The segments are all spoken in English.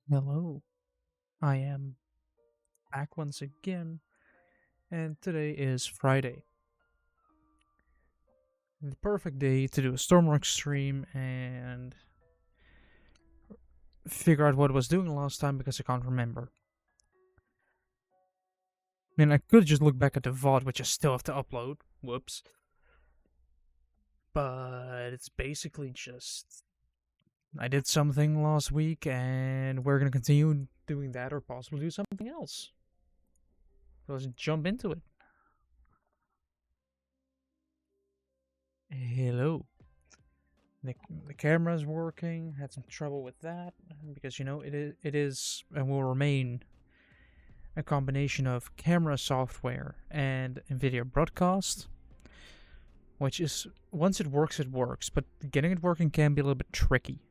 Hello, I am back once again, and today is Friday. The perfect day to do a Stormworks stream and figure out what I was doing last time because I can't remember. I mean, I could just look back at the VOD, which I still have to upload. Whoops. But it's basically just I did something last week, and we're gonna continue doing that or possibly do something else. Let's jump into it. Hello. The camera's working. Had some trouble with that because it is and will remain a combination of camera software and NVIDIA broadcast, which is once it works, but getting it working can be a little bit tricky.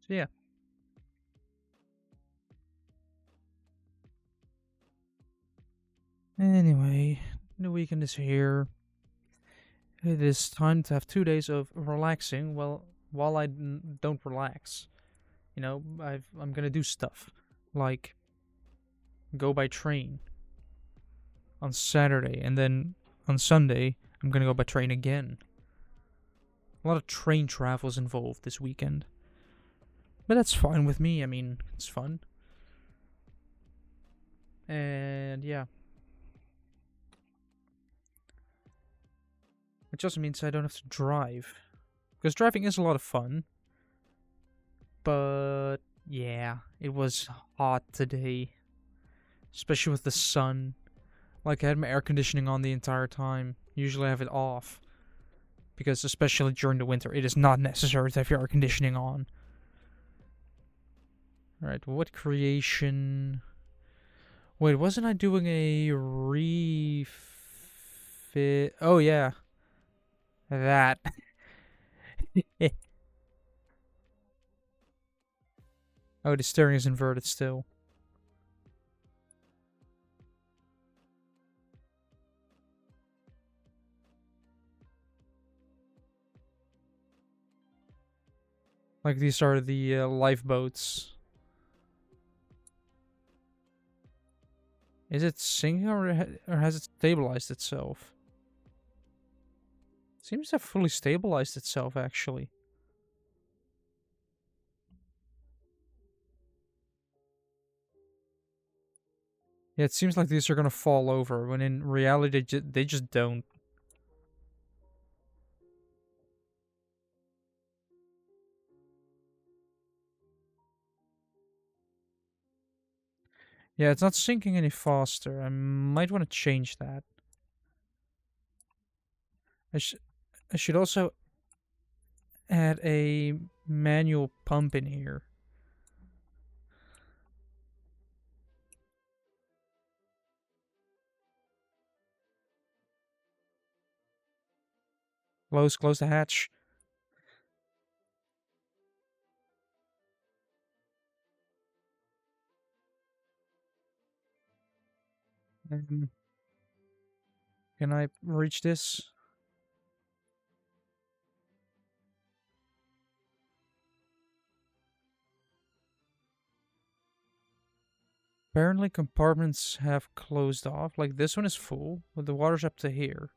So yeah. Anyway, the weekend is here. It is time to have 2 days of relaxing. Well, while don't relax, I'm gonna do stuff like go by train on Saturday, and then on Sunday I'm gonna go by train again. A lot of train travel is involved this weekend, but that's fine with me. I mean, it's fun, and yeah, which also means I don't have to drive because driving is a lot of fun. But yeah, it was hot today, especially with the sun. Like I had my air conditioning on the entire time. Usually I have it off because especially during the winter, it is not necessary to have your air conditioning on. Alright, what creation? Wait, wasn't I doing a refit? Oh, yeah. That. Oh, the steering is inverted still. Like these are the lifeboats. Is it sinking or has it stabilized itself? Seems to have fully stabilized itself, actually. Yeah, it seems like these are gonna fall over, when in reality they just don't. Yeah, it's not sinking any faster. I might want to change that. I, sh I should also add a manual pump in here. Close the hatch. Um, can I reach this? Apparently compartments have closed off. Like this one is full, but the water's up to here.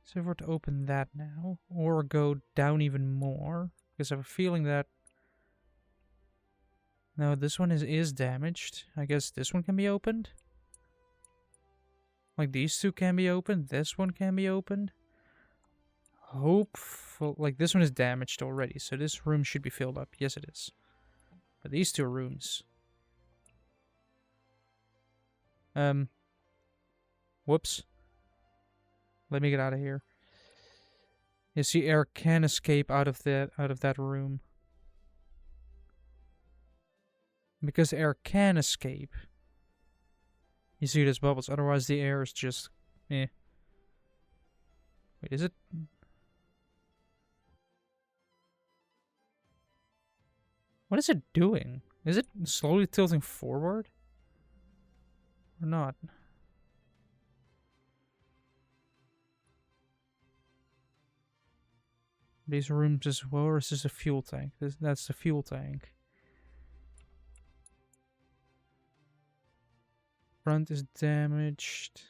So if we're to open that now, or go down even more, because I have a feeling that no, this one is damaged. I guess this one can be opened. Like these two can be opened. This one can be opened. Hopeful. Like this one is damaged already, so this room should be filled up. Yes, it is. But these two rooms. Whoops. Let me get out of here. You see, air can escape out of that room. Because air can escape. You see there's bubbles. Otherwise, the air is just, eh. Wait, is it? What is it doing? Is it slowly tilting forward? Or not? These rooms as well, or is this a fuel tank? That's the fuel tank. Front is damaged.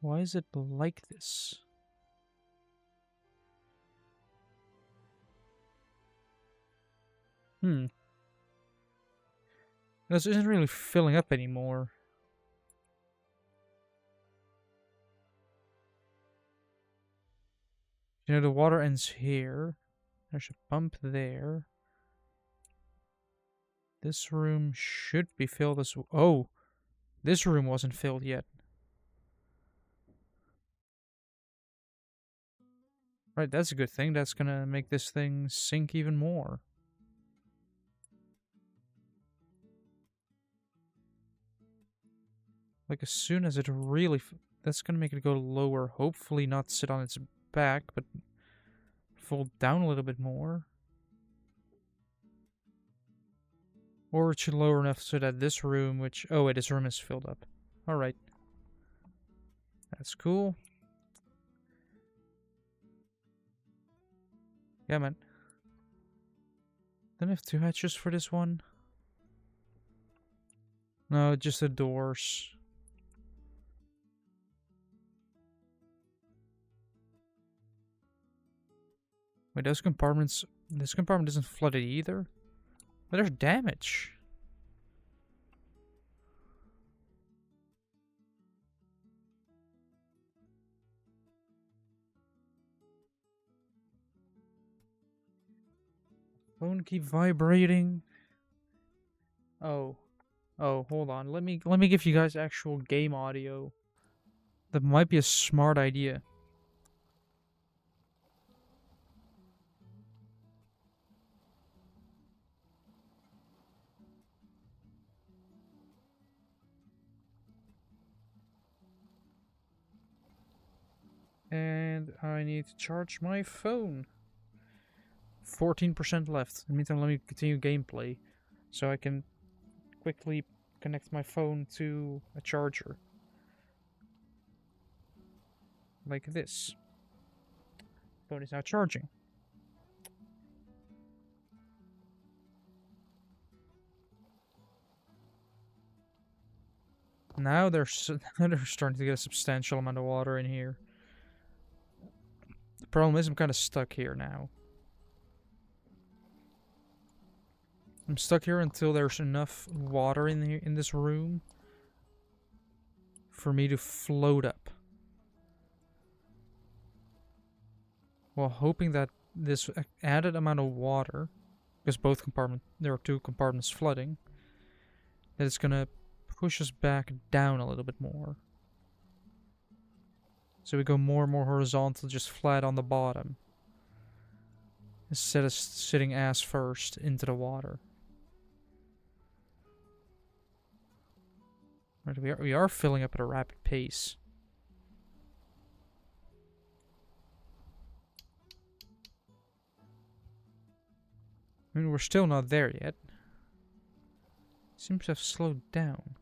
Why is it like this? This isn't really filling up anymore. You know, the water ends here. There's a pump there. This room should be filled as well. Oh, this room wasn't filled yet. Right, that's a good thing. That's gonna make this thing sink even more. Like, as soon as it really... that's gonna make it go lower. Hopefully not sit on its back, but fold down a little bit more. Or it should lower enough so that this room, which... oh wait, this room is filled up. Alright. That's cool. Yeah, man. Don't I have 2 hatches for this one? No, just the doors. Wait, those compartments... this compartment isn't flooded either? But there's damage. Phone keep vibrating. Oh. Oh, hold on. Let me give you guys actual game audio. That might be a smart idea. And I need to charge my phone. 14% left. In the meantime, let me continue gameplay. So I can quickly connect my phone to a charger. Like this. Phone is now charging. Now they're starting to get a substantial amount of water in here. The problem is I'm kind of stuck here now. I'm stuck here until there's enough water in this room for me to float up. While hoping that this added amount of water, because there are 2 compartments flooding, that it's gonna push us back down a little bit more. So we go more and more horizontal, just flat on the bottom. Instead of sitting ass first into the water. Right, we are filling up at a rapid pace. I mean, we're still not there yet. Seems to have slowed down.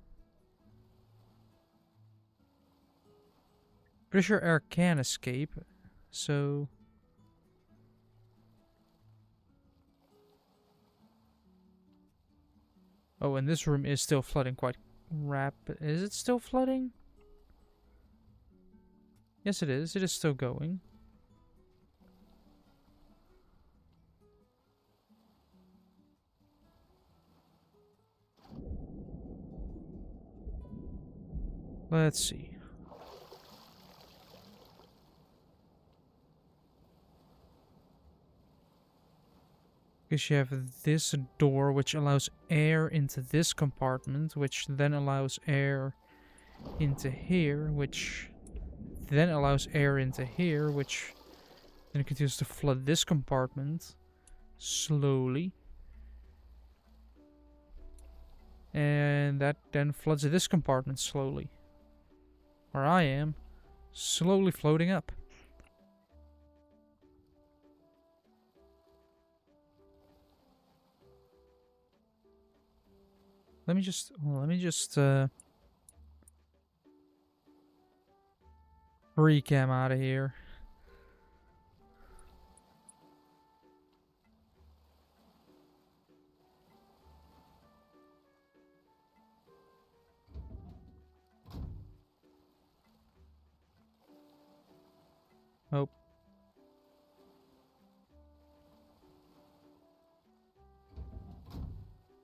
Pretty sure air can escape, so... oh, and this room is still flooding quite rapid. Is it still flooding? Yes, it is. It is still going. Let's see. Because you have this door which allows air into this compartment, which then allows air into here, which then allows air into here, which then continues to flood this compartment slowly. And that then floods this compartment slowly. Where I am, slowly floating up. Let me just recam out of here. Oh.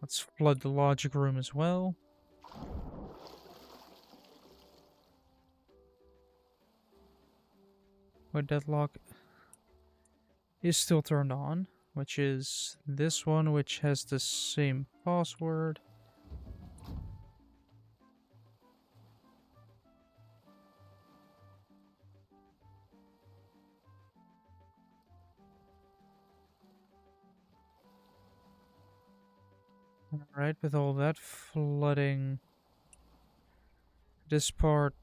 Let's flood the logic room as well. Where deadlock is still turned on, which is this one, which has the same password. Alright, with all that flooding, this part...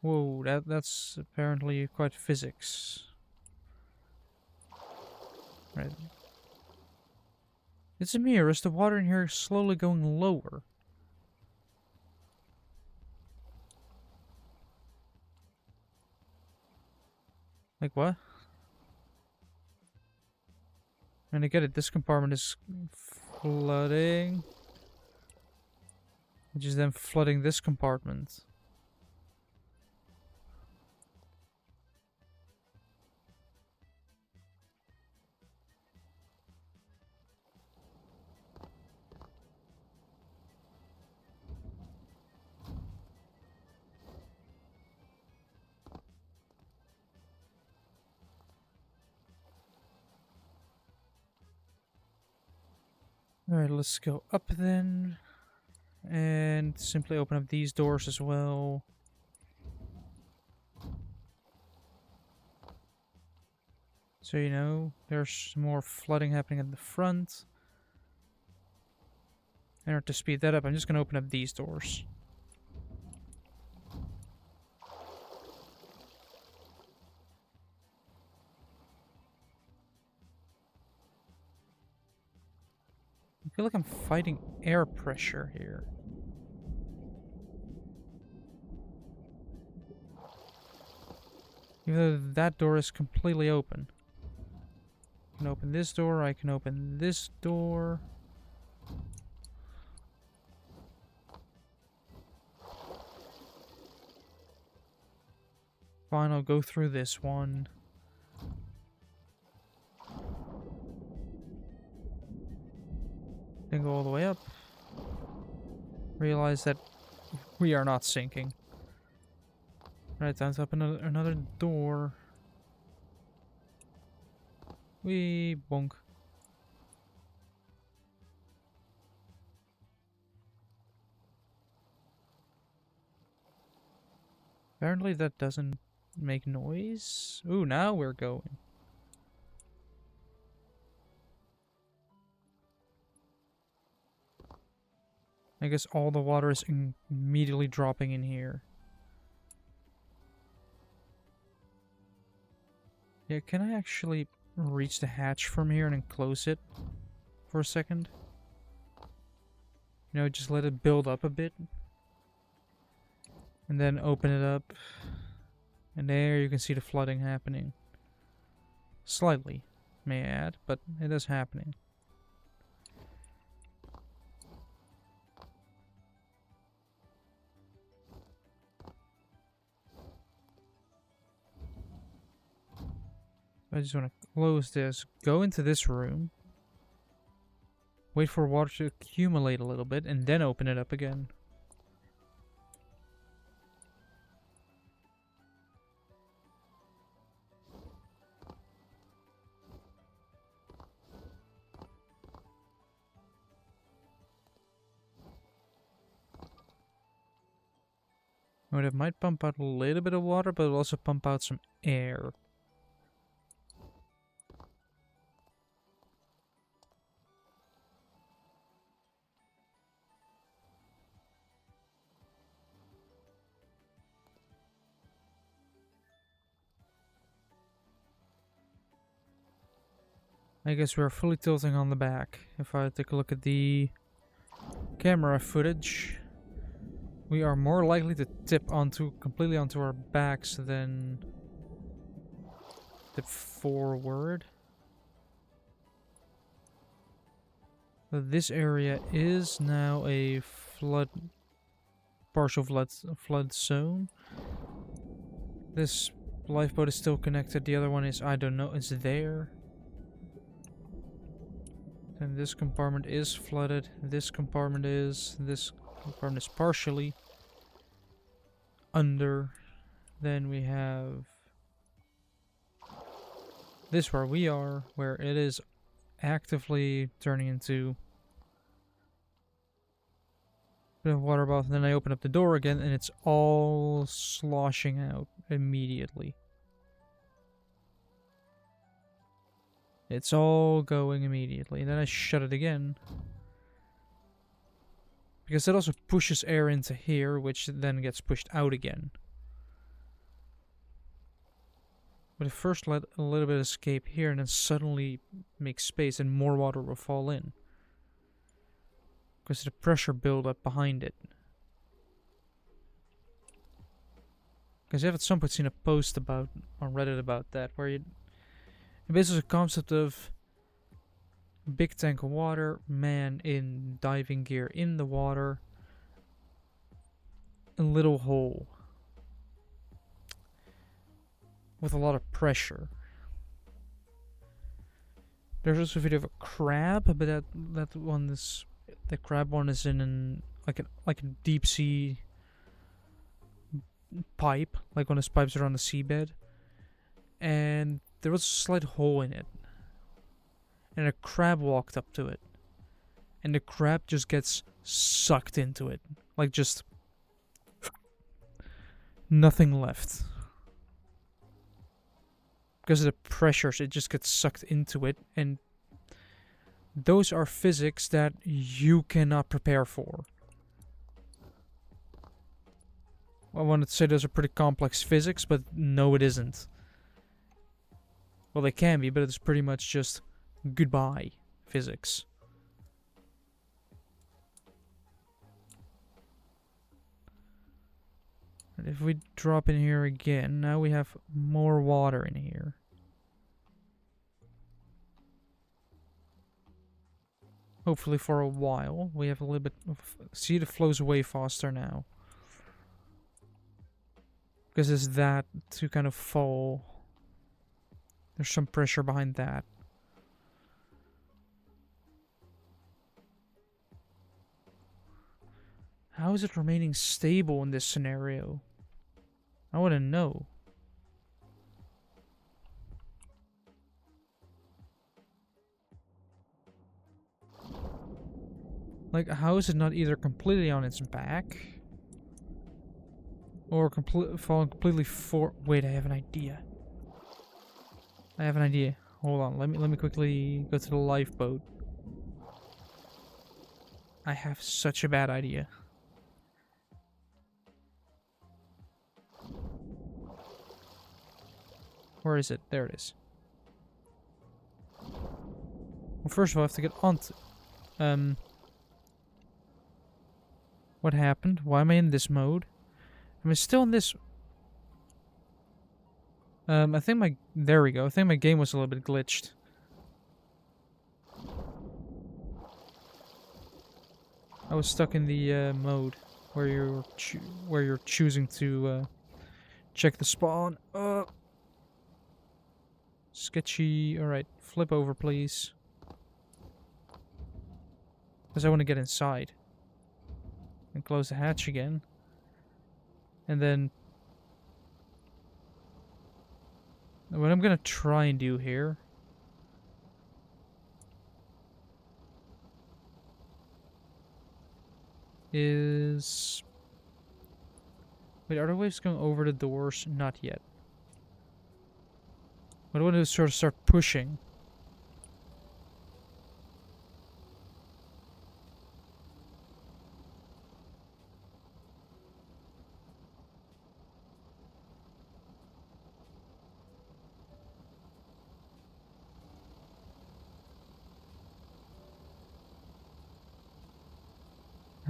Whoa, that's apparently quite physics. Right. It's a mirror. Is the water in here slowly going lower? Like what? And I get it, this compartment is flooding. Which is then flooding this compartment. Alright, let's go up then. And simply open up these doors as well. So you know, there's more flooding happening at the front. In order to speed that up, I'm just going to open up these doors. I feel like I'm fighting air pressure here. Even though that door is completely open. I can open this door, I can open this door. Fine, I'll go through this one. Then go all the way up. Realize that we are not sinking. Right, time to open another door. Wee bonk. Apparently that doesn't make noise. Ooh, now we're going. I guess all the water is immediately dropping in here. Yeah, can I actually reach the hatch from here and then close it for a second? You know, just let it build up a bit. And then open it up. And there you can see the flooding happening. Slightly, may I add, but it is happening. I just want to close this, go into this room, wait for water to accumulate a little bit, and then open it up again. It might pump out a little bit of water, but it'll also pump out some air. I guess we're fully tilting on the back. If I take a look at the camera footage, we are more likely to tip completely onto our backs than tip forward. But this area is now a partial flood zone. This lifeboat is still connected. The other one is, I don't know, it's there. And this compartment is flooded. This compartment is partially under. Then we have this where we are, where it is actively turning into a bit of water bath. And then I open up the door again and it's all sloshing out immediately. It's all going immediately. And then I shut it again. Because it also pushes air into here, which then gets pushed out again. But it first let a little bit escape here and then suddenly make space and more water will fall in. Because of the pressure buildup behind it. Because I've at some point seen a post on Reddit about that, where it basically a concept of big tank of water, man in diving gear in the water, a little hole with a lot of pressure. There's also a video of a crab, but the crab one is in like a deep sea pipe, like one of those pipes around the seabed, and there was a slight hole in it, and a crab walked up to it, and the crab just gets sucked into it, like just nothing left. Because of the pressures, it just gets sucked into it, and those are physics that you cannot prepare for. I wanted to say those are pretty complex physics, but no, it isn't. Well, they can be, but it's pretty much just goodbye physics. And if we drop in here again, now we have more water in here. Hopefully for a while. We have a little bit of... See, it flows way faster now. Because it's that to kind of fall. There's some pressure behind that. How is it remaining stable in this scenario? I want to know. Like, how is it not either completely on its back or falling completely for... Wait, I have an idea. Hold on, let me quickly go to the lifeboat. I have such a bad idea. Where is it? There it is. Well, first of all, I have to get onto... What happened? Why am I in this mode? Am I still in this... I think my... There we go. I think my game was a little bit glitched. I was stuck in the mode where you're choosing to check the spawn. Sketchy. Alright, flip over, please. Because I want to get inside. And close the hatch again. And then... What I'm going to try and do here... is... Wait, are the waves going over the doors? Not yet. What I want to do is sort of start pushing.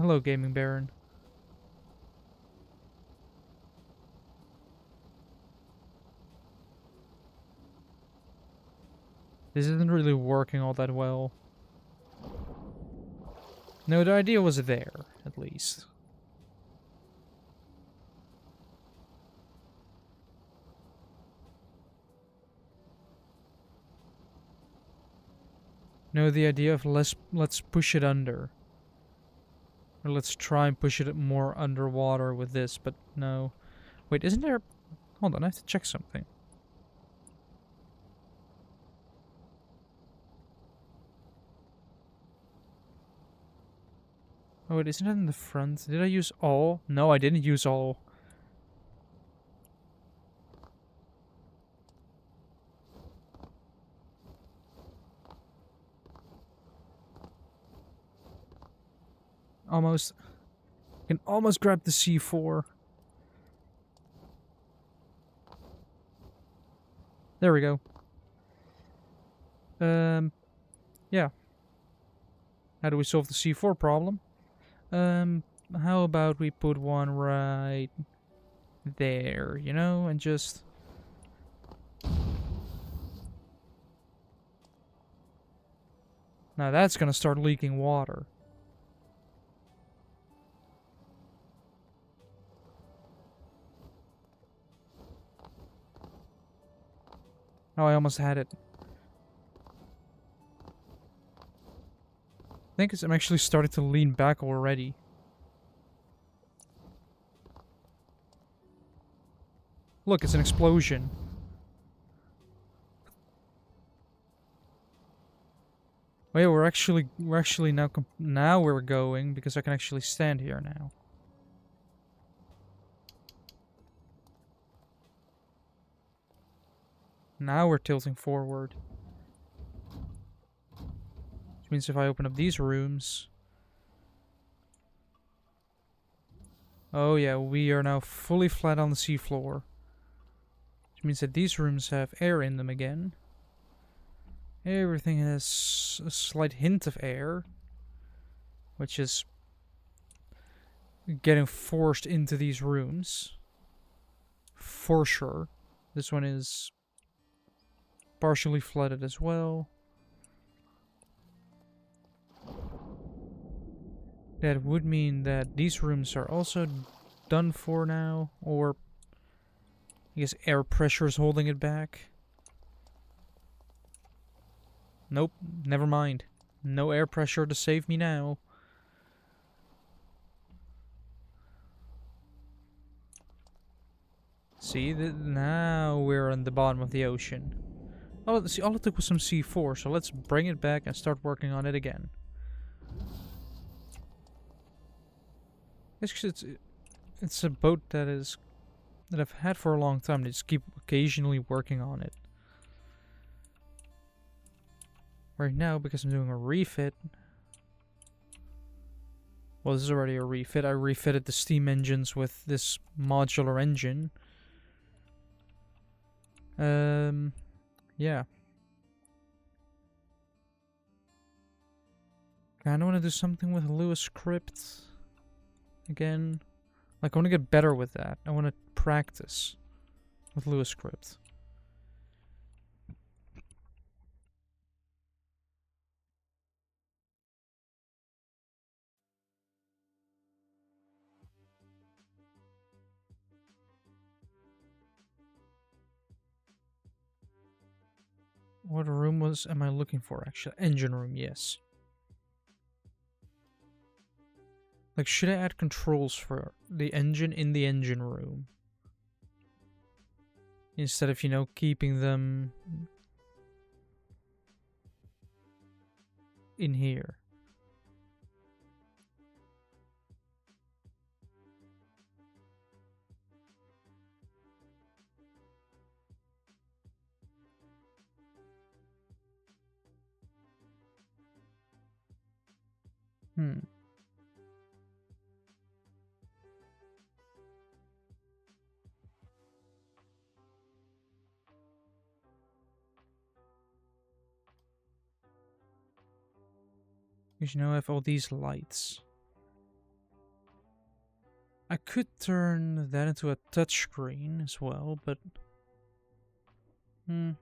Hello, Gaming Baron. This isn't really working all that well. No, the idea was there, at least. No, the idea of let's push it under. Or let's try and push it more underwater with this, but no. Wait, isn't there... Hold on, I have to check something. Oh, wait, isn't it in the front? Did I use all? No, I didn't use all. Almost. I can almost grab the C4. There we go. Yeah. How do we solve the C4 problem? How about we put one right there, you know, and just... Now that's gonna start leaking water. Oh, I almost had it. I think I'm actually starting to lean back already. Look, it's an explosion. Wait, we're actually now we're going because I can actually stand here now. Now we're tilting forward. Which means if I open up these rooms... Oh yeah, we are now fully flat on the seafloor. Which means that these rooms have air in them again. Everything has a slight hint of air. Which is getting forced into these rooms. For sure. This one is partially flooded as well. That would mean that these rooms are also done for now, or I guess air pressure is holding it back. Nope, never mind. No air pressure to save me now. See, now we're on the bottom of the ocean. Oh, see, all it took was some C4, so let's bring it back and start working on it again. It's a boat that I've had for a long time. They just keep occasionally working on it. Right now, because I'm doing a refit. Well, this is already a refit. I refitted the steam engines with this modular engine. Yeah. Kinda wanna do something with LUA script. Again. Like, I wanna get better with that. I wanna practice with LUA script. What room am I looking for, actually? Engine room, yes. Like, should I add controls for the engine in the engine room? Instead of, you know, keeping them in here. Because, you know, I have all these lights. I could turn that into a touchscreen as well, but... Hmm.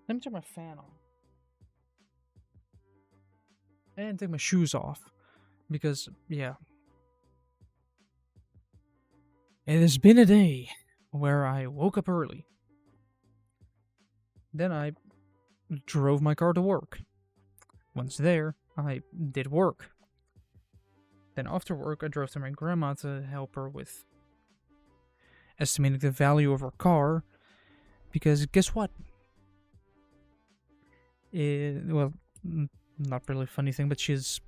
Let me turn my fan on. And take my shoes off. Because, yeah. It has been a day where I woke up early. Then I drove my car to work. Once there, I did work. Then after work, I drove to my grandma to help her with estimating the value of her car. Because guess what? Well, not really a funny thing, but she's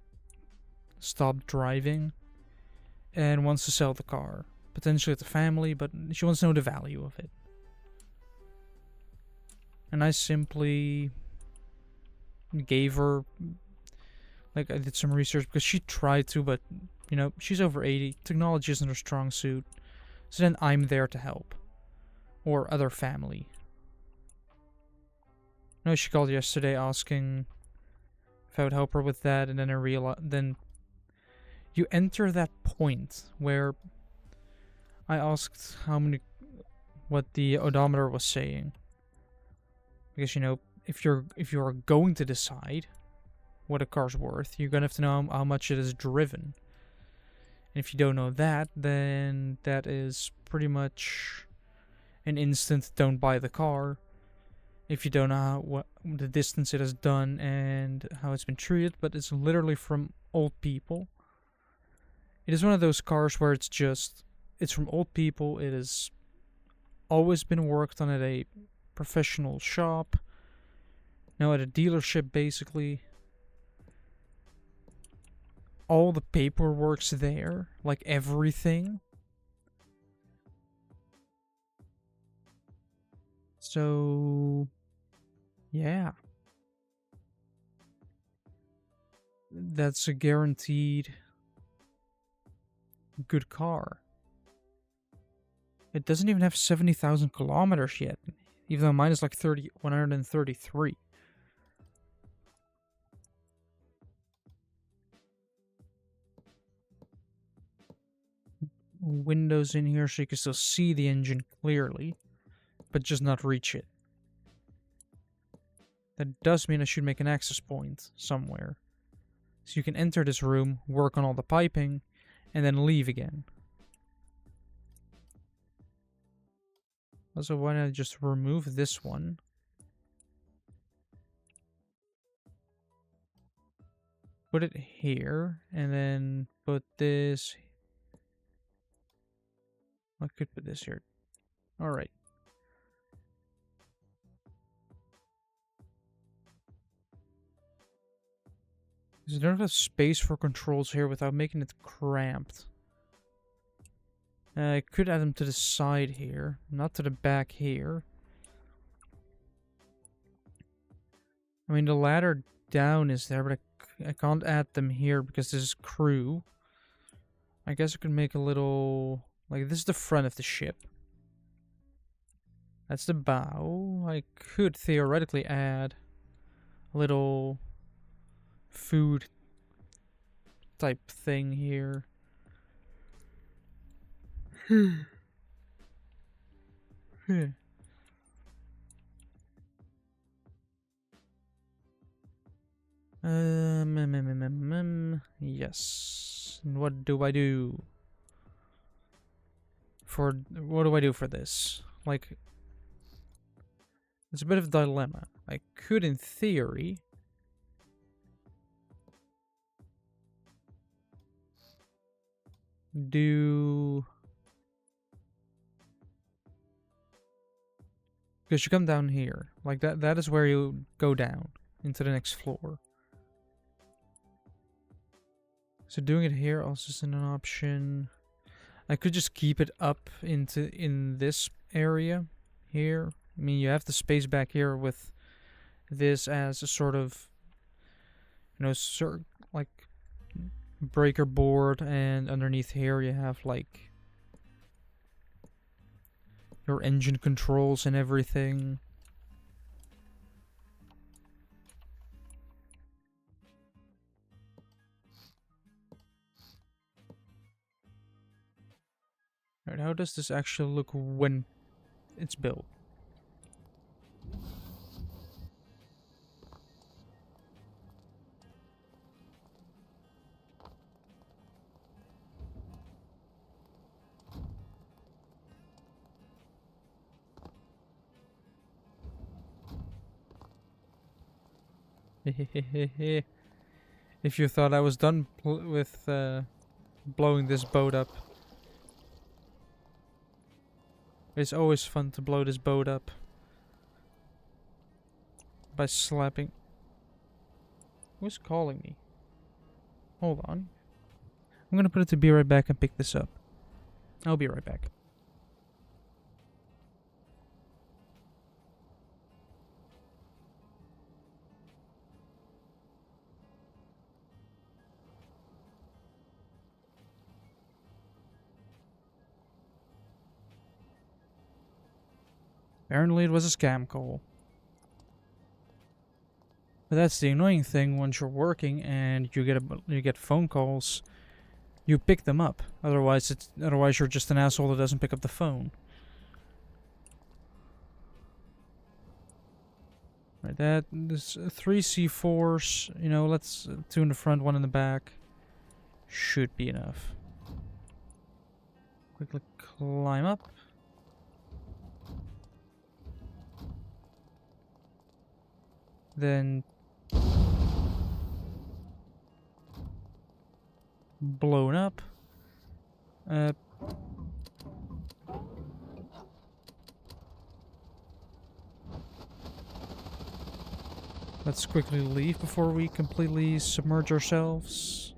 stopped driving and wants to sell the car. Potentially to family, but she wants to know the value of it. And I simply gave her, like, I did some research because she tried to, but, you know, she's over 80. Technology isn't her strong suit. So then I'm there to help. Or other family. No, she called yesterday asking if I would help her with that, and then I realized, then you enter that point where I asked what the odometer was saying. Because, you know, if you're going to decide what a car's worth, you're gonna have to know how much it is driven. And if you don't know that, then that is pretty much an instant don't buy the car. If you don't know what the distance it has done and how it's been treated, but it's literally from old people. It is one of those cars where it's from old people. It has always been worked on at a professional shop. No, at a dealership, basically. All the paperwork's there, like everything. So, yeah. That's a guaranteed good car. It doesn't even have 70,000 kilometers yet, even though mine is like 133. Windows in here so you can still see the engine clearly, but just not reach it. That does mean I should make an access point somewhere. So you can enter this room, work on all the piping, and then leave again. Also, why not just remove this one? Put it here, and then put this... I could put this here. Alright. Because I don't have space for controls here without making it cramped. I could add them to the side here, not to the back here. I mean, the ladder down is there, but I can't add them here because this is crew. I guess I could make a little... Like, this is the front of the ship. That's the bow. I could theoretically add a little food type thing here. Yes. And what do I do? What do I do for this? Like, it's a bit of a dilemma. I could, in theory, do... Because you come down here. Like, that is where you go down into the next floor. So doing it here also isn't an option. I could just keep it up in this area here. I mean, you have the space back here with this as a sort of, you know, like breaker board, and underneath here you have like your engine controls and everything. how does this actually look when it's built? If you thought I was done with blowing this boat up. It's always fun to blow this boat up. By slapping... Who's calling me? Hold on. I'm gonna put it to be right back and pick this up. I'll be right back. Apparently it was a scam call. But that's the annoying thing once you're working and you get phone calls, you pick them up. Otherwise you're just an asshole that doesn't pick up the phone. Right, there's 3 C4s, you know, let's 2 in the front, 1 in the back. Should be enough. Quickly climb up. Then blown up. Let's quickly leave before we completely submerge ourselves.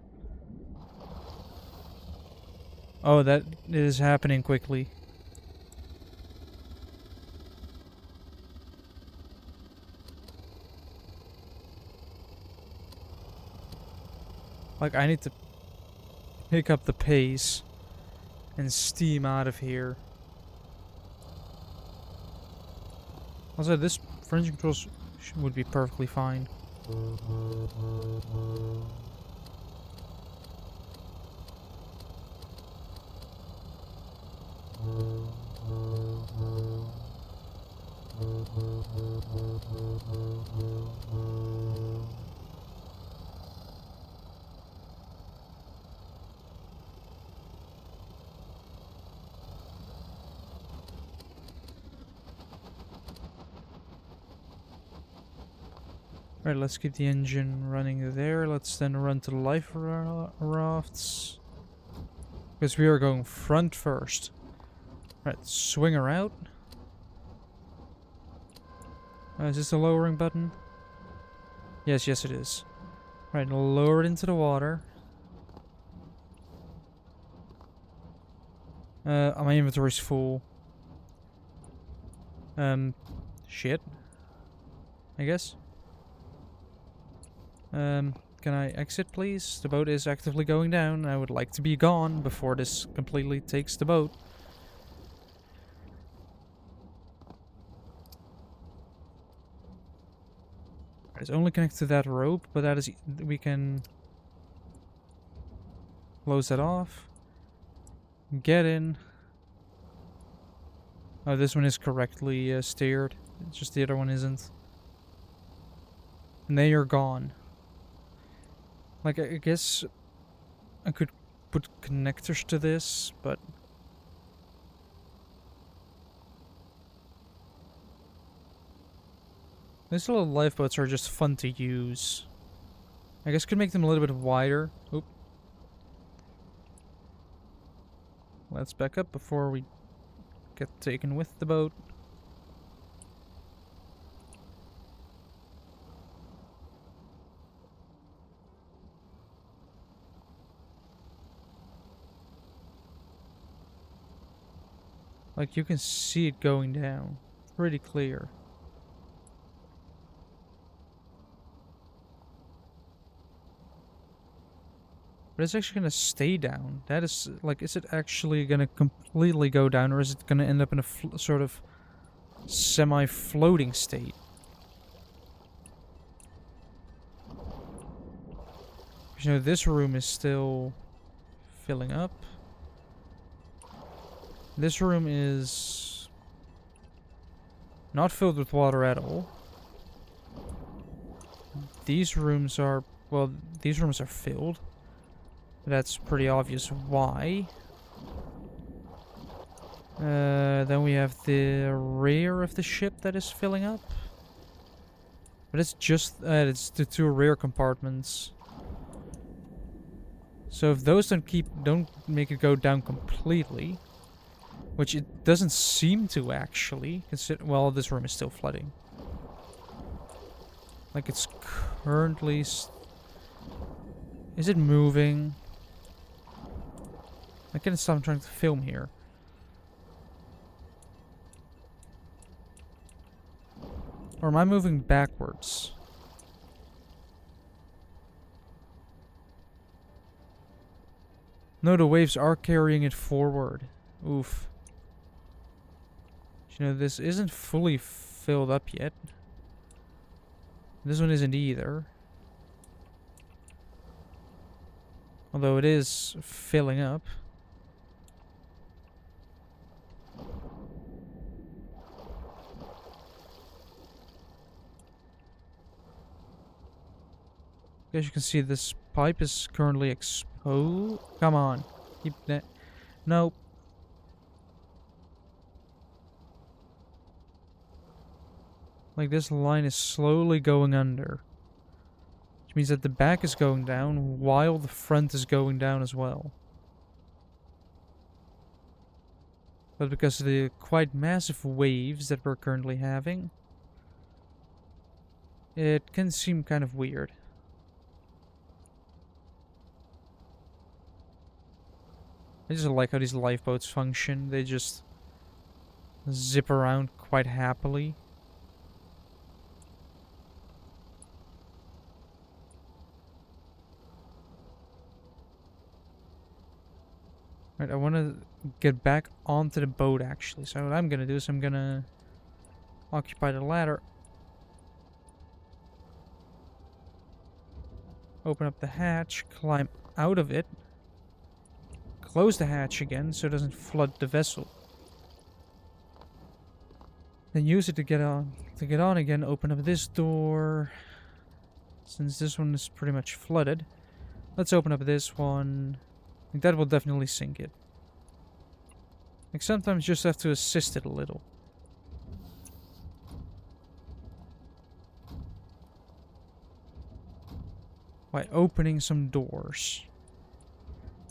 Oh, that is happening quickly. Like, I need to pick up the pace and steam out of here. Also, this frenzy controls would be perfectly fine. Right, let's keep the engine running there. Let's then run to the life rafts. Because we are going front first. Right, swing her out. Is this the lowering button? Yes, it is. Right, lower it into the water. My inventory's full. Shit. I guess. Can I exit, please? The boat is actively going down. I would like to be gone before this completely takes the boat. It's only connected to that rope, but that is... we can... close that off. Get in. Oh, this one is correctly steered. It's just the other one isn't. And then you're gone. Like, I guess I could put connectors to this, but... these little lifeboats are just fun to use. I guess could make them a little bit wider. Oop. Let's back up before we get taken with the boat. Like, you can see it going down. Pretty clear. But it's actually gonna stay down. That is, like, is it actually gonna completely go down, or is it gonna end up in a sort of semi-floating state? You know, this room is still filling up. This room is not filled with water at all. These rooms are, well, these rooms are filled. That's pretty obvious why. Then we have the rear of the ship that is filling up. But it's just, it's the two rear compartments. So if those don't make it go down completely, which it doesn't seem to actually, well, this room is still flooding. Like it's currently, is it moving? I can't stop trying to film here. Or am I moving backwards? No, the waves are carrying it forward. Oof. You know, this isn't fully filled up yet. This one isn't either. Although it is filling up. As you can see, this pipe is currently exposed. Come on. Keep that. Nope. Like this line is slowly going under. Which means that the back is going down while the front is going down as well. But because of the quite massive waves that we're currently having, it can seem kind of weird. I just like how these lifeboats function. They just zip around quite happily. Right, I want to get back onto the boat actually. So what I'm going to do is I'm going to occupy the ladder. Open up the hatch, climb out of it. Close the hatch again so it doesn't flood the vessel. Then use it to get on. To get on again, open up this door. Since this one is pretty much flooded, let's open up this one. I think that will definitely sink it. Like sometimes you just have to assist it a little. By opening some doors.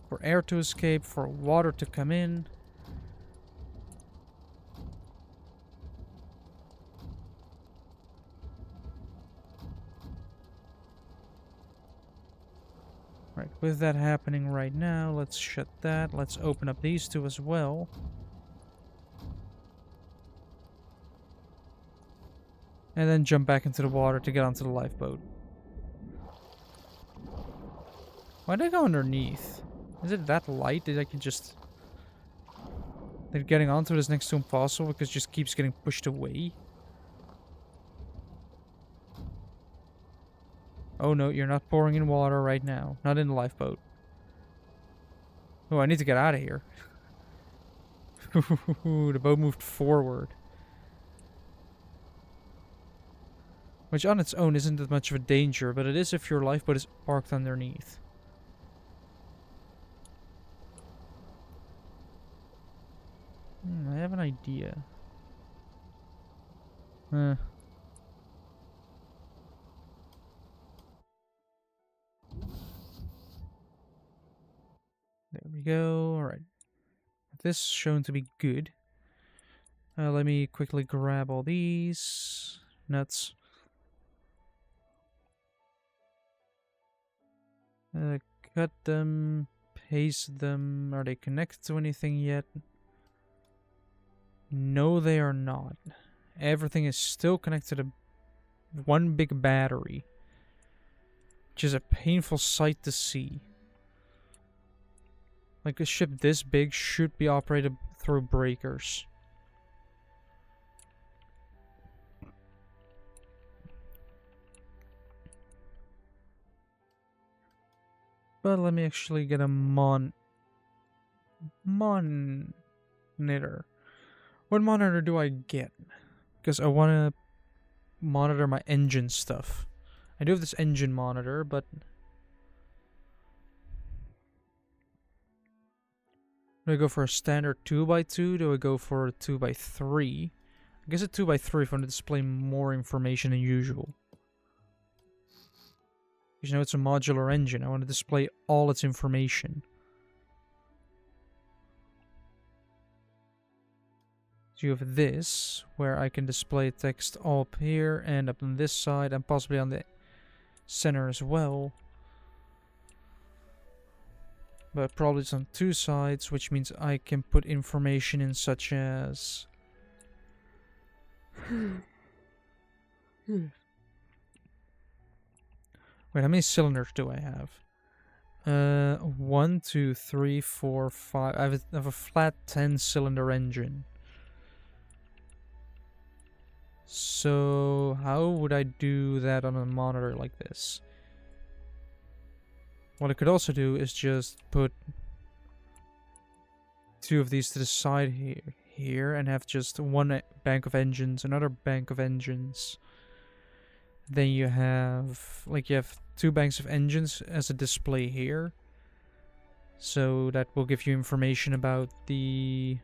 For air to escape, for water to come in. Right, with that happening right now, let's shut that. Let's open up these two as well. And then jump back into the water to get onto the lifeboat. Why'd I go underneath? Is it that light that I can just... that getting onto it is next to impossible because it just keeps getting pushed away? Oh no, you're not pouring in water right now. Not in the lifeboat. Oh, I need to get out of here. The boat moved forward. Which on its own isn't that much of a danger, but it is if your lifeboat is parked underneath. I have an idea. There we go. Alright. This is shown to be good. Let me quickly grab all these nuts. Cut them. Paste them. Are they connected to anything yet? No, they are not. Everything is still connected to one big battery. Which is a painful sight to see. Like a ship this big should be operated through breakers. But let me actually get a Ignitor. What monitor do I get? Because I want to monitor my engine stuff. I do have this engine monitor, but do I go for a standard 2x2? Do I go for a 2x3? I guess a 2x3 if I want to display more information than usual. Because you know it's a modular engine. I want to display all its information. So you have this, where I can display text up here and up on this side and possibly on the center as well. But probably it's on two sides, which means I can put information in such as... Wait, how many cylinders do I have? 1, 2, 3, 4, 5. I have a flat 10-cylinder engine. So how would I do that on a monitor like this? What I could also do is just put 2 of these to the side here and have just one bank of engines, another bank of engines. Then you have 2 banks of engines as a display here. So that will give you information about the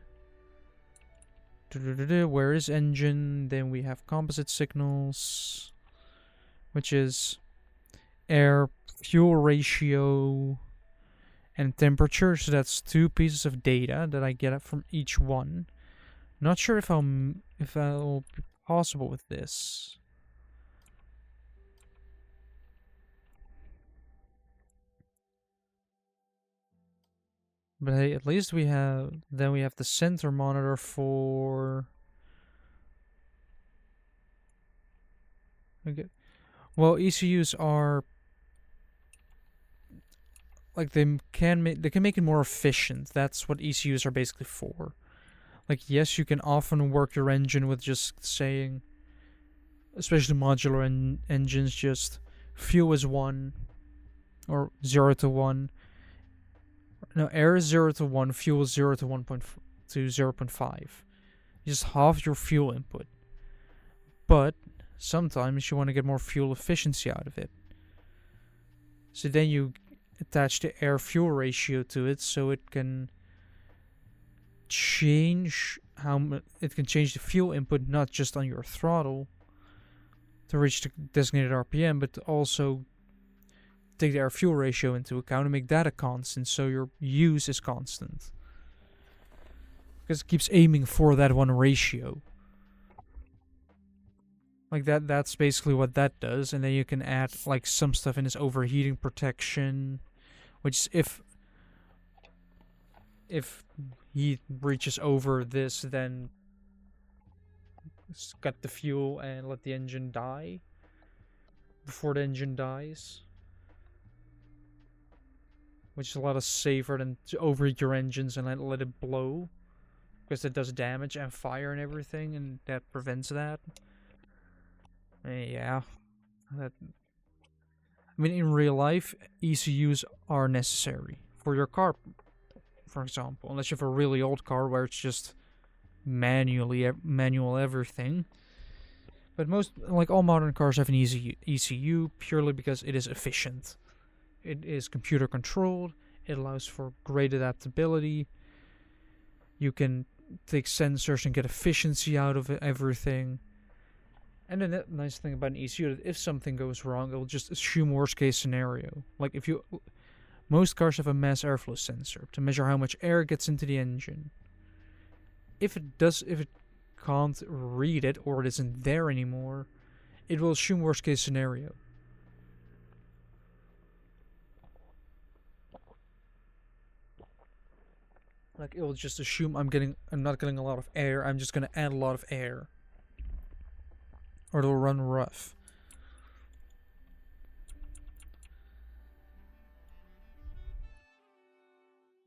where is engine. Then we have composite signals, which is air, fuel ratio, and temperature. So that's 2 pieces of data that I get from each one. Not sure if I'll be possible with this. But hey, at least we have the center monitor for... Okay. Well, ECUs are like they can make it more efficient. That's what ECUs are basically for. Like, yes, you can often work your engine with just saying, especially modular engines, just fuel is 1 or 0 to 1. No, air is 0 to 1, fuel is 0 to 0.5. You just halve your fuel input. But sometimes you want to get more fuel efficiency out of it. So then you attach the air-fuel ratio to it, so it can change the fuel input not just on your throttle to reach the designated RPM, but also take the air-fuel ratio into account and make that a constant, so your use is constant. Because it keeps aiming for that one ratio. Like that's basically what that does, and then you can add like some stuff in as overheating protection, which if heat reaches over this, then cut the fuel and let the engine die before the engine dies. Which is a lot safer than to overheat your engines and let it blow. Because it does damage and fire and everything, and that prevents that. Yeah. I mean, in real life, ECUs are necessary. For your car, for example. Unless you have a really old car where it's just manual everything. But all modern cars have an ECU purely because it is efficient. It is computer controlled. It allows for great adaptability. You can take sensors and get efficiency out of everything. And the nice thing about an ECU is if something goes wrong, it'll just assume worst case scenario. Like most cars have a mass airflow sensor to measure how much air gets into the engine. If it can't read it or it isn't there anymore, it will assume worst case scenario. Like, it will just assume I'm not getting a lot of air, I'm just gonna add a lot of air. Or it'll run rough.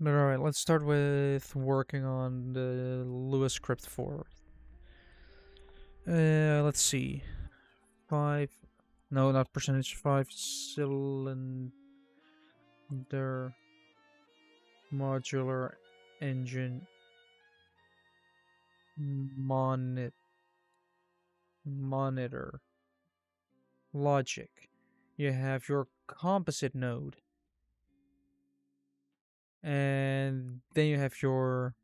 But alright, let's start with working on the LUA script for... let's see. 5... No, not percentage. 5-cylinder... modular engine monitor, logic. You have your composite node, and then you have your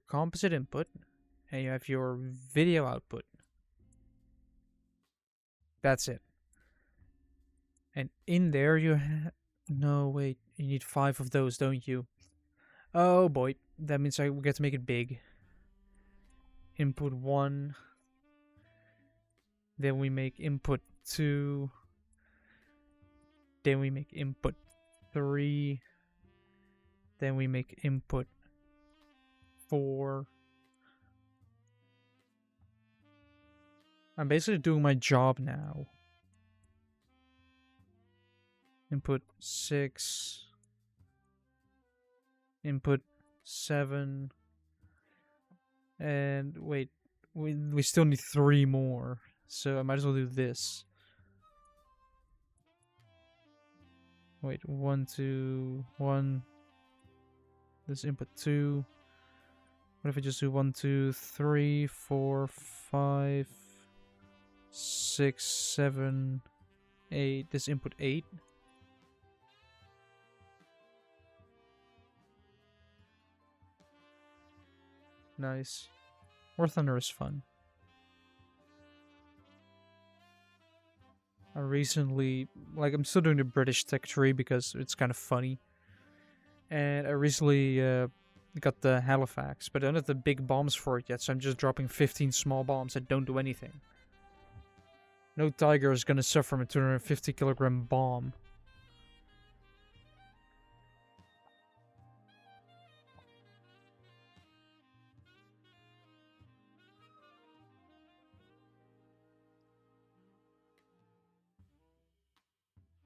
composite input, and you have your video output. That's it. And in there you no, wait, you need 5 of those, don't you? Oh boy, that means I get to make it big. Input 1, then we make input 2, then we make input 3, then we make input 4. I'm basically doing my job now. Input 6, input 7, and wait, we still need 3 more, so I might as well do this. Wait, 1, 2, 1. This input 2. What if I just do 1, 2, 3, 4, 5, 6, 7, 8. This input 8. Nice. War Thunder is fun. I recently, I'm still doing the British tech tree because it's kind of funny. And I recently got the Halifax, but I don't have the big bombs for it yet, so I'm just dropping 15 small bombs that don't do anything. No tiger is gonna suffer from a 250 kilogram bomb.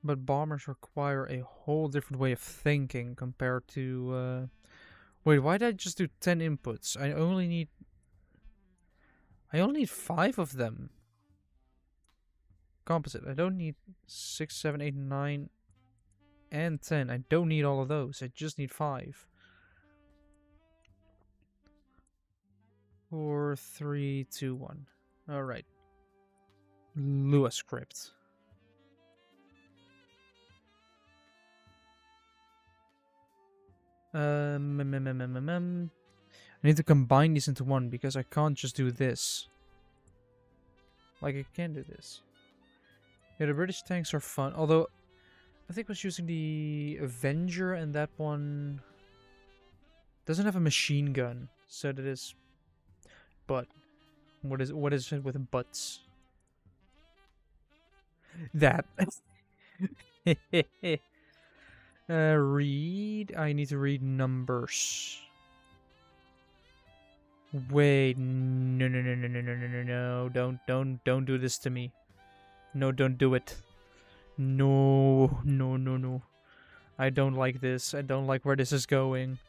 But bombers require a whole different way of thinking compared to, wait, why did I just do 10 inputs? I only need 5 of them. Composite. I don't need 6, 7, 8, 9, and 10. I don't need all of those. I just need 5. 4, 3, 2, 1. Alright. LUA script. I need to combine these into one because I can't just do this. Like, I can't do this. Yeah, the British tanks are fun. Although, I think I was using the Avenger, and that one doesn't have a machine gun. So that is... But. What is it with butts? That. Read. I need to read numbers. Wait. No, no, no, no, no, no, no, no, no. Don't do this to me. No, don't do it. No, no, no, no. I don't like this. I don't like where this is going.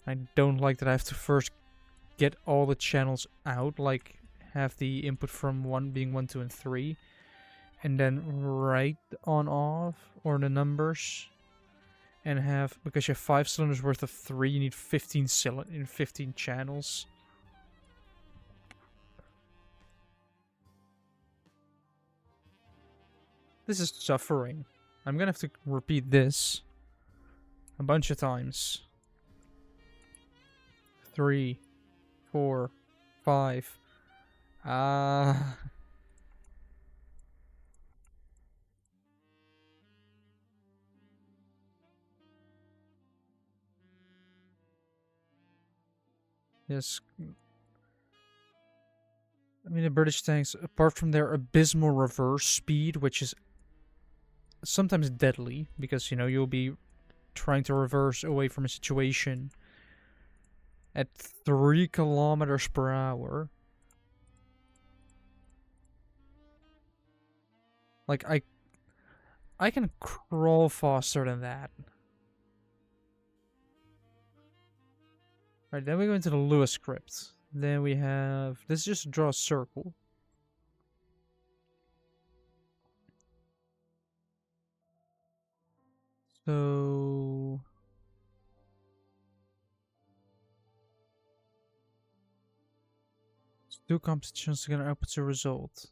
I don't like that I have to first get all the channels out, like have the input from 1 being 1, 2, and 3, and then write on off, or the numbers, and have, because you have 5 cylinders worth of 3, you need 15 channels. This is suffering. I'm gonna have to repeat this a bunch of times. 3, 4, 5. Yes. I mean, the British tanks, apart from their abysmal reverse speed, which is sometimes deadly, because, you know, you'll be trying to reverse away from a situation at 3 kilometers per hour. Like, I can crawl faster than that. Right, then we go into the LUA script. Then we have... This is just draw a circle. So... Two competitions together outputs a result.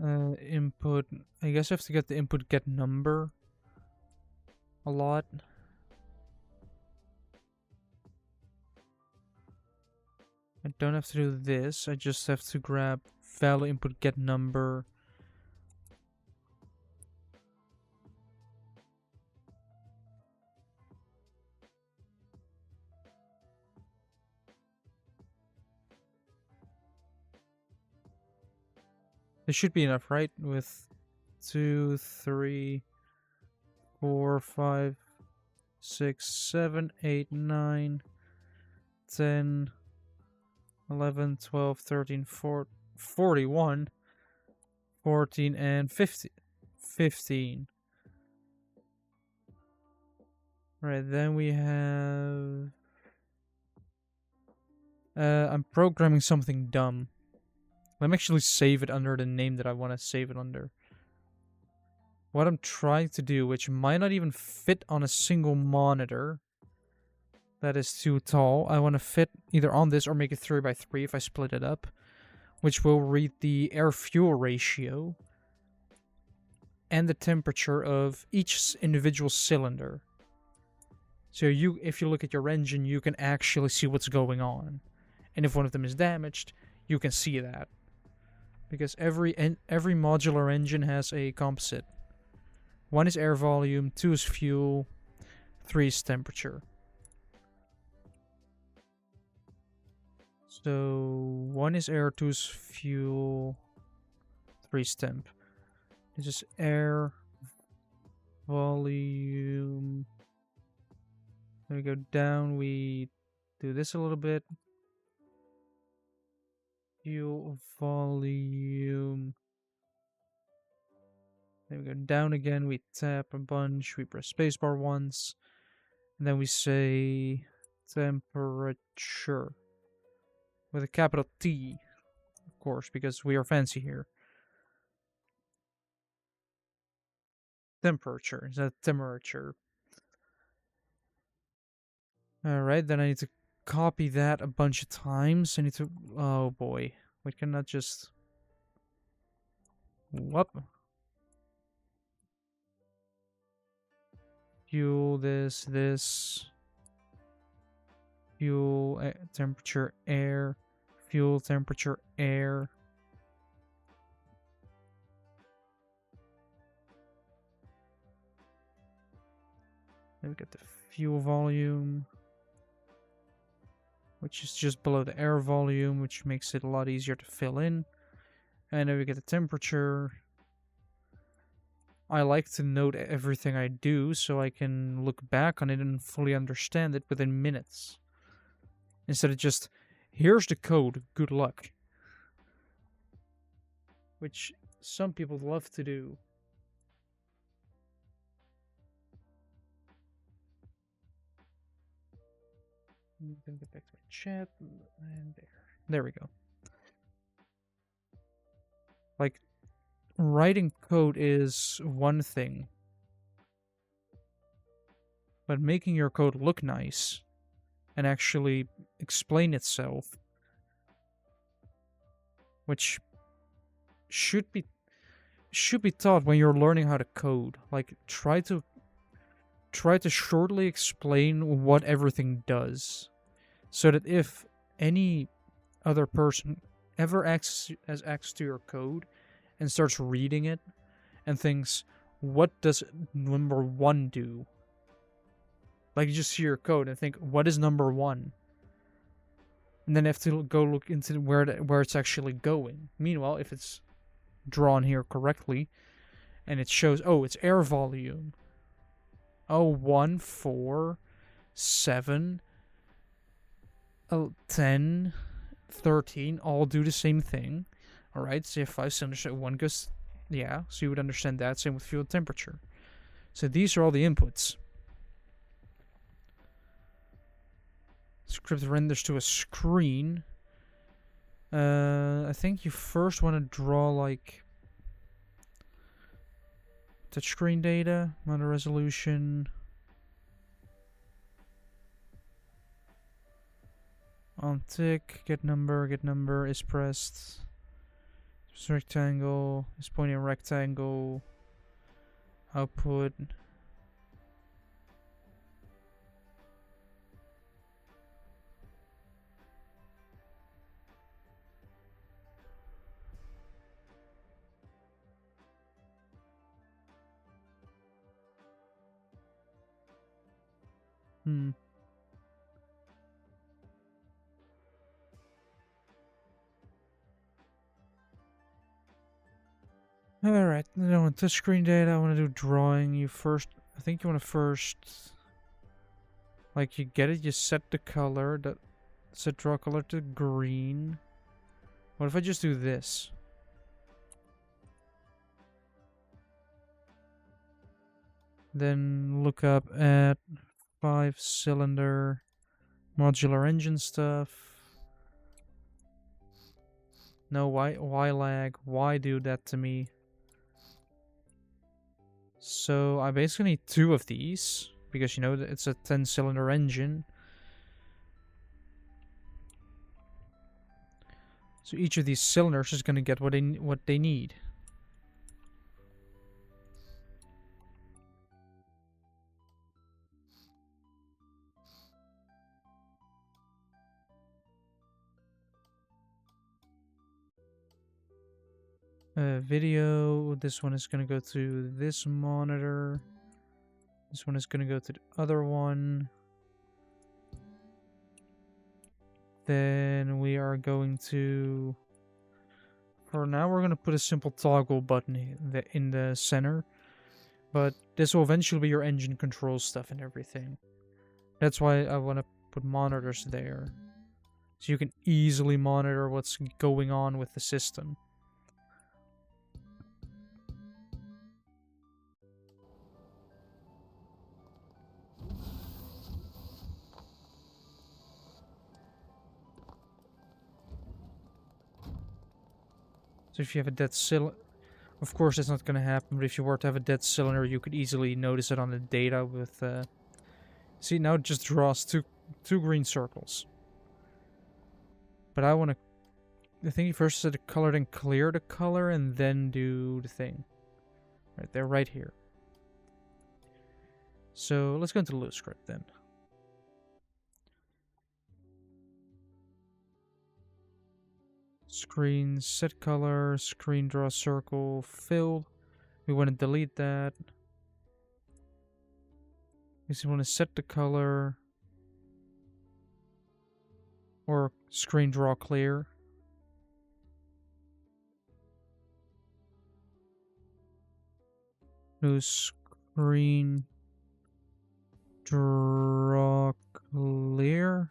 Input. I guess I have to get the input get number a lot. I don't have to do this. I just have to grab value input get number. This should be enough, right? With 2, 3, 4, 5, 6, 7, 8, 9, 10, 11, 12, 13, 41, 14, and 15. Right, then we have... I'm programming something dumb. Let me actually save it under the name that I want to save it under. What I'm trying to do, which might not even fit on a single monitor, that is too tall. I want to fit either on this or make it 3x3 if I split it up, which will read the air-fuel ratio and the temperature of each individual cylinder. So if you look at your engine, you can actually see what's going on. And if one of them is damaged, you can see that. Because every modular engine has a composite. 1 is air volume, 2 is fuel, 3 is temperature. So 1 is air, 2 is fuel, 3 is temp. This is air volume. Then we go down, we do this a little bit. Fuel volume. Then we go down again, we tap a bunch, we press spacebar once, and then we say temperature with a capital T, of course, because we are fancy here. Temperature, is that temperature? Alright, then I need to copy that a bunch of times. I need to... Oh boy. We cannot just... Whoop. Fuel, this. Fuel, temperature, air. Fuel, temperature, air. Then we got the fuel volume, which is just below the air volume, which makes it a lot easier to fill in. And then we get the temperature. I like to note everything I do so I can look back on it and fully understand it within minutes. Instead of just, here's the code, good luck. Which some people love to do. I'm gonna get back to my chat, and there we go. Like, writing code is one thing, but making your code look nice and actually explain itself, which should be taught when you're learning how to code. Like, try to shortly explain what everything does, so that if any other person ever has access to your code and starts reading it and thinks, what does number 1 do? Like, you just see your code and think, what is number 1? And then have to go look into where it's actually going. Meanwhile, if it's drawn here correctly and it shows, oh, it's air volume. Oh, 1, 4, 7, 10, 13 all do the same thing. Alright, so you have 5 cylinders, so 1 goes... Yeah, so you would understand that. Same with fuel temperature. So these are all the inputs. Script renders to a screen. I think you first want to draw, like... touchscreen data, monitor resolution. On tick, get number is pressed. Rectangle is pointing rectangle. Output. Alright, then I want touchscreen data, I want to do drawing. You first, I think you want to first, like you get it, you set the color, set draw color to green. What if I just do this? Then look up at 5-cylinder modular engine stuff. No, why lag? Why do that to me? So I basically need 2 of these because you know it's a 10-cylinder engine. So each of these cylinders is going to get what they need. Video, this one is going to go to this monitor. This one is going to go to the other one. Then we are going to... For now, we're going to put a simple toggle button in the center. But this will eventually be your engine control stuff and everything. That's why I want to put monitors there. So you can easily monitor what's going on with the system. So if you have a dead cylinder, of course that's not going to happen, but if you were to have a dead cylinder, you could easily notice it on the data with... See, now it just draws two green circles. But I want to... I think you first set the color, then clear the color, and then do the thing. Right there, right here. So let's go into the Lua script then. Screen, set color, screen draw circle, fill. We want to delete that. We want to set the color. Or screen draw clear. No, screen draw clear.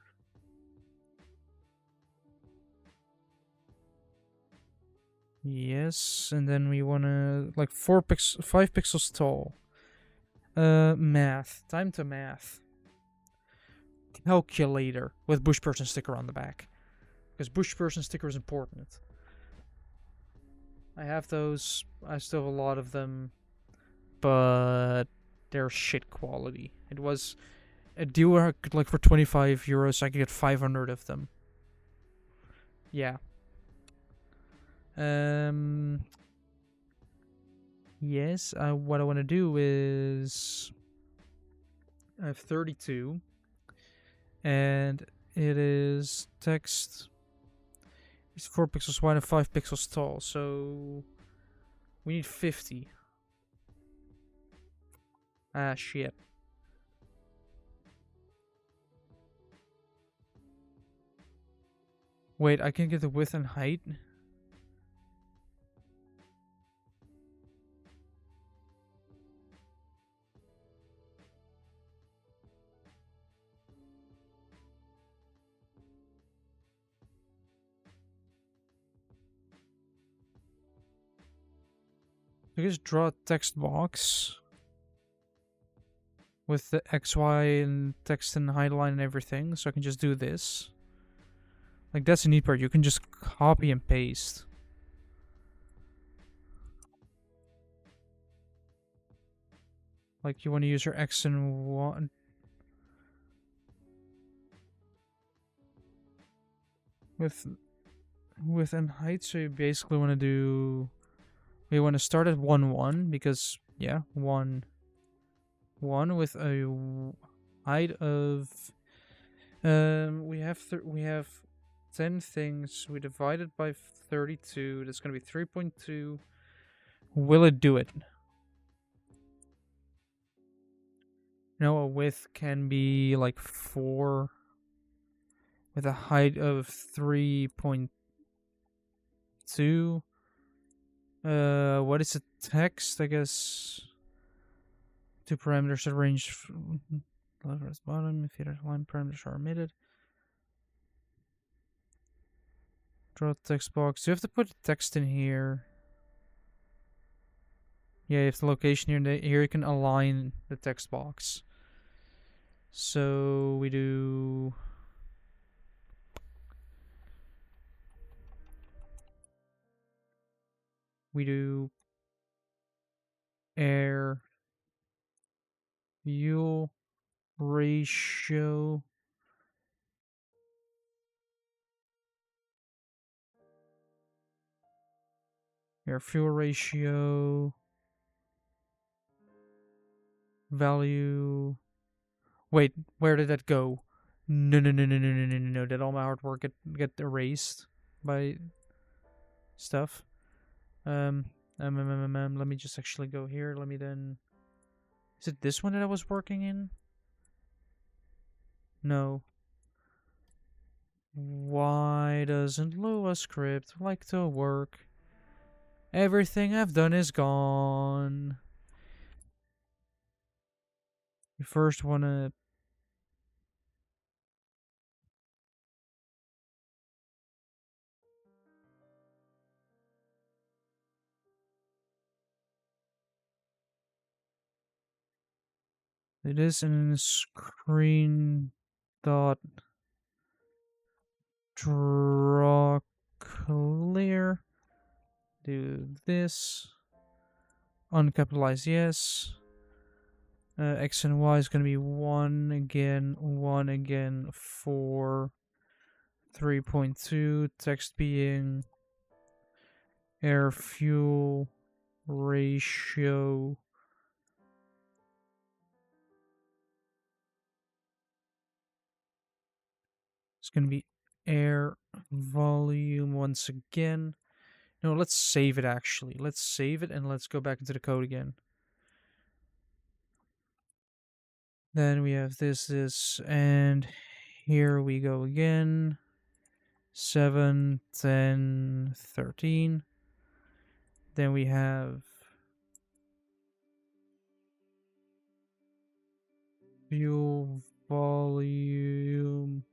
Yes, and then we want to like 5 pixels tall. Math. Time to math. Calculator with bush person sticker on the back, because bush person sticker is important. I have those. I still have a lot of them, but they're shit quality. It was a deal where I could, like, for 25 euros, I could get 500 of them. Yeah. Yes, what I want to do is... I have 32. And it is text... It's 4 pixels wide and 5 pixels tall, so... We need 50. Ah, shit. Wait, I can get the width and height? I just draw a text box with the XY and text and height line and everything, so I can just do this. Like, that's the neat part, you can just copy and paste. Like, you want to use your X and Y. With in height, so you basically want to do. We want to start at 1 1 because yeah, 1 1 with a height of. We have 10 things. We divide it by 32. That's gonna be 3.2. Will it do it? No, a width can be like 4 with a height of 3.2. What is the text? I guess 2 parameters that range left or bottom. If either line parameters are omitted. Draw text box. You have to put text in here. Yeah, if the location here, here you can align the text box. So we do. Air fuel ratio. Air fuel ratio. Value. Wait, where did that go? No. Did all my hard work get erased by stuff? Let me just actually go here. Let me then. Is it this one that I was working in? No. Why doesn't Lua script like to work? Everything I've done is gone. You first wanna. It is in screen dot draw clear. Do this. Uncapitalize yes. X and Y is going to be 1 again, 4, 3.2. Text being air fuel ratio. It's going to be air volume once again. No, let's save it actually. Let's save it and let's go back into the code again. Then we have this, and here we go again. 7, 10, 13. Then we have fuel volume.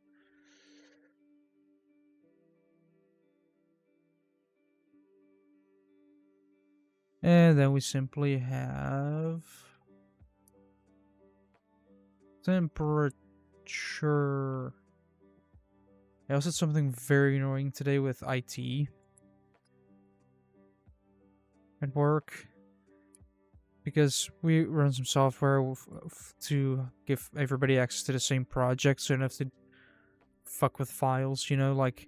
And then we simply have temperature. I also did something very annoying today with IT at work, because we run some software to give everybody access to the same project, so you don't have to fuck with files, you know, like,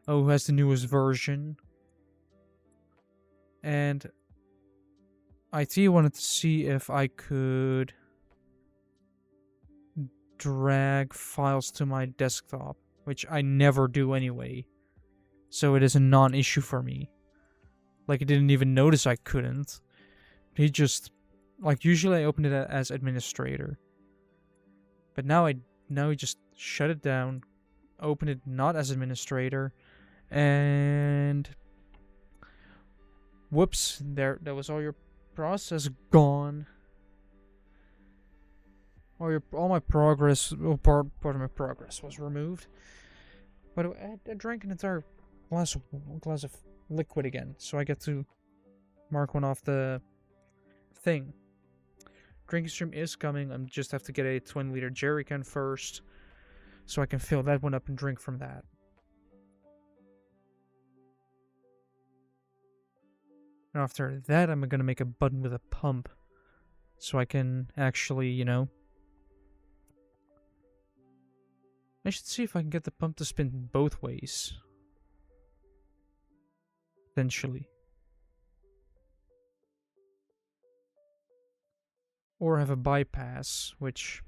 oh, who has the newest version. And IT wanted to see if I could drag files to my desktop, which I never do anyway. So it is a non-issue for me. Like, I didn't even notice I couldn't. He just, like, usually I open it as administrator. But now he just shut it down, open it not as administrator, and whoops, that was all your process gone. All my progress, well, part of my progress was removed. But I drank an entire glass of liquid again, so I get to mark one off the thing. Drinking stream is coming. I just have to get a 20-liter jerry can first, so I can fill that one up and drink from that. And after that, I'm gonna make a button with a pump, So I can actually, you know... I should see if I can get the pump to spin both ways. Potentially. Or have a bypass, which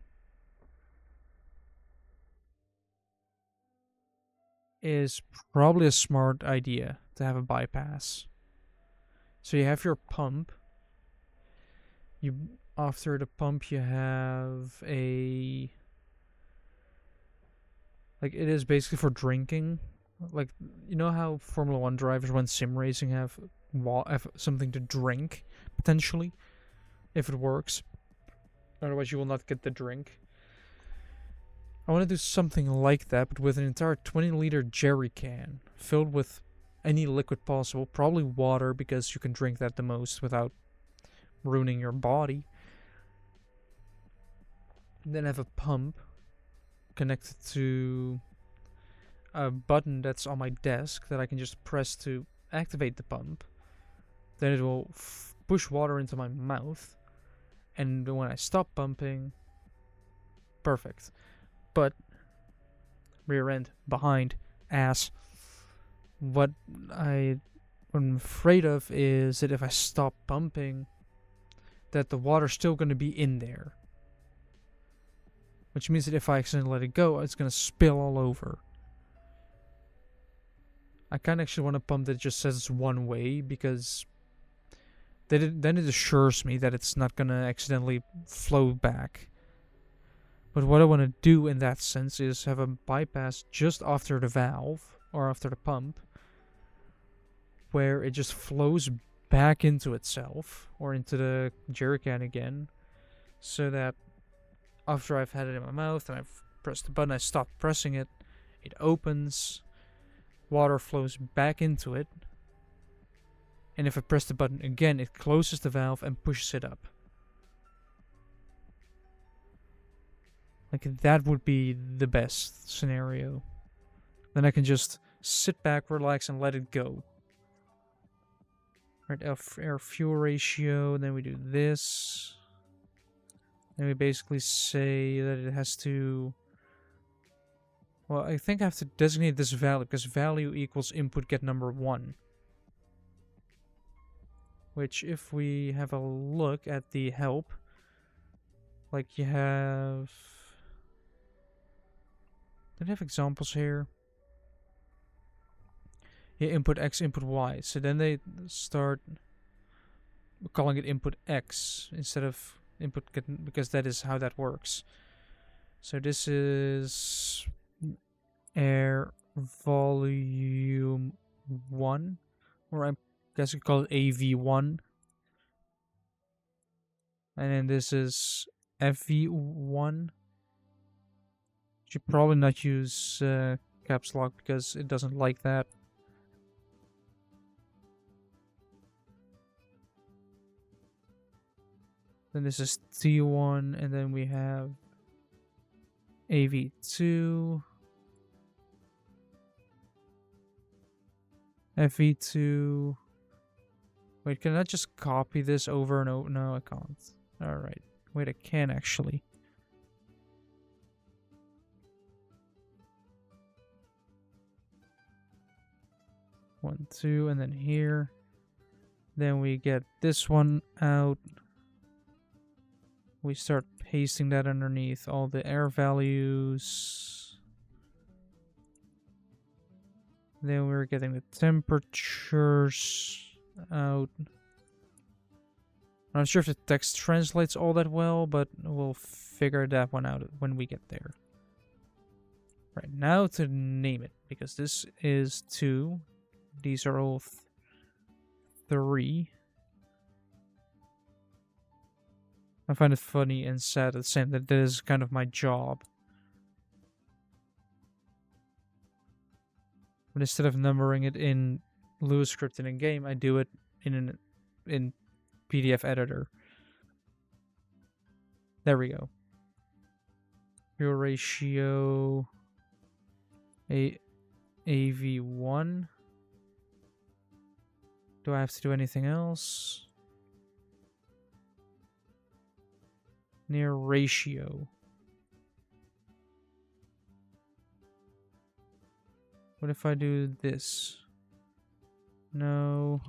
is probably a smart idea to have a bypass. So you have your pump. After the pump you have a... Like, it is basically for drinking. Like, you know how Formula 1 drivers when sim racing have something to drink, potentially? If it works. Otherwise you will not get the drink. I want to do something like that, but with an entire 20-liter jerry can filled with any liquid possible. Probably water, because you can drink that the most without ruining your body. And then have a pump connected to a button that's on my desk that I can just press to activate the pump. Then it will push water into my mouth. And when I stop pumping... Perfect. But... rear end, behind, ass. What I'm afraid of is that if I stop pumping, that the water's still going to be in there. Which means that if I accidentally let it go, it's going to spill all over. I kind of actually want a pump that just says one way, because then it assures me that it's not going to accidentally flow back. But what I want to do in that sense is have a bypass just after the valve, or after the pump, where it just flows back into itself, or into the jerrycan again, so that after I've had it in my mouth and I've pressed the button, I stop pressing it, it opens, water flows back into it, and if I press the button again, it closes the valve and pushes it up. Like, that would be the best scenario. Then I can just sit back, relax, and let it go. Right, air fuel ratio, then we do this. And we basically say that it has to... Well, I think I have to designate this value, because value equals input get number 1. Which, if we have a look at the help, like you have... Did I have examples here? Yeah, input X, input Y. So then they start calling it input X instead of input get, because that is how that works. So this is air volume 1, or I guess we call it AV1. And then this is FV1. Should probably not use caps lock because it doesn't like that. Then this is T1, and then we have AV2, FV2. Wait, can I just copy this over and over? No, I can't. Alright. Wait, I can actually. One, two, and then here. Then we get this one out. We start pasting that underneath all the air values. Then we're getting the temperatures out. I'm not sure if the text translates all that well, but we'll figure that one out when we get there. Right, now to name it, because this is 2. These are all 3. I find it funny and sad at the same time that this is kind of my job. But instead of numbering it in LUA script in a game, I do it in PDF editor. There we go. Fuel ratio AV1. Do I have to do anything else? near ratio. What if I do this? No.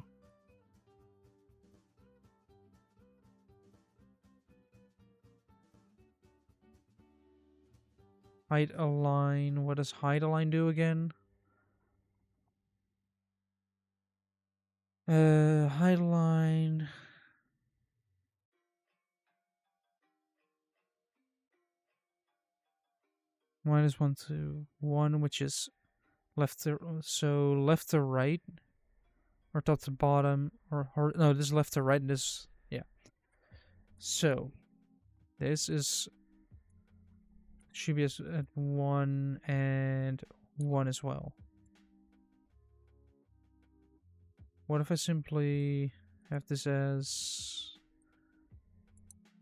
Height align. What does height align do again? Height align. -1 to 1, which is left to, so left to right, or top to bottom, or no, this is left to right, and this, yeah. So this is should be at 1 and 1 as well. What if I simply have this as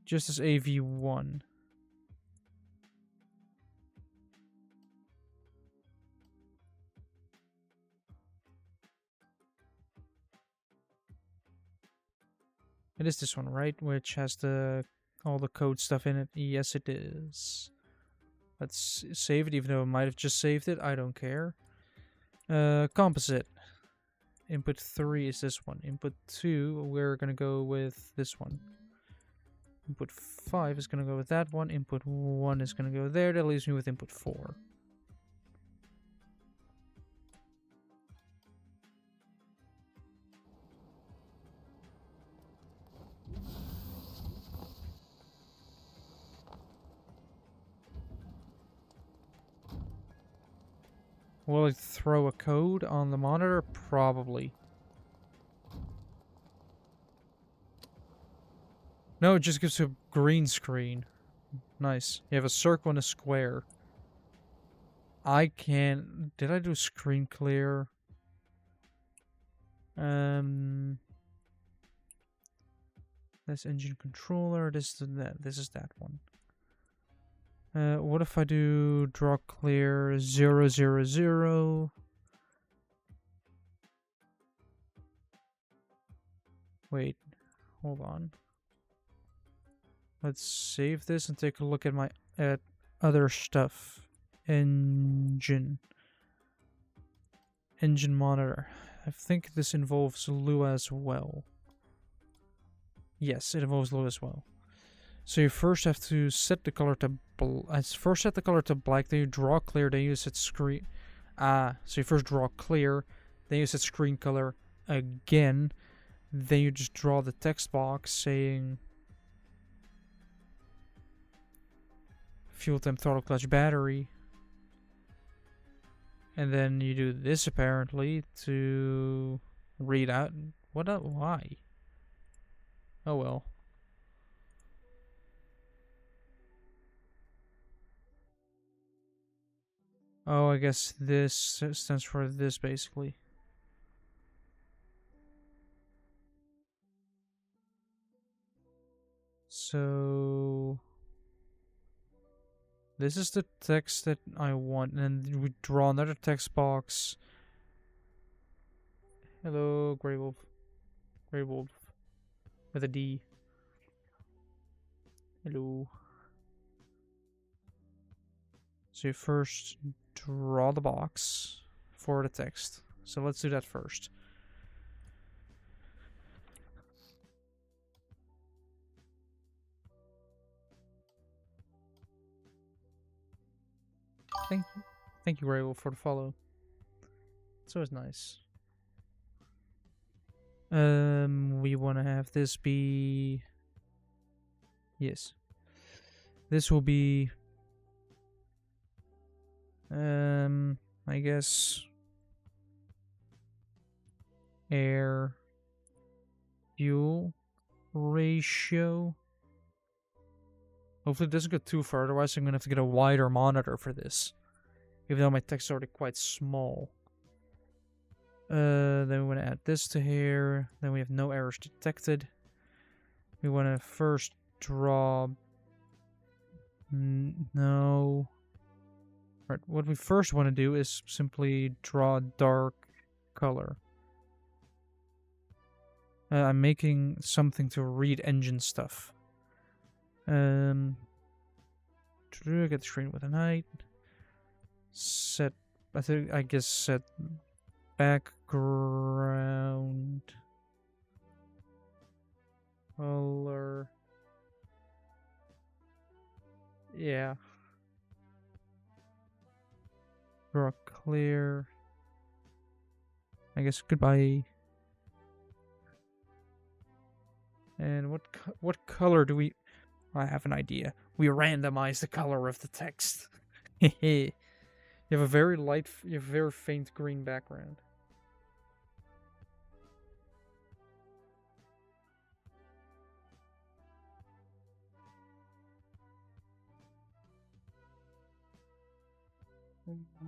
just as AV1? It is this one, right? Which has all the code stuff in it. Yes, it is. Let's save it, even though I might have just saved it. I don't care. Composite. Input 3 is this one. Input 2, we're going to go with this one. Input 5 is going to go with that one. Input 1 is going to go there. That leaves me with input 4. Will it throw a code on the monitor? Probably. No, it just gives you a green screen. Nice. You have a circle and a square. I can't... Did I do screen clear? That's engine controller. This is that. This is that one. What if I do draw clear 0, 0, 0? Wait, hold on. Let's save this and take a look at my other stuff. Engine monitor. I think this involves LUA as well. Yes, it involves LUA as well. So you first have to set the color to first set the color to black, then you draw clear, then you set screen. So you first draw clear, then you set screen color again, then you just draw the text box saying fuel temp, throttle, clutch, battery, and then you do this apparently to read out why. Oh well. Oh, I guess this stands for this, basically. So... this is the text that I want, and then we draw another text box. Hello, Grey Wolf. Grey Wolf. With a D. Hello. So you first draw the box for the text. So let's do that first. Thank you, Grey Wolf, for the follow. It's always nice. We want to have this be... yes. This will be... I guess... air... fuel... ratio... Hopefully it doesn't go too far, otherwise I'm going to have to get a wider monitor for this. Even though my text is already quite small. Then we want to add this to here. Then we have no errors detected. We want to first draw... no... Right, what we first want to do is simply draw a dark color. I'm making something to read engine stuff. Get the screen with a height. Set, I guess set background color. Yeah. Draw clear. I guess goodbye. And what color do we? I have an idea. We randomize the color of the text. You have a very light, you have a very faint green background.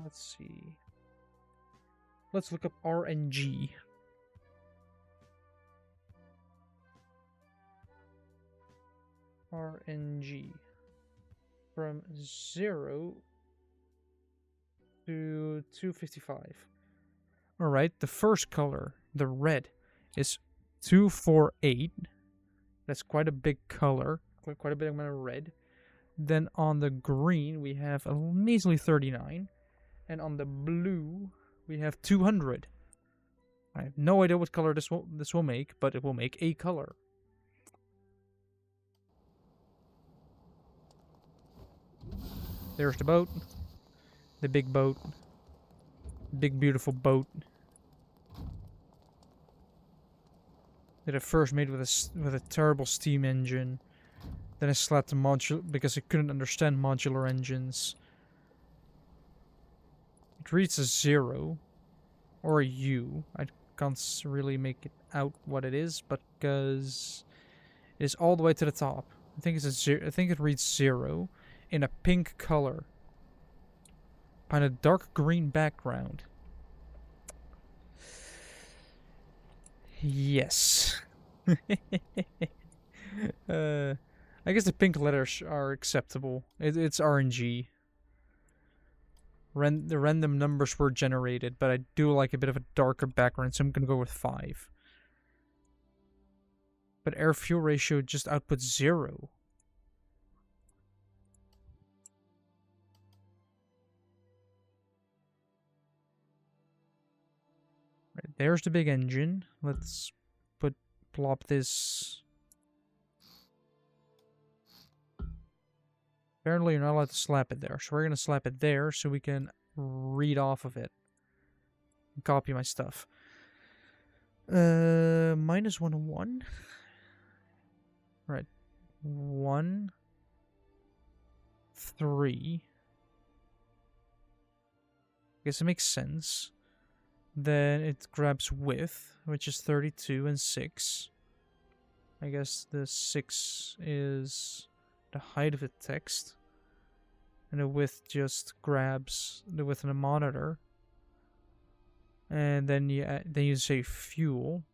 Let's see. Let's look up RNG. RNG. From 0 to 255. Alright, the first color, the red, is 248. That's quite a big color. Quite a big amount of red. Then on the green, we have a measly 39. And on the blue, we have 200. I have no idea what color this will make, but it will make a color. There's the boat. The big boat. Big beautiful boat. That I first made with a terrible steam engine. Then I slapped a modular because I couldn't understand modular engines. It reads a 0 or a U. I can't really make it out what it is, but because it is all the way to the top. I think it's a 0. I think it reads 0 in a pink color on a dark green background. Yes. I guess the pink letters are acceptable. It's RNG. The random numbers were generated, but I do like a bit of a darker background, so I'm gonna go with 5. But air fuel ratio just outputs 0. Right, there's the big engine. Let's plop this. Apparently you're not allowed to slap it there, so we're gonna slap it there so we can read off of it. And copy my stuff. -101. Right. 1, 3. Guess it makes sense. Then it grabs width, which is 32 and 6. I guess the 6 is the height of the text. And the width just grabs the width of the monitor. And then you say fuel.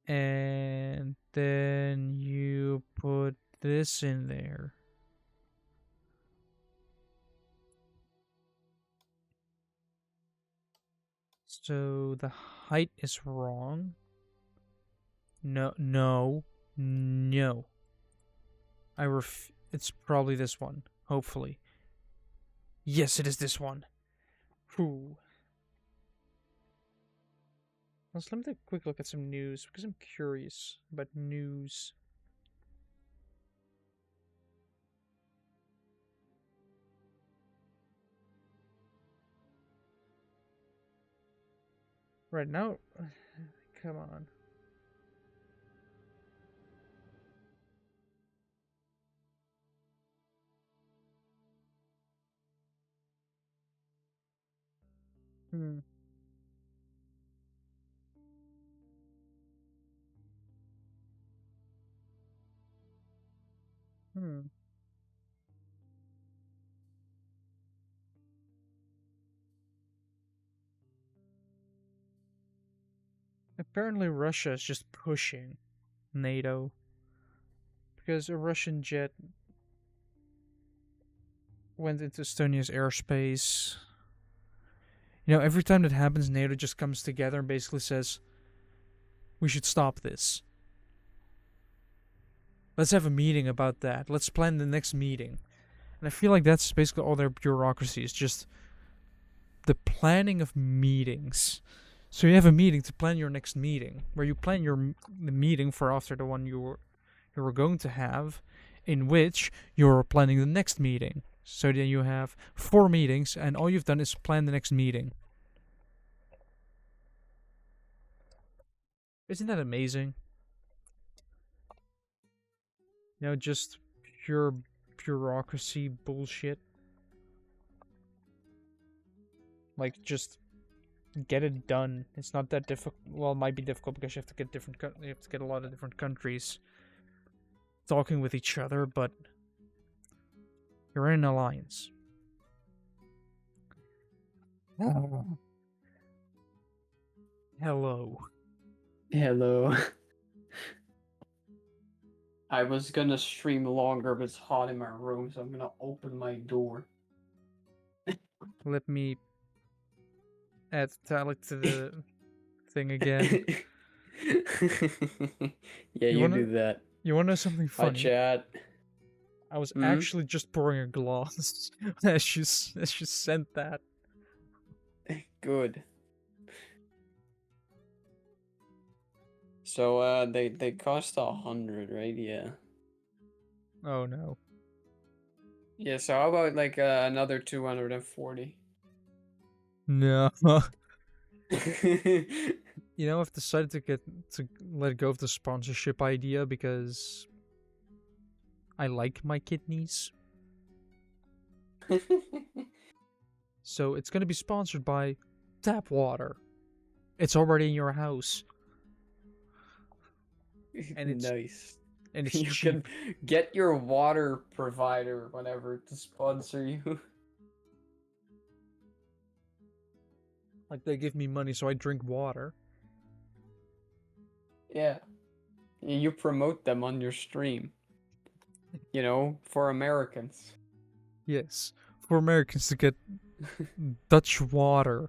And then you put this in there. So the height is wrong. No. It's probably this one, hopefully. Yes, it is this one. Whew. Let's let me take a quick look at some news, because I'm curious about news. Right now, come on. Hmm. Apparently Russia is just pushing NATO. Because a Russian jet went into Estonia's airspace. You know, every time that happens, NATO just comes together and basically says, we should stop this. Let's have a meeting about that. Let's plan the next meeting. And I feel like that's basically all their bureaucracy is just the planning of meetings. So you have a meeting to plan your next meeting, where you plan the meeting for after the one you were going to have, in which you're planning the next meeting. So then you have 4 meetings, and all you've done is plan the next meeting. Isn't that amazing? You know, just pure bureaucracy bullshit. Like, just get it done. It's not that difficult. Well, it might be difficult because you have to get you have to get a lot of different countries talking with each other, but you're in an alliance. Oh. Hello. Hello. I was gonna stream longer, but it's hot in my room, so I'm gonna open my door. Let me add Talik to the thing again. Yeah, you do that. You wanna know something Hi, funny? chat. I was actually just pouring a glass as you sent that. Good. So they cost 100, right? Yeah. Oh no. Yeah. So how about like another 240? No. You know, I've decided to let go of the sponsorship idea because I like my kidneys. So it's gonna be sponsored by tap water. It's already in your house. And it's nice. And it's You cheap. can get your water provider, whatever, to sponsor you. Like, they give me money so I drink water. Yeah. You promote them on your stream. You know, for Americans. Yes. For Americans to get Dutch water.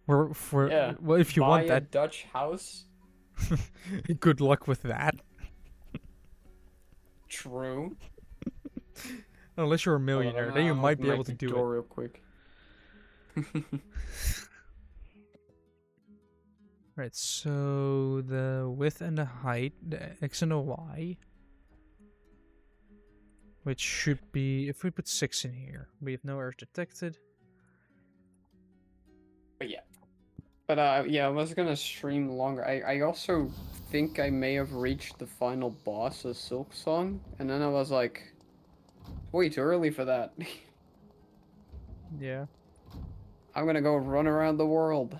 Well, if you want Buy a that, Dutch house. good luck with that. True. Unless you're a Hold on, millionaire, then you might be able to do it. real quick. Right, so the width and the height, the x and the y, which should be, if we put 6 in here, we have no errors detected. But yeah. But yeah, I was gonna stream longer. I also think I may have reached the final boss of Silk Song, and then I was like, way too early for that. Yeah. I'm gonna go run around the world.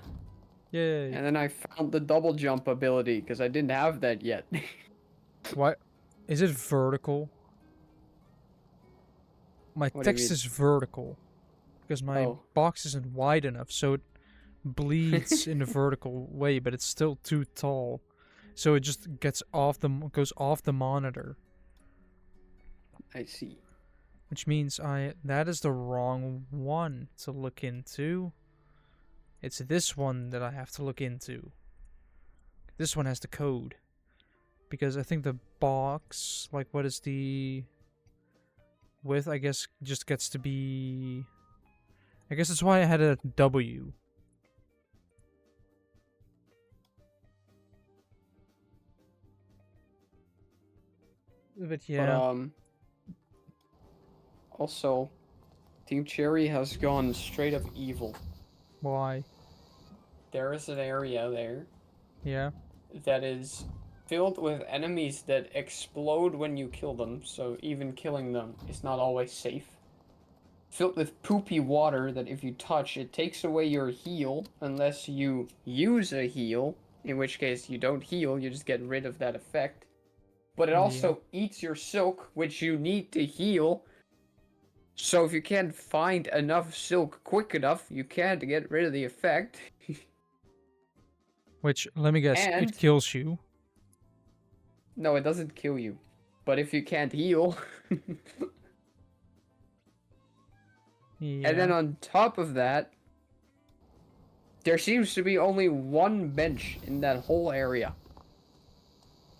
Yay. And then I found the double jump ability, because I didn't have that yet. What? Is it vertical? My text is vertical. Because my box isn't wide enough, so it bleeds in a vertical way, but it's still too tall. So it just goes off the monitor. I see. Which means that is the wrong one to look into. It's this one that I have to look into. This one has the code. Because I think the box, like, what is the width, I guess, just gets to be... I guess that's why I had a W. But yeah. But, also, Team Cherry has gone straight up evil. Why? There is an area there. Yeah. That is filled with enemies that explode when you kill them, so even killing them is not always safe. Filled with poopy water that if you touch, it takes away your heal unless you use a heal, in which case you don't heal, you just get rid of that effect. But it also eats your silk, which you need to heal. So if you can't find enough silk quick enough, you can't get rid of the effect. Which, let me guess, it kills you. No, it doesn't kill you. But if you can't heal... Yeah. And then on top of that, there seems to be only one bench in that whole area.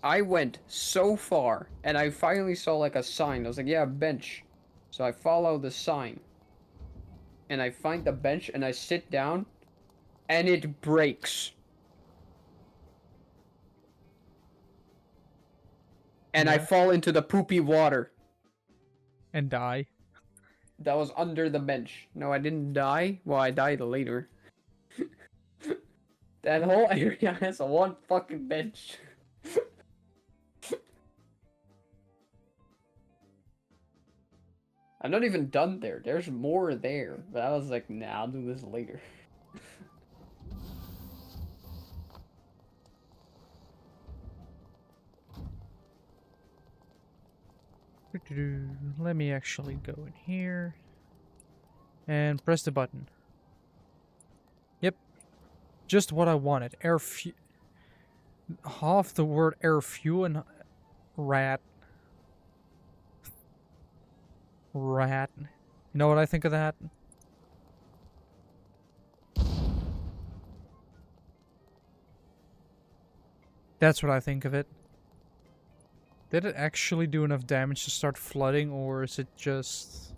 I went so far, and I finally saw like a sign. I was like, yeah, bench. So I follow the sign, and I find the bench, and I sit down, and it breaks. And I Yeah. fall into the poopy water And die. that was under the bench. No, I didn't die. Well, I died later. That whole area has one fucking bench. I'm not even done there. There's more there. But I was like, nah, I'll do this later. Let me actually go in here and press the button. Yep, just what I wanted. Air fuel. Half the word air fuel and rat. Rat. You know what I think of that? That's what I think of it. Did it actually do enough damage to start flooding, or is it just...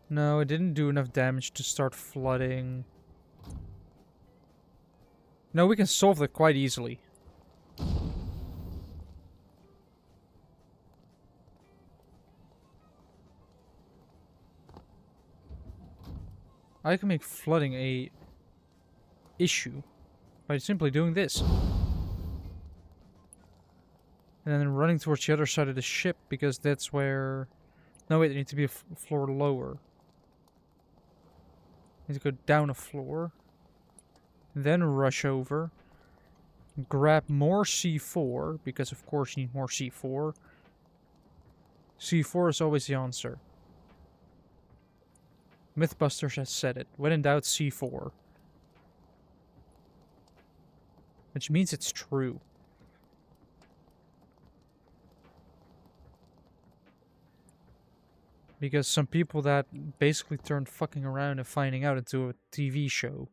No, it didn't do enough damage to start flooding. No, we can solve that quite easily. I can make flooding a issue by simply doing this. And then running towards the other side of the ship, because that's where... No, wait, it needs to be a floor lower. Need to go down a floor. Then rush over. Grab more C4, because of course you need more C4. C4 is always the answer. Mythbusters has said it. When in doubt, C4. Which means it's true. Because some people that basically turned fucking around and finding out into a TV show.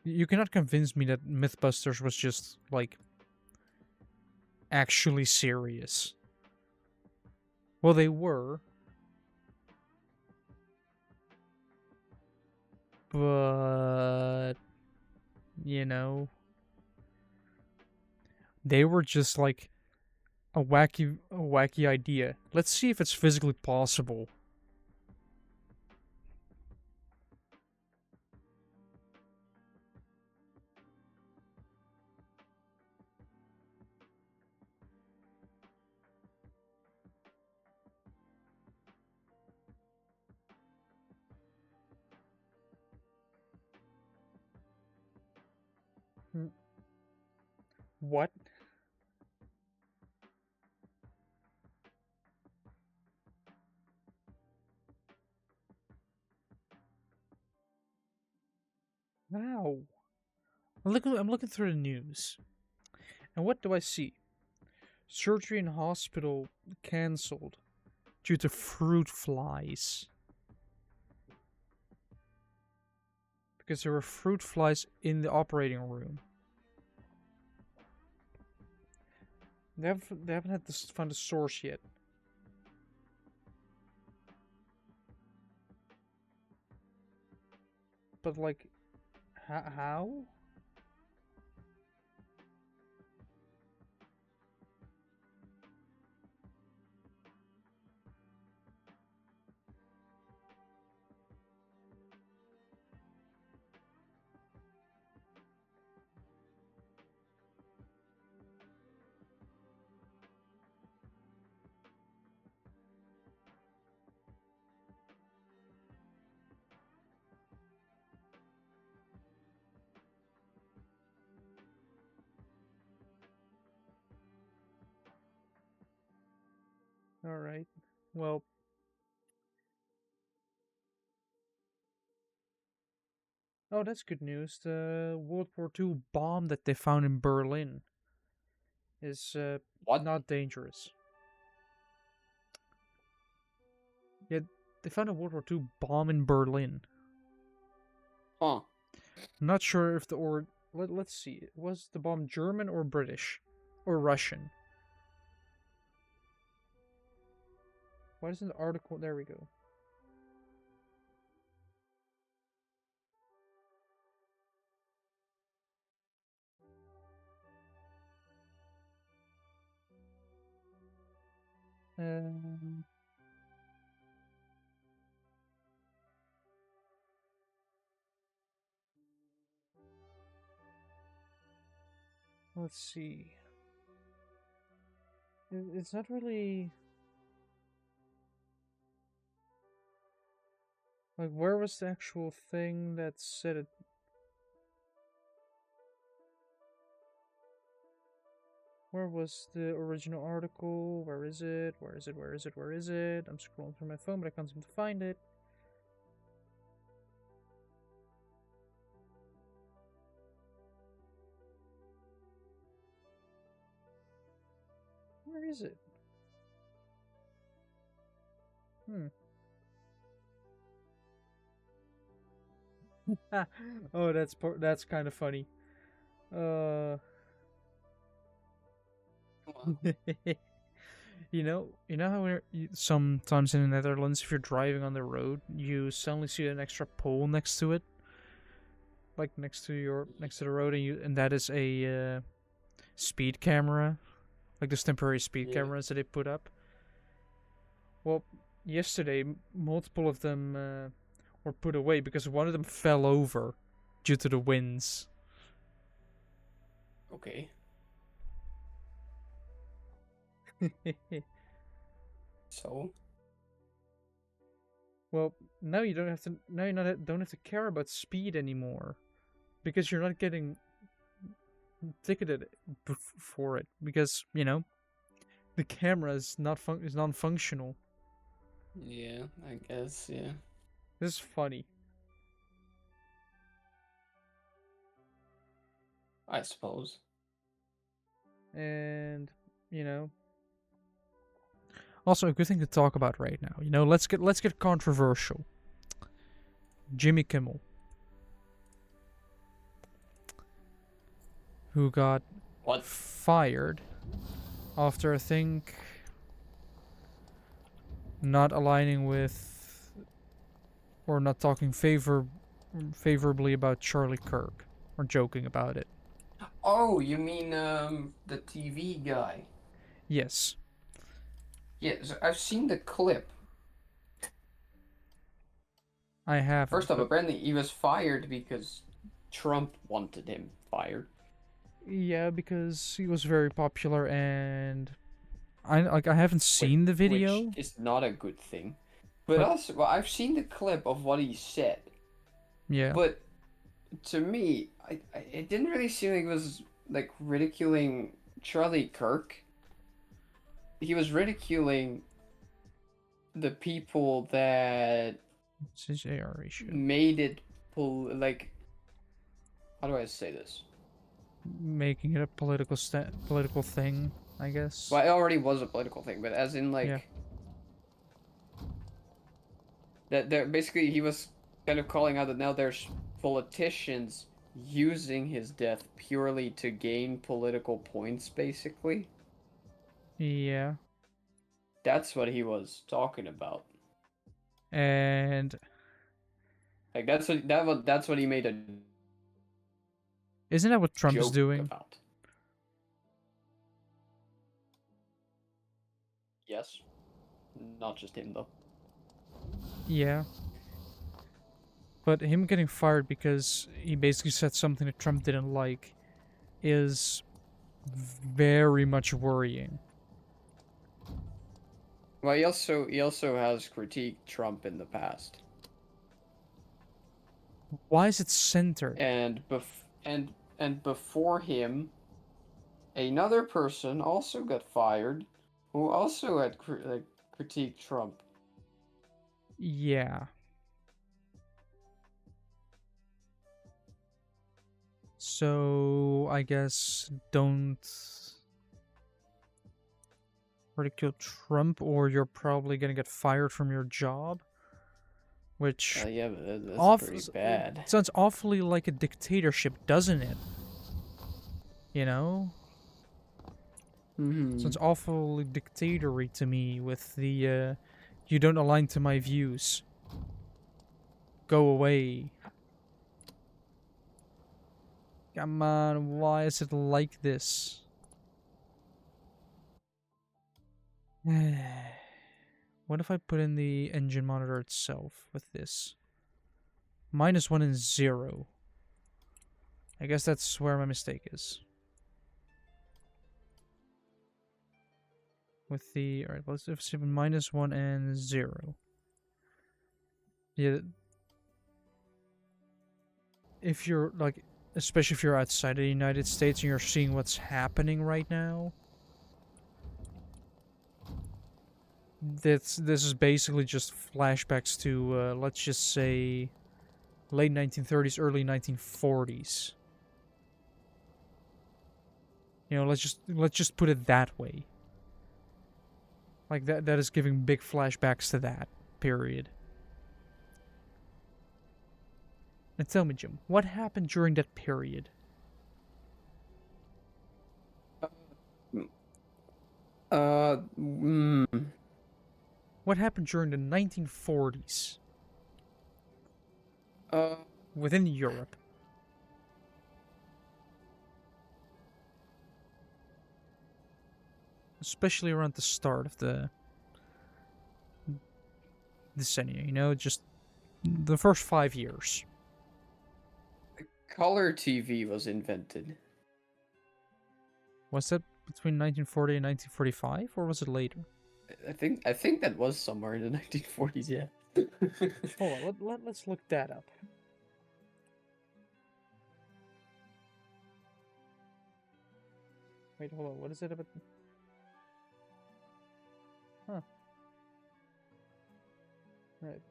You cannot convince me that Mythbusters was just, like, actually serious. Well, they were. But... You know... They were just, like, a wacky idea. Let's see if it's physically possible. What? Wow. I'm looking through the news. And what do I see? Surgery in hospital cancelled due to fruit flies. Because there were fruit flies in the operating room. They haven't had to find a source yet. But like, how? Alright. Well, oh, that's good news. The World War II bomb that they found in Berlin is What? not dangerous. Yeah, they found a World War II bomb in Berlin. Huh. Not sure if let's see. Was the bomb German or British? Or Russian? Why doesn't the article... There we go. Um, let's see. It's not really... Like, where was the actual thing that said it? Where was the original article? Where is it? Where is it? Where is it? Where is it? I'm scrolling through my phone, but I can't seem to find it. Where is it? Oh, that's kind of funny. You know how sometimes in the Netherlands, if you're driving on the road, you suddenly see an extra pole next to it, like next to the road, and that is a speed camera, like those temporary speed Yeah. cameras that they put up. Well, yesterday, multiple of them were put away because one of them fell over due to the winds. Okay. So. Well, now you don't have to. Now you don't have to care about speed anymore, because you're not getting ticketed for it, because the camera is is non-functional. Yeah, I guess. Yeah. This is funny. I suppose. And you know, also a good thing to talk about right now. Let's get controversial. Jimmy Kimmel, who got What? fired after, I think, not aligning with or not talking favorably about Charlie Kirk, or joking about it. Oh, you mean the TV guy? Yes, Yes, I've seen the clip. I haven't, First off, but apparently he was fired because Trump wanted him fired. yeah, because he was very popular, and I haven't seen the Which video, is not a good thing. But but also, well, I've seen the clip of what he said. yeah, But to me, it didn't really seem like it was like ridiculing Charlie Kirk. He was ridiculing the people that it's his AR ratio, made it like, how do I say this? making it a political thing, I guess. Well, it already was a political thing, but as in Yeah, like that there basically he was kind of calling out that now there's politicians using his death purely to gain political points, basically. yeah, That's what he was talking about. and Like that's what he made a isn't that what Trump is joke doing? about. Yes. Not just him though. Yeah, but him getting fired because he basically said something that Trump didn't like is very much worrying. Well, he also has critiqued Trump in the past. Why is it centered? And before him, another person also got fired, who also had critiqued Trump. Yeah. So I guess don't ridicule Trump, or you're probably gonna get fired from your job. which Yeah, but that's off pretty bad. sounds awfully like a dictatorship, doesn't it? You know, Mm-hmm. sounds awfully dictatory to me with the you don't align to my views. Go away. Come on, why is it like this? What if I put in the engine monitor itself with this? -1 and 0. I guess that's where my mistake is. With the... Alright, let's see -1 and 0. Yeah. If you're, like... Especially if you're outside of the United States and you're seeing what's happening right now. This is basically just flashbacks to, let's just say... late 1930s, early 1940s. You know, let's just put it that way. Like that is giving big flashbacks to that period. Now tell me, Jim, what happened during that period? What happened during the 1940s within Europe? Especially around the start of the decennia, you know, just the first 5 years. Color TV was invented. Was that between 1940 and 1945, or was it later? I think that was somewhere in the 1940s, yeah. Hold on, let's look that up. Wait, hold on, what is it about? Huh. Right.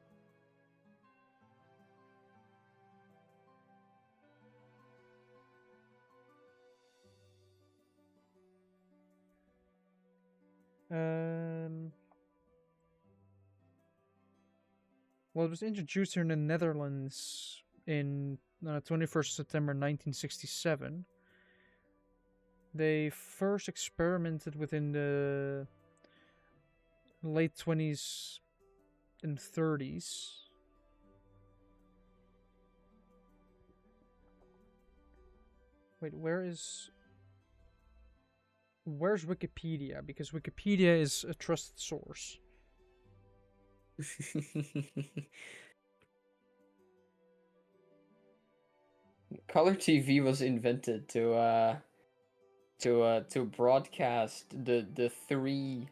Well, it was introduced here in the Netherlands in 21st September 1967. They first experimented within the late 20s and 30s. Wait, where's Wikipedia? Because Wikipedia is a trusted source. Color TV was invented to broadcast the three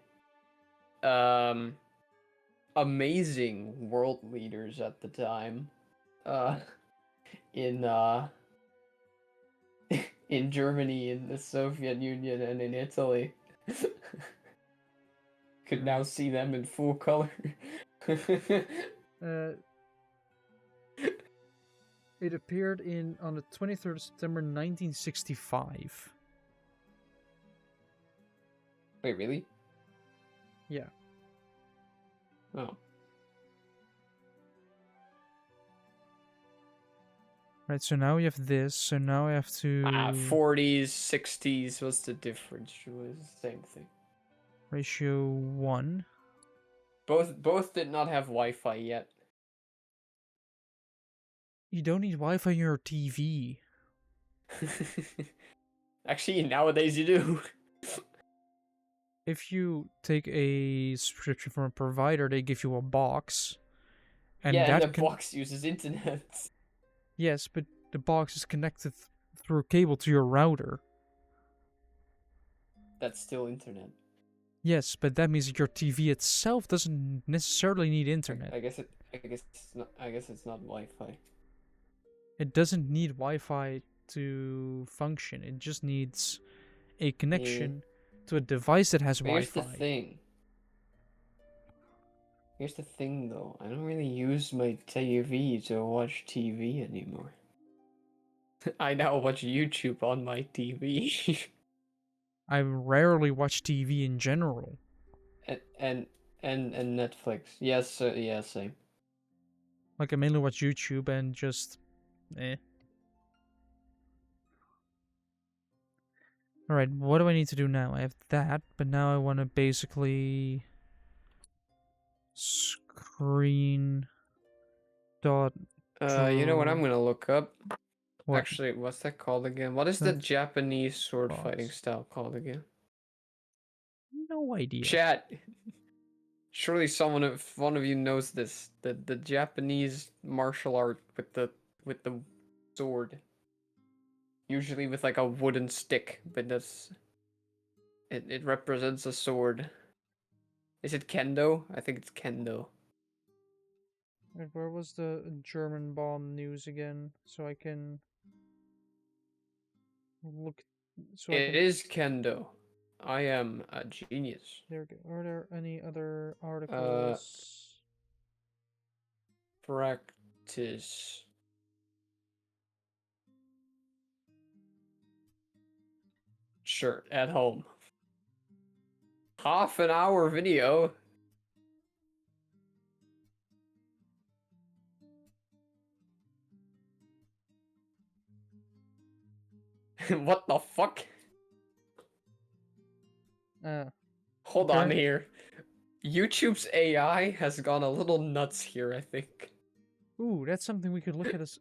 amazing world leaders at the time in in Germany, in the Soviet Union, and in Italy. Could now see them in full color. It appeared on the 23rd of September 1965. Wait, really? Yeah. Oh. Right, so now we have this, so now I have to... 40s, 60s, what's the difference? It was the same thing. Ratio 1. Both did not have Wi-Fi yet. You don't need Wi-Fi in your TV. Actually, nowadays you do. If you take a subscription from a provider, they give you a box. And yeah, and the box uses internet. Yes, but the box is connected through a cable to your router. That's still internet. Yes, but that means that your TV itself doesn't necessarily need internet. I guess it's not Wi-Fi. It doesn't need Wi-Fi to function. It just needs a connection to a device that has Wi-Fi. Here's the thing, though. I don't really use my TV to watch TV anymore. I now watch YouTube on my TV. I rarely watch TV in general. And Netflix. Yes, yeah, same. Like, I mainly watch YouTube and just... eh. Alright, what do I need to do now? I have that, but now I want to basically... screen... dot... You know what I'm draw... gonna look up? What? Actually, what's that called again? What is the That Japanese sword fighting box. style called again? No idea. Chat. Surely one of you knows this. The Japanese martial art with the sword. Usually with like a wooden stick, but it represents a sword. Is it kendo? I think it's kendo. Wait, where was the German bomb news again? So I can look. So I It can. is kendo. I am a genius. There we go. Are there any other Uh, articles? practice. Sure, at home. Half an hour video. What the fuck? Hold on Okay. here. YouTube's AI has gone a little nuts here, I think. Ooh, that's something we could look at as.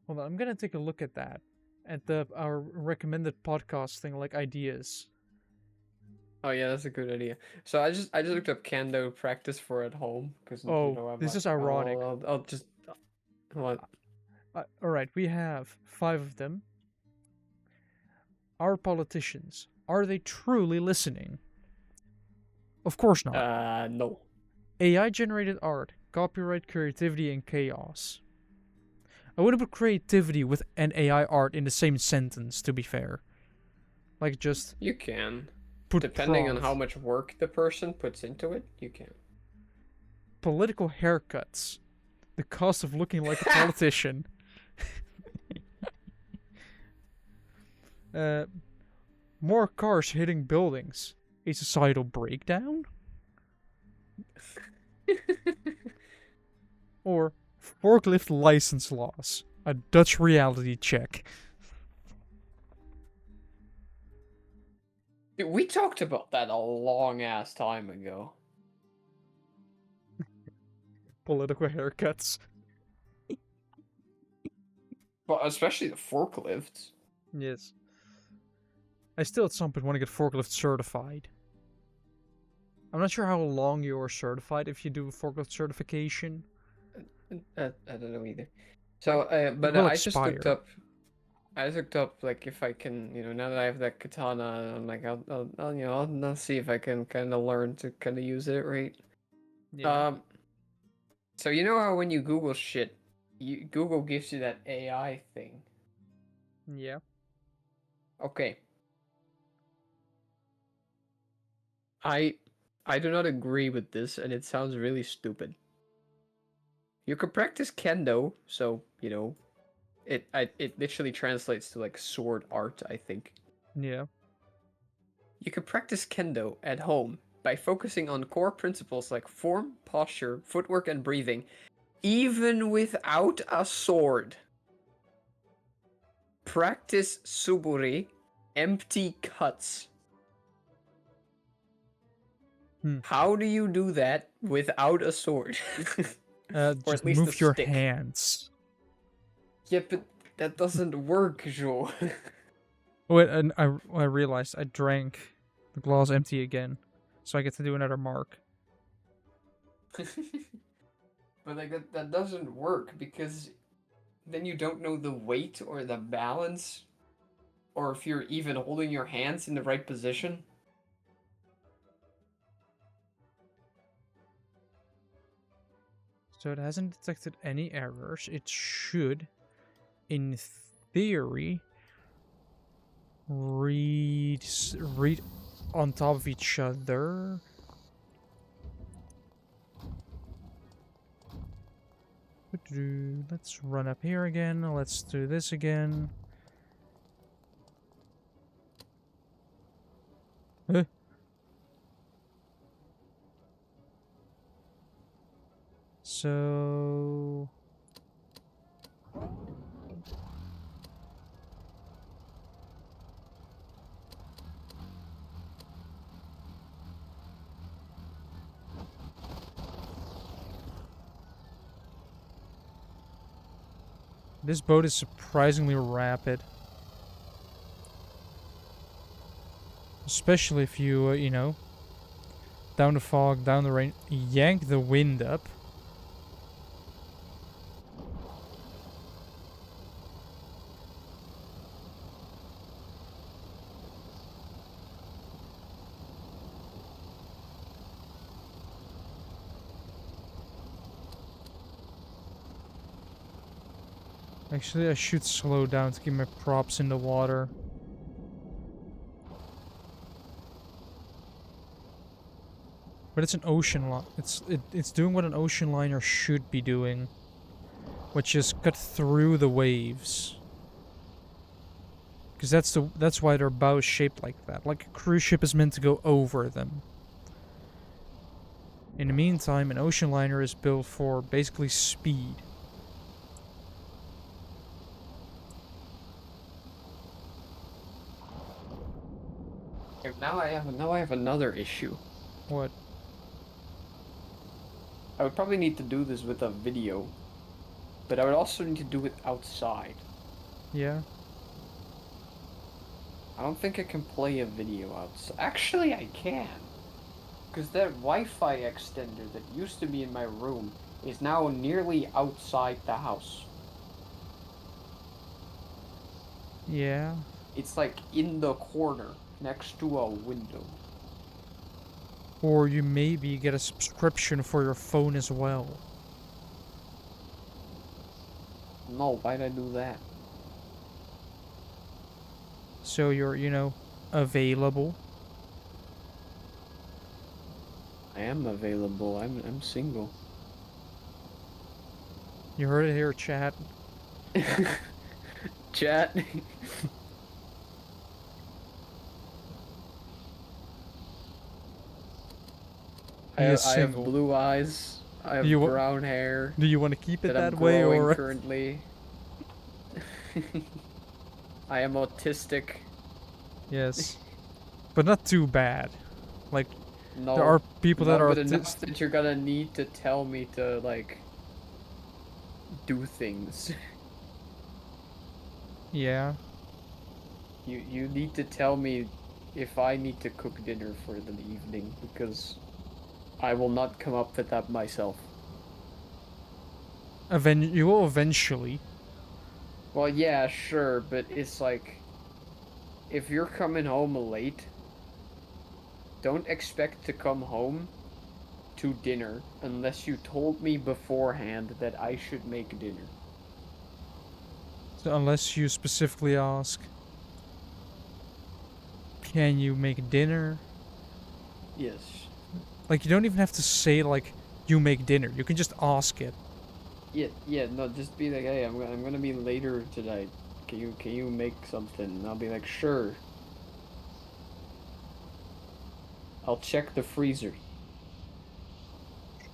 Hold on, I'm gonna take a look at that. At our recommended podcast thing, like ideas. Oh yeah, that's a good idea. So I just looked up kendo practice for at home because Oh, I'm this like, is ironic. I'll just what? Alright, we have 5 of them. Our politicians, are they truly listening? Of course not. No. AI generated art, copyright, creativity, and chaos. I wouldn't put creativity with an AI art in the same sentence, to be fair. Like, just You can, put depending on how prompt. much work the person puts into it. You can. Political haircuts. The cost of looking like a politician. uh, more cars hitting buildings. A societal breakdown? Or forklift license laws. A Dutch reality check. Dude, we talked about that a long ass time ago. Political haircuts. But especially the forklifts. Yes. I still at some point want to get forklift certified. I'm not sure how long you're certified if you do forklift certification. I don't know either. Like, So, it but will I just looked expire. up. I looked up like if I can, now that I have that katana, I'm like, I'll see if I can kind of learn to kind of use it right. Yeah. Um, so you know how when you Google shit, Google gives you that AI thing. Yeah. Okay. I I do not agree with this, and it sounds really stupid. You could practice kendo, so it literally translates to like sword art, I think. Yeah. You can practice kendo at home by focusing on core principles like form, posture, footwork, and breathing, even without a sword. Practice suburi, empty cuts. How do you do that without a sword? Or Just at least a move your stick. hands. Yeah, but that doesn't work, Joel. Wait, and I realized I drank the glass empty again, so I get to do another mark. But like that doesn't work because then you don't know the weight or the balance or if you're even holding your hands in the right position. So it hasn't detected any errors. It should, in theory, read on top of each other. Let's run up here again. Let's do this again. Huh? So This boat is surprisingly rapid. Especially if you, you know, down the fog, down the rain, yank the wind up. Actually, I should slow down to keep my props in the water. But it's an ocean line. It's doing what an ocean liner should be doing, which is cut through the waves. Because that's why their bow is shaped like that. Like a cruise ship is meant to go over them. In the meantime, an ocean liner is built for basically speed. Now I have another issue. What? I would probably need to do this with a video, but I would also need to do it outside. Yeah? I don't think I can play a video outside. Actually, I can. Because that Wi-Fi extender that used to be in my room is now nearly outside the house. Yeah? It's like in the corner, next to a window. Or you maybe get a subscription for your phone as well. No, why'd I do that? So you're, you know, available. I am available. I'm single. You heard it here, chat. Chat. I have single. blue eyes. I have brown hair. Do you want to keep it that that I'm way, growing or currently? I am autistic. yes, but not too bad. Like No, there are people that are good enough that you're gonna need to tell me to like do things. Yeah. You need to tell me if I need to cook dinner for the evening, because I will not come up with that myself. You will eventually. Well, yeah, sure, but it's like, if you're coming home late, don't expect to come home to dinner unless you told me beforehand that I should make dinner. So unless you specifically ask, can you make dinner? Yes. Like you don't even have to say like you make dinner. You can just ask it. Yeah, no, just be like, hey, I'm gonna be later tonight. Can you make something? And I'll be like, sure. I'll check the freezer.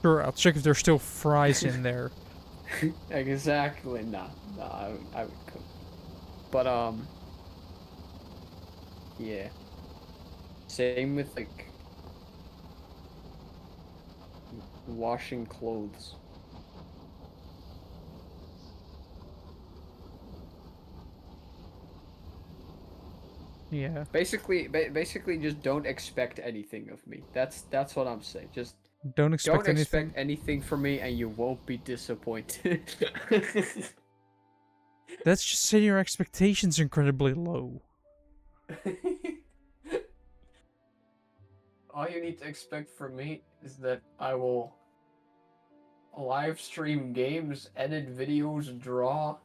Sure, I'll check if there's still fries in there. Exactly. Nah, I would cook. But yeah. Same with like washing clothes. Yeah. Basically, just don't expect anything of me. That's what I'm saying. Just Don't expect anything. anything from me, and you won't be disappointed. That's just setting your expectations incredibly low. All you need to expect from me is that I will live stream games, edit videos, draw.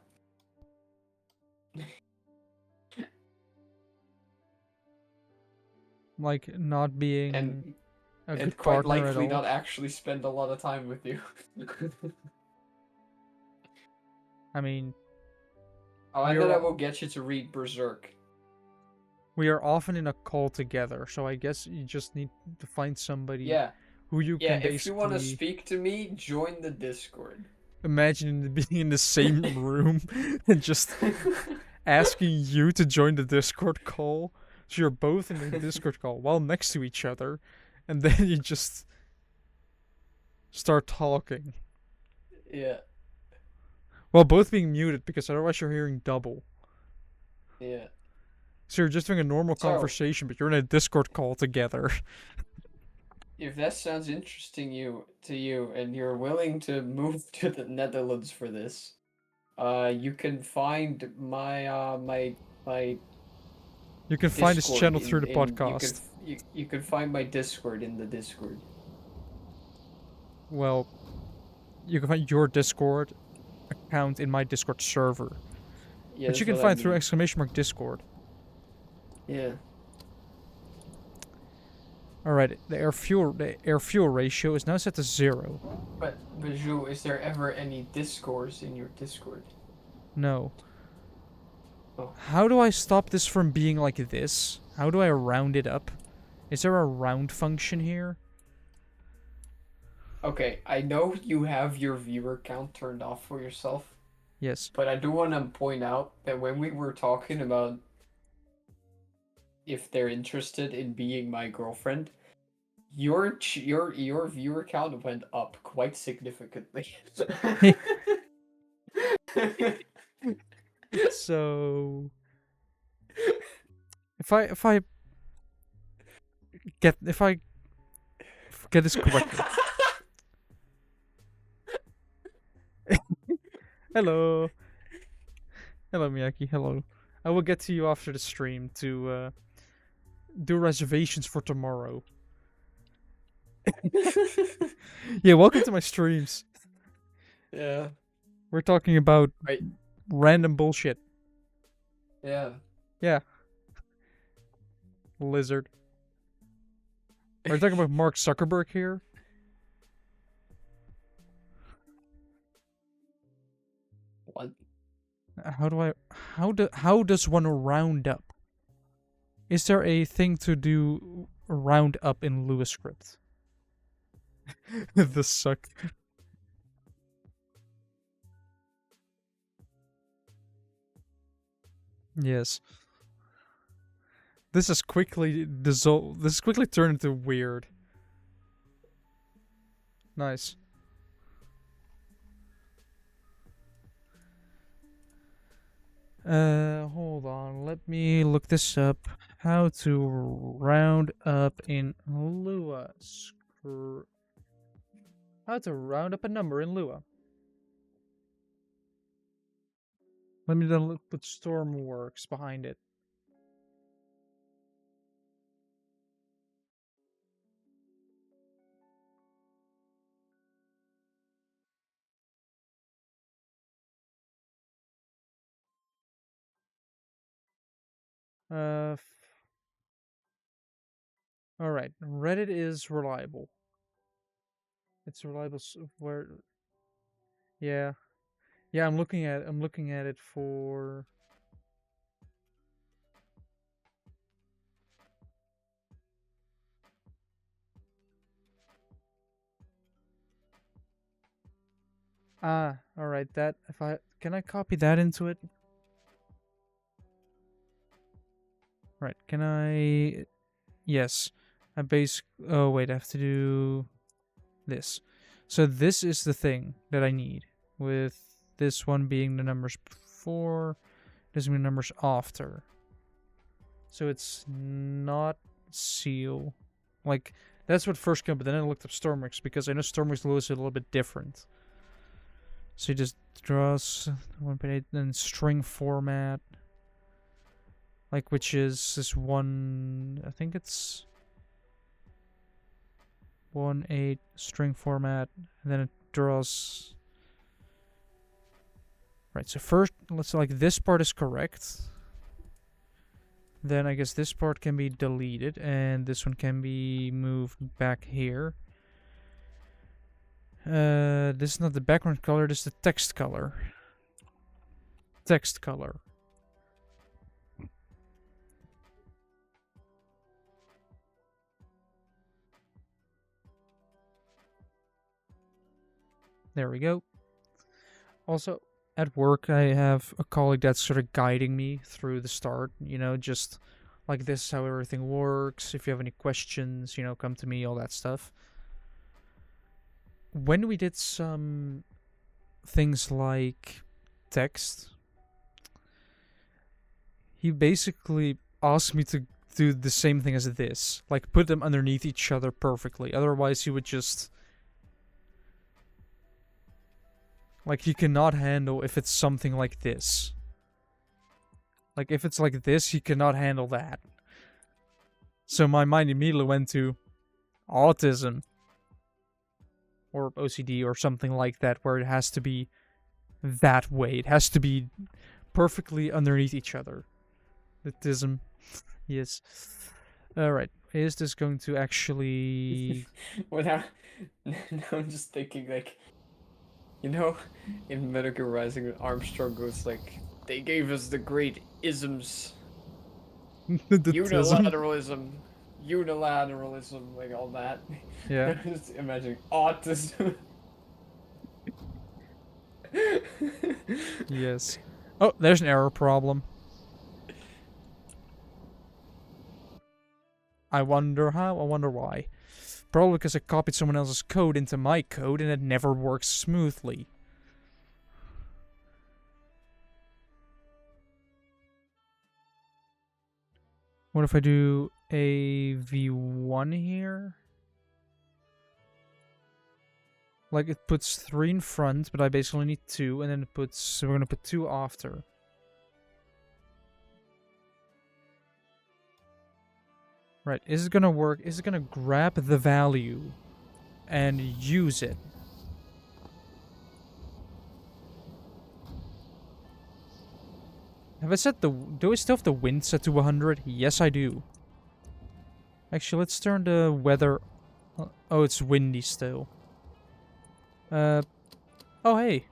Like not being a And good quite partner at likely all. not actually spend a lot of time with you. I mean, Oh, and then I will get you to read Berserk. We are often in a call together, so I guess you just need to find somebody who you can basically... if you want to speak to me, join the Discord. Imagine being in the same room and just asking you to join the Discord call. So you're both in the Discord call while next to each other, and then you just start talking. Yeah. Well, both being muted because otherwise you're hearing double. Yeah. So you're just having a normal So, conversation, but you're in a Discord call together. if that sounds interesting to you and you're willing to move to the Netherlands for this, you can find my You can find this Discord channel through in the podcast. you can find my Discord in the Discord. Well, you can find your Discord account in my Discord server. Yeah, Which you that's can what I find through mean. !Discord. Yeah. Alright, the air fuel ratio is now set to 0. But Jules, is there ever any discourse in your Discord? No. Oh. How do I stop this from being like this? How do I round it up? Is there a round function here? Okay, I know you have your viewer count turned off for yourself, Yes. but I do want to point out that when we were talking about if they're interested in being my girlfriend, your viewer count went up quite significantly. So if I get this correctly. Hello. Hello, Miyaki. Hello. I will get to you after the stream to do reservations for tomorrow. Yeah, welcome to my streams. Yeah. We're talking about Right. random bullshit. Yeah. Yeah. Lizard. We're talking about Mark Zuckerberg here. What? How does one round up? Is there a thing to do round up in Lua script? The suck. Yes. This is quickly dissolved. This is quickly turned into weird. Nice. Hold on. Let me look this up. How to round up in Lua. How to round up a number in Lua. Let me then put Stormworks behind it. Alright, Reddit is reliable. It's reliable where... Yeah. Yeah, I'm looking at it for... Ah, alright, that... Can I copy that into it? Right, can I... Yes. Oh, wait, I have to do... this. So this is the thing that I need. With this one being the numbers before, this being the numbers after. So it's not seal. Like, that's what first came, but then I looked up Stormworks because I know Stormworks Lua is a little bit different. So you just draws 1.8 then string format. Like, which is this one, I think it's 1.8 string format, and then it draws. Right, so first, let's say like this part is correct. Then I guess this part can be deleted, and this one can be moved back here. This is not the background color, this is the text color. Text color. There we go. Also, at work, I have a colleague that's sort of guiding me through the start, you know, just like this is how everything works. If you have any questions, you know, come to me, all that stuff. When we did some things like text, he basically asked me to do the same thing as this. Like, put them underneath each other perfectly. Otherwise, he would just... Like, he cannot handle if it's something like this. Like, if it's like this, he cannot handle that. So my mind immediately went to autism. Or OCD or something like that, where it has to be that way. It has to be perfectly underneath each other. Autism. Yes. Alright. Is this going to actually... Well, now I'm just thinking, like, you know, in Medical Rising, Armstrong goes like, they gave us the great isms. the autism? Unilateralism, like all that. Yeah. Just imagine autism. Yes. Oh, there's an error problem. I wonder how, I wonder why. Probably because I copied someone else's code into my code and it never works smoothly. What if I do a V1 here? Like, it puts 3 in front, but I basically need 2, and then it puts... So we're gonna put 2 after. Right, is it gonna work? Is it gonna grab the value and use it? Have I set the... Do I still have the wind set to 100? Yes, I do. Actually, let's turn the weather... Oh, it's windy still. Oh, hey.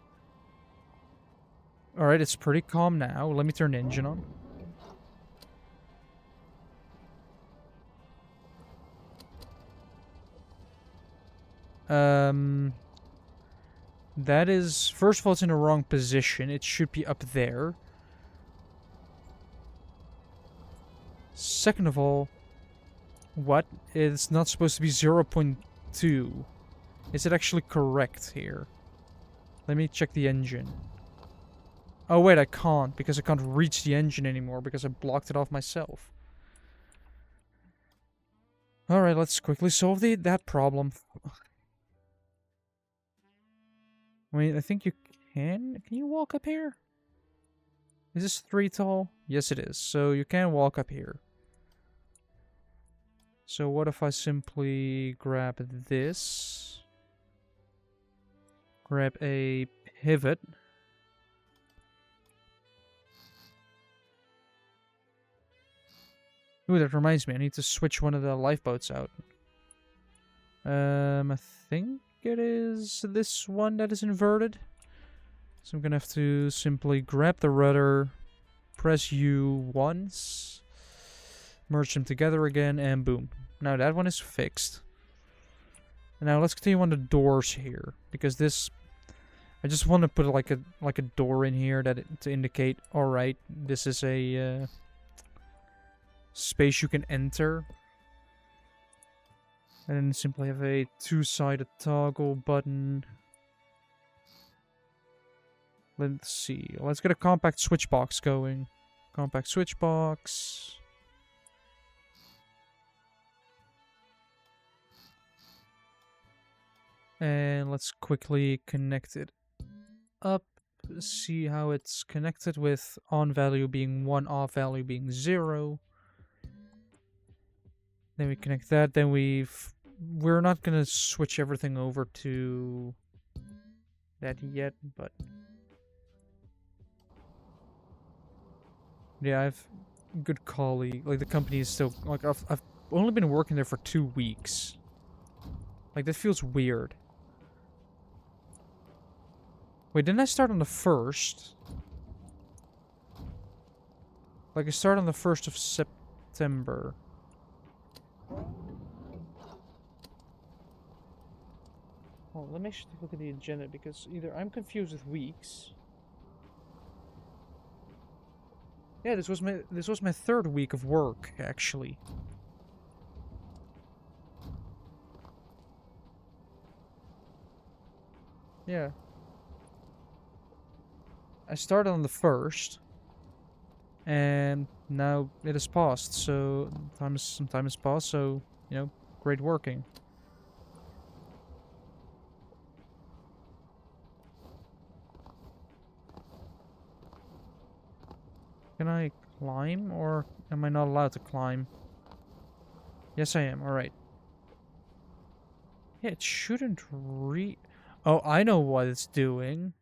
Alright, it's pretty calm now. Let me turn the engine on. That is... First of all, it's in the wrong position. It should be up there. Second of all... What? It's not supposed to be 0.2. Is it actually correct here? Let me check the engine. Oh wait, I can't, because I can't reach the engine anymore, because I blocked it off myself. Alright, let's quickly solve that problem. Wait, I think you can? Can you walk up here? Is this 3 tall? Yes, it is. So you can walk up here. So what if I simply grab this? Grab a pivot. Ooh, that reminds me. I need to switch one of the lifeboats out. I think it is this one that is inverted. So I'm gonna have to simply grab the rudder, press U once, merge them together again, and boom. Now that one is fixed. And now let's continue on the doors here, because this... I just want to put like a door in here to indicate, alright, this is a space you can enter. And then simply have a 2-sided toggle button. Let's see. Let's get a compact switch box going. Compact switch box. And let's quickly connect it up. See how it's connected with on value being 1, off value being 0. Then we connect that. Then we're not gonna switch everything over to that yet, but yeah, I've good colleague. Like the company is still like I've only been working there for 2 weeks. Like that feels weird. Wait, didn't I start on the 1st? Like I started on the 1st of September. Well, let me actually look at the agenda, because either I'm confused with weeks. Yeah, this was my 3rd week of work, actually. Yeah. I started on the 1st, and now it has passed. So some time has passed. So great working. Can I climb, or am I not allowed to climb? Yes, I am. All right. Yeah, it shouldn't read. Oh, I know what it's doing.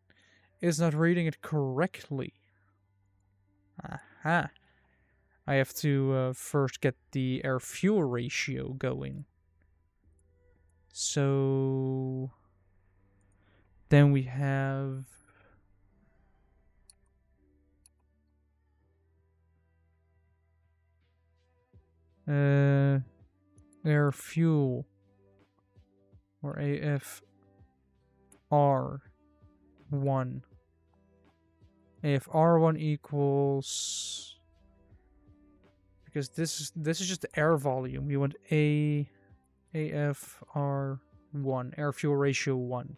It's not reading it correctly. Aha. I have to first get the air-fuel ratio going. So then we have air-fuel, or AFR1. AFR1 equals, because this is just the air volume. We want AFR1, air fuel ratio 1,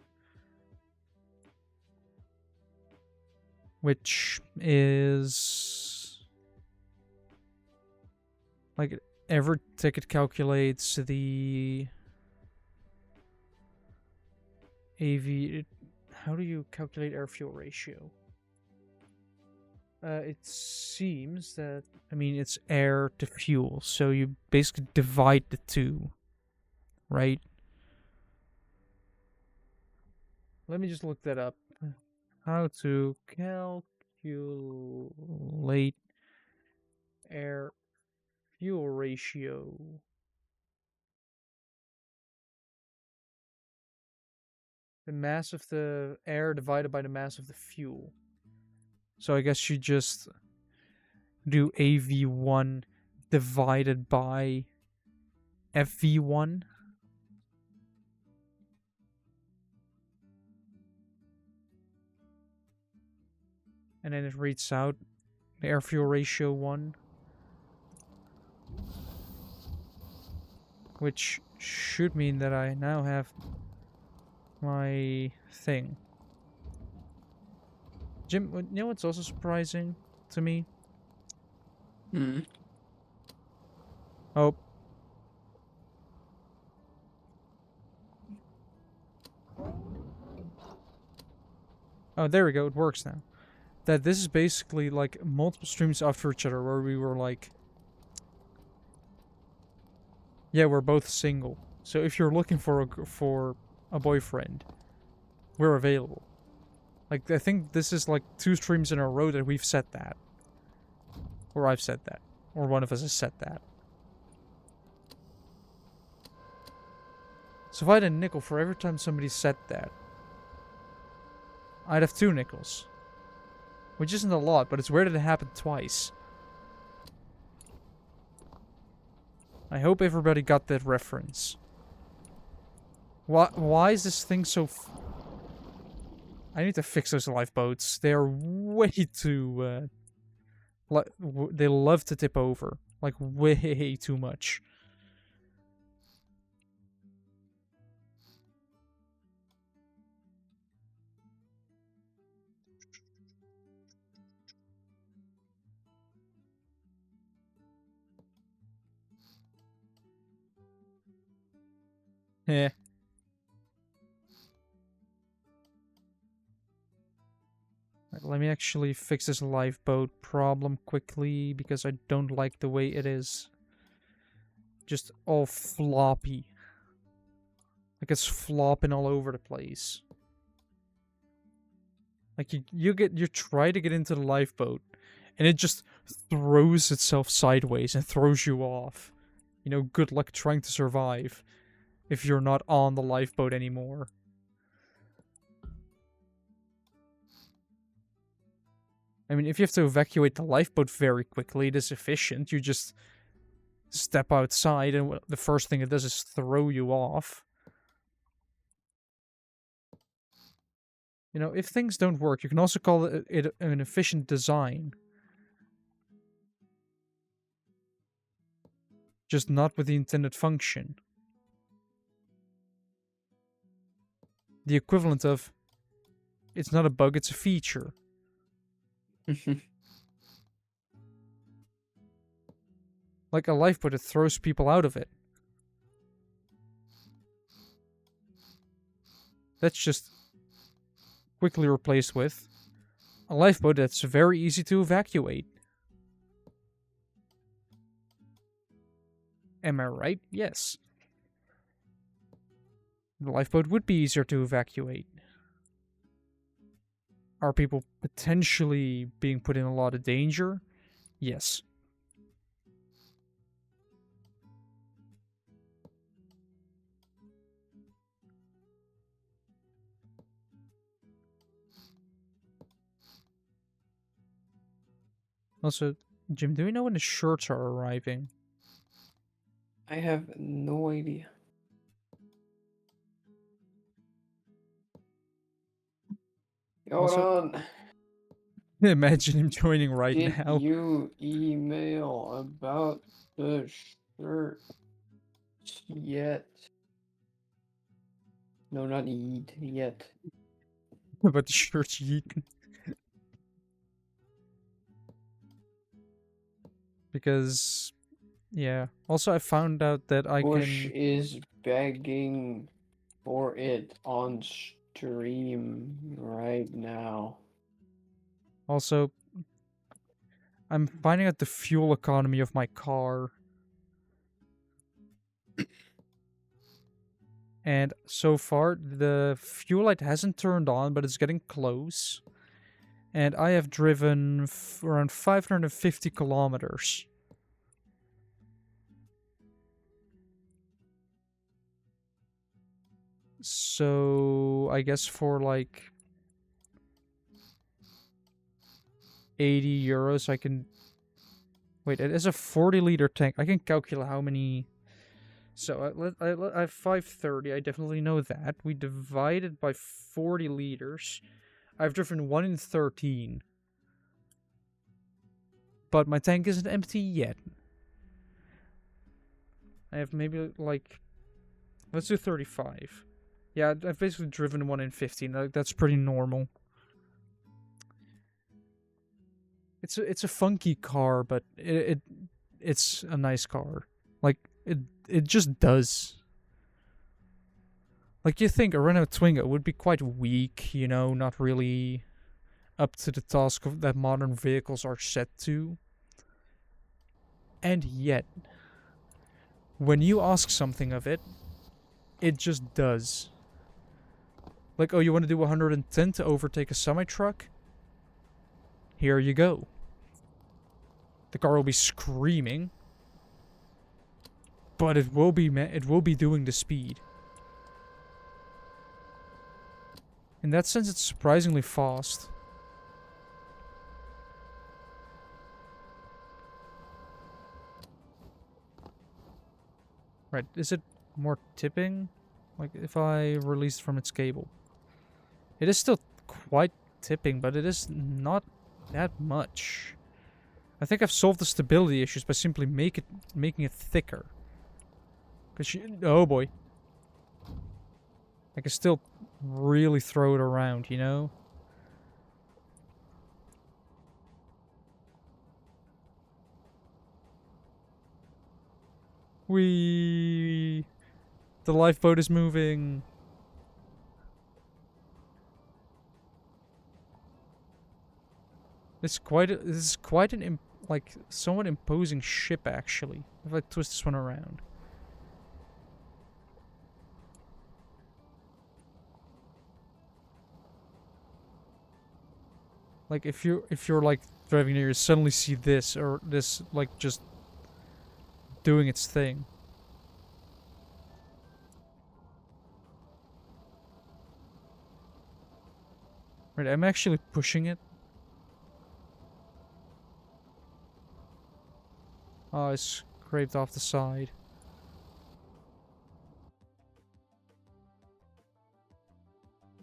which is like every ticket calculates the AV. How do you calculate air fuel ratio? It seems that, I mean, it's air to fuel, so you basically divide the two, right? Let me just look that up. How to calculate air fuel ratio. The mass of the air divided by the mass of the fuel. So I guess you just do AV1 divided by FV1. And then it reads out the air fuel ratio 1. Which should mean that I now have my thing. Jim, you know what's also surprising to me? Oh. Oh, there we go. It works now. That this is basically like multiple streams after each other where we were like, yeah, we're both single. So if you're looking for a boyfriend, we're available. Like, I think this is like 2 streams in a row that we've said that. Or I've said that. Or one of us has said that. So if I had a nickel for every time somebody said that, I'd have 2 nickels. Which isn't a lot, but it's weird that it happened twice. I hope everybody got that reference. Why is this thing so... I need to fix those lifeboats. They are way too... they love to tip over. Like, way too much. Eh. Right, let me actually fix this lifeboat problem quickly, because I don't like the way it is. Just all floppy. Like it's flopping all over the place. Like you try to get into the lifeboat, and it just throws itself sideways and throws you off. You know, good luck trying to survive if you're not on the lifeboat anymore. I mean, if you have to evacuate the lifeboat very quickly, it is efficient. You just step outside, and the first thing it does is throw you off. You know, if things don't work, you can also call it an efficient design. Just not with the intended function. The equivalent of, it's not a bug, it's a feature. Like a lifeboat that throws people out of it. That's just quickly replaced with a lifeboat that's very easy to evacuate. Am I right? Yes. The lifeboat would be easier to evacuate. Are people potentially being put in a lot of danger? Yes. Also, Jim, do we know when the shirts are arriving? I have no idea. Hold Also, on. imagine him joining right Did now. you email about the shirt yet? No, not yet. But the shirt's yeeting. Because, yeah. Also, I found out that I Bush can... is begging for it on stream right now. Also, I'm finding out the fuel economy of my car. And so far, the fuel light hasn't turned on, but it's getting close. And I have driven around 550 kilometers. So, I guess for like 80 euros, I can... Wait, it is a 40-liter tank. I can calculate how many... So, I have 530. I definitely know that. We divide it by 40 liters. I've driven 1 in 13. But my tank isn't empty yet. I have maybe like... Let's do 35. Yeah, I've basically driven 1 in 15. Like, that's pretty normal. It's a funky car, but it's a nice car. Like, it just does. Like, you think a Renault Twingo would be quite weak, you know, not really up to the task that modern vehicles are set to. And yet, when you ask something of it, it just does. Like, oh, you want to do 110 to overtake a semi-truck? Here you go. The car will be screaming, but it will be doing the speed. In that sense, it's surprisingly fast. Right, is it more tipping? Like, if I release from its cable. It is still quite tipping, but it is not that much. I think I've solved the stability issues by simply making it thicker. Oh boy. I can still really throw it around, you know? Whee! The lifeboat is moving. This is quite an like somewhat imposing ship actually. If I twist this one around. Like if you're like driving near, you suddenly see this or this like just doing its thing. Right, I'm actually pushing it. Oh, I scraped off the side.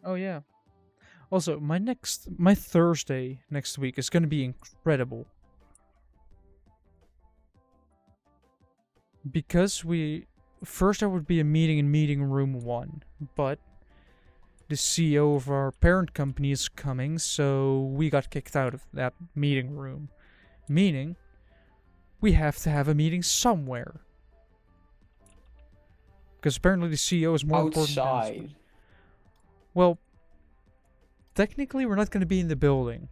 Oh yeah. Also, my Thursday next week is gonna be incredible. Because first there would be a meeting in meeting room 1, but the CEO of our parent company is coming, so we got kicked out of that meeting room. Meaning, we have to have a meeting somewhere. Because apparently the CEO is more important than... Outside. Well, technically we're not going to be in the building.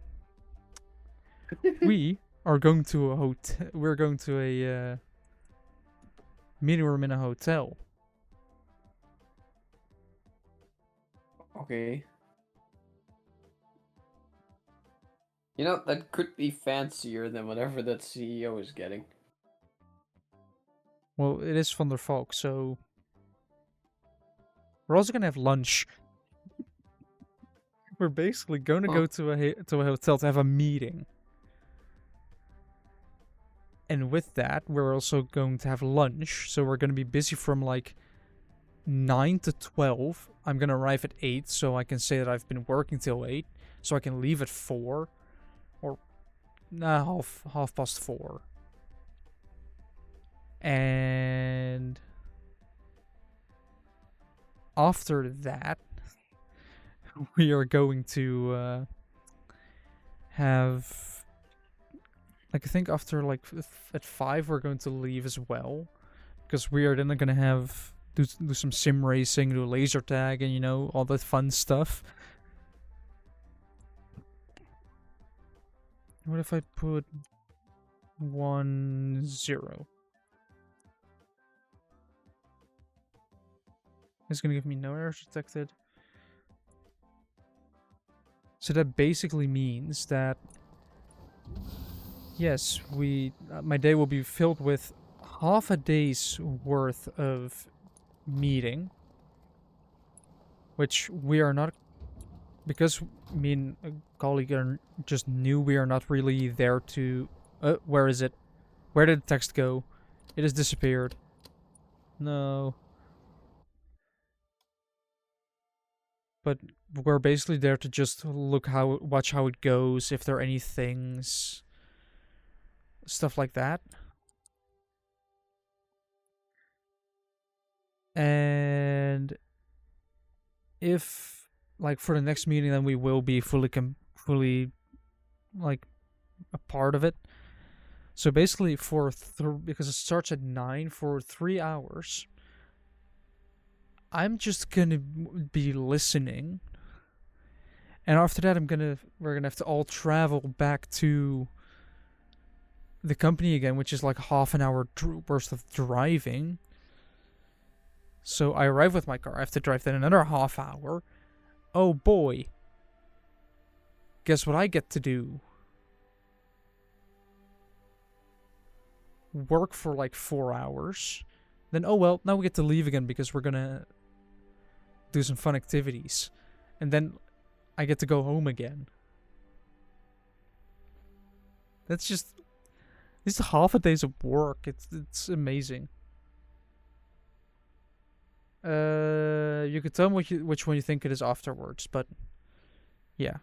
We are going to a hotel. We're going to a meeting room in a hotel. Okay. You know, that could be fancier than whatever that CEO is getting. Well, it is Van der Valk, so we're also gonna have lunch. We're basically going to go to a hotel to have a meeting. And with that, we're also going to have lunch. So we're going to be busy from like 9 to 12. I'm going to arrive at 8 so I can say that I've been working till 8. So I can leave at 4. Or half past 4. And after that, we are going to have... Like, I think after, like, at 5, we're going to leave as well. Because we are then going to have... Do some sim racing, do laser tag, and, you know, all that fun stuff. What if I put 1-0? It's going to give me no errors detected. So that basically means that... Yes, my day will be filled with half a day's worth of meeting, which we are not, because me and a colleague are just new. We are not really there to. Where is it? Where did the text go? It has disappeared. No. But we're basically there to just watch how it goes. If there are any things. Stuff like that. And if, like, for the next meeting, then we will be fully like a part of it. So basically, because it starts at 9, for 3 hours, I'm just gonna be listening, and after that, we're gonna have to all travel back to the company again, which is like half an hour worth of driving. So I arrive with my car. I have to drive then another half hour. Oh boy. Guess what I get to do? Work for like 4 hours. Then, oh well, now we get to leave again because we're gonna do some fun activities. And then I get to go home again. That's just... This is half a day's of work. It's amazing. You could tell me which one you think it is afterwards, but yeah.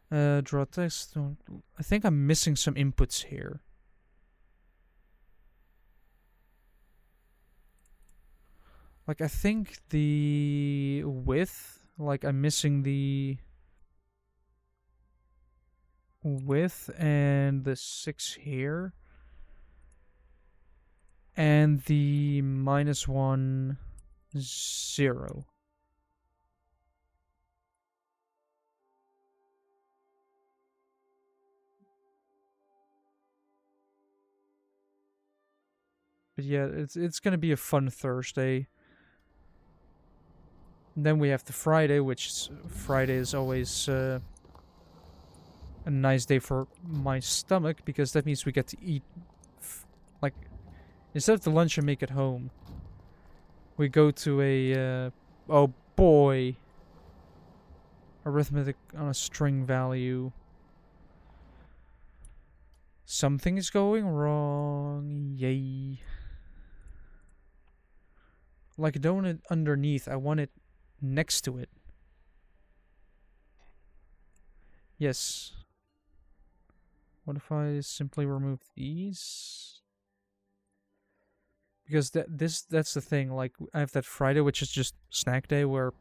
Draw text. I think I'm missing some inputs here. Like, I think the width, like, I'm missing the width and the 6 here. And the -1, 0. But yeah, it's gonna be a fun Thursday. And then we have the Friday, Friday is always a nice day for my stomach, because that means we get to eat, like, instead of the lunch I make at home, we go to a, oh boy, arithmetic on a string value. Something is going wrong, yay. Like, I don't want it underneath, I want it next to it. Yes. What if I simply remove these? Because that's the thing. Like, I have that Friday, which is just snack day, where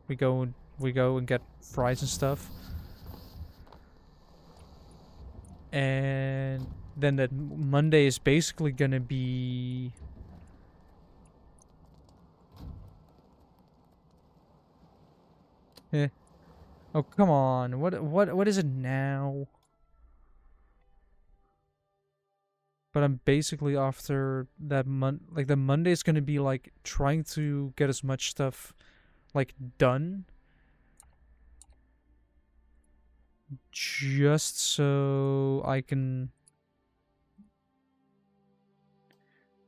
we go and we go and get fries and stuff. And then that Monday is basically gonna be... Eh. Oh, come on. What is it now? But I'm basically after that like the Monday is gonna be like trying to get as much stuff like done, just so I can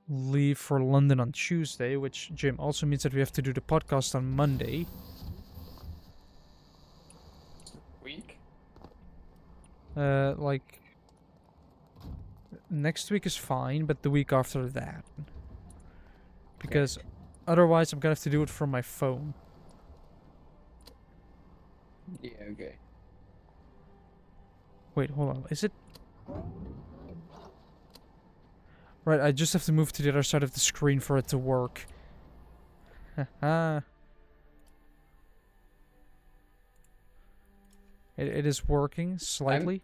leave for London on Tuesday, which, Jim, also means that we have to do the podcast on Monday. Week? Like, next week is fine, but the week after that. Because otherwise I'm gonna have to do it from my phone. Yeah, okay. Wait, hold on. Is it... Right, I just have to move to the other side of the screen for it to work. Haha. It is working slightly.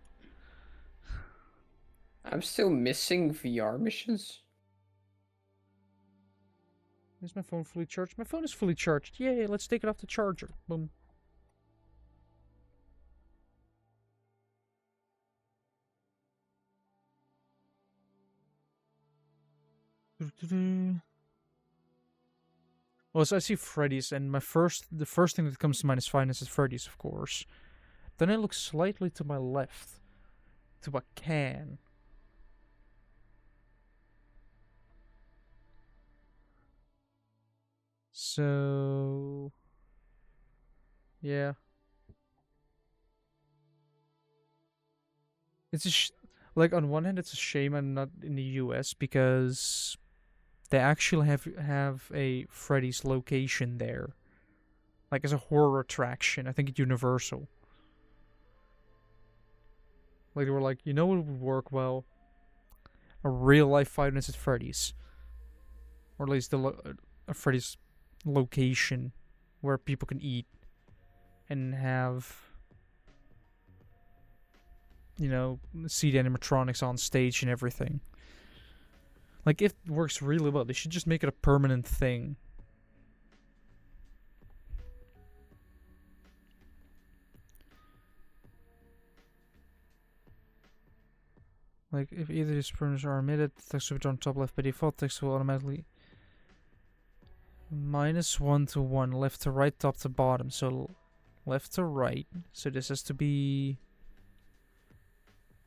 I'm still missing VR missions. Is my phone fully charged? My phone is fully charged. Yay, let's take it off the charger. Boom. Well, so I see Freddy's, and the first thing that comes to mind is Finance at Freddy's, of course. Then I look slightly to my left, to a can. So, yeah, it's like on one hand, it's a shame I'm not in the U.S. because they actually have a Freddy's location there, like as a horror attraction. I think at Universal. Like they were like, you know what would work well? A real life Five Nights at Freddy's, or at least a Freddy's location where people can eat and have, you know, see the animatronics on stage and everything. Like, it works really well. They should just make it a permanent thing. Like, if either these parameters are omitted, text will be drawn top left by default. Text will automatically -1 to 1, left to right, top to bottom. So left to right. So this has to be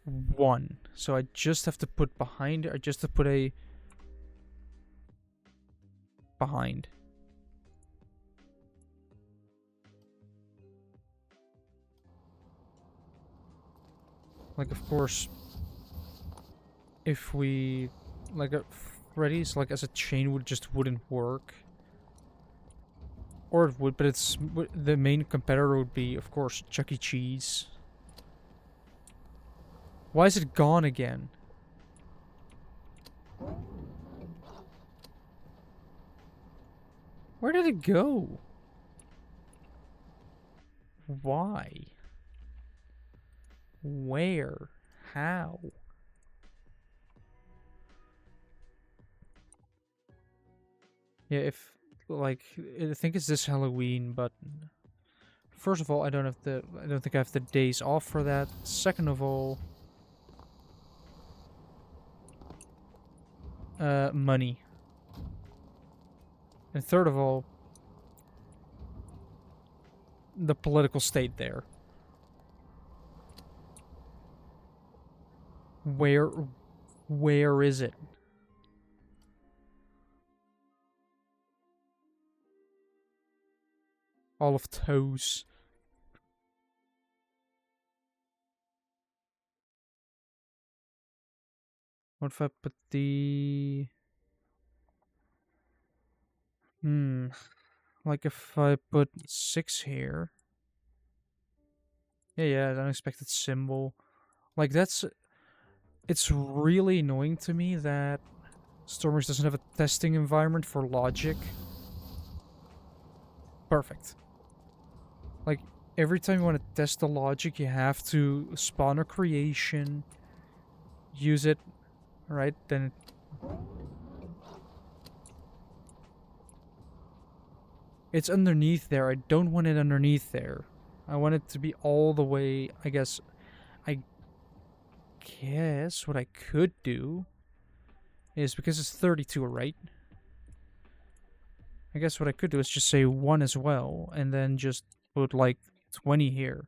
1. So I just have to put behind. I just have to put a behind. Like, of course, if we like a Freddy's like as a chain wouldn't work. Or it would, but it's the main competitor would be, of course, Chuck E. Cheese. Why is it gone again? Where did it go? Why? Where? How? Yeah, if like I think it's this Halloween, but first of all, I don't think I have the days off for that. Second of all, money. And third of all, the political state there. Where is it? All of toes. What if I put the... Like if I put 6 here. Yeah, an unexpected symbol. Like that's... It's really annoying to me that Stormworks doesn't have a testing environment for logic. Perfect. Like, every time you want to test the logic, you have to spawn a creation, use it, right? Then it's underneath there. I don't want it underneath there. I want it to be all the way, I guess what I could do is, because it's 32, right? I guess what I could do is just say 1 as well, and then just put like 20 here.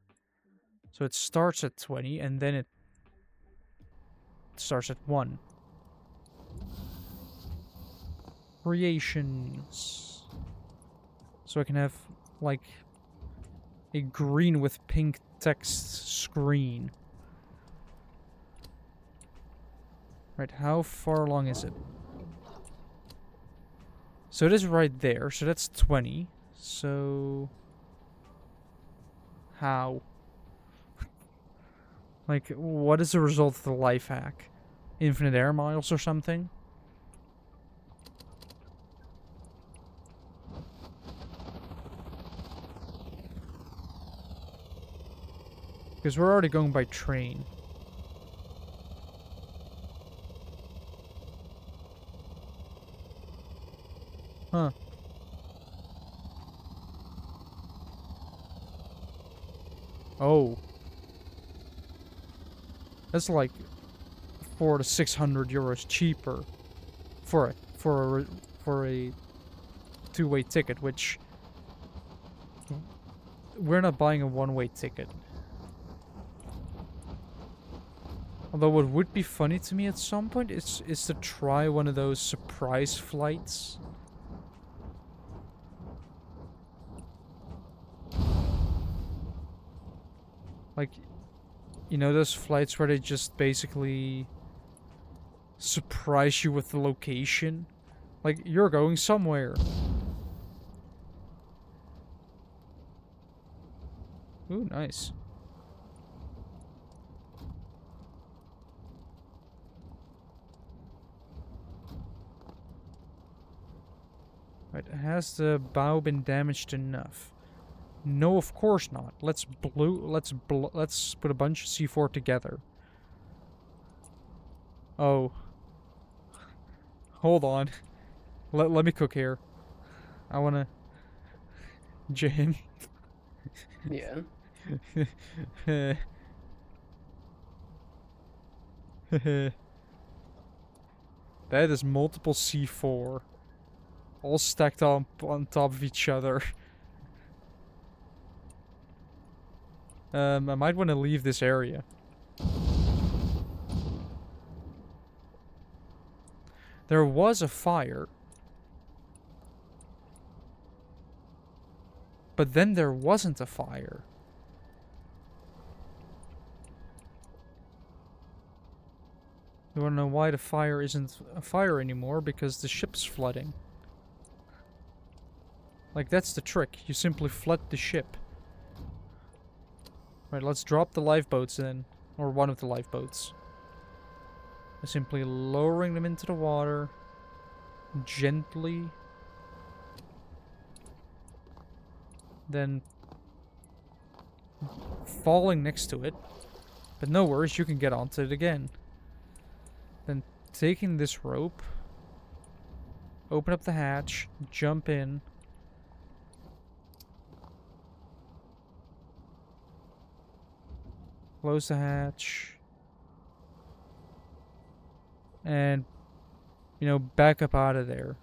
So it starts at 20, and then it starts at 1. Creations. So I can have, like, a green with pink text screen. Right, how far along is it? So it is right there, so that's 20. So... how? Like, what is the result of the life hack? Infinite air miles or something? Because we're already going by train. Huh. Oh. That's like 400 to 600 euros cheaper for a two-way ticket, which we're not buying a one-way ticket. Although what would be funny to me at some point is to try one of those surprise flights. Like, you know those flights where they just basically surprise you with the location? Like, you're going somewhere. Ooh, nice. Right, has the bow been damaged enough? No, of course not. Let's put a bunch of C4 together. Oh. Hold on. Let me cook here. I wanna jam. Yeah. That is multiple C4. All stacked on top of each other. I might want to leave this area. There was a fire. But then there wasn't a fire. You wanna know why the fire isn't a fire anymore? Because the ship's flooding. Like, that's the trick. You simply flood the ship. Right, let's drop the lifeboats then. Or one of the lifeboats. By simply lowering them into the water. Gently. Then falling next to it. But no worries, you can get onto it again. Then taking this rope. Open up the hatch. Jump in. Close the hatch. And, you know, back up out of there.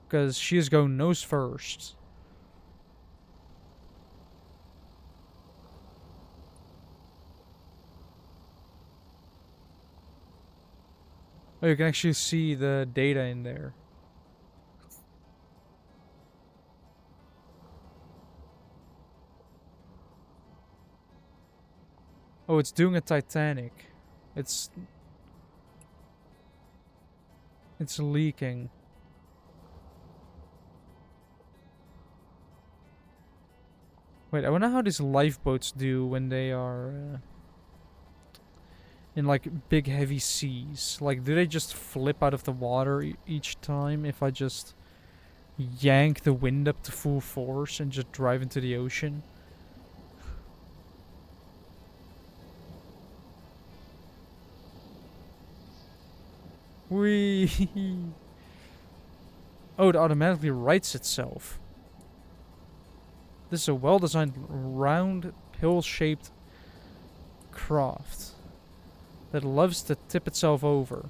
Because she is going nose first. Oh, you can actually see the data in there. Oh, it's doing a Titanic. It's leaking. Wait, I wonder how these lifeboats do when they are in like big heavy seas. Like, do they just flip out of the water each time if I just yank the wind up to full force and just drive into the ocean. Whee! Oh, it automatically rights itself. This is a well-designed, round, pill-shaped craft that loves to tip itself over.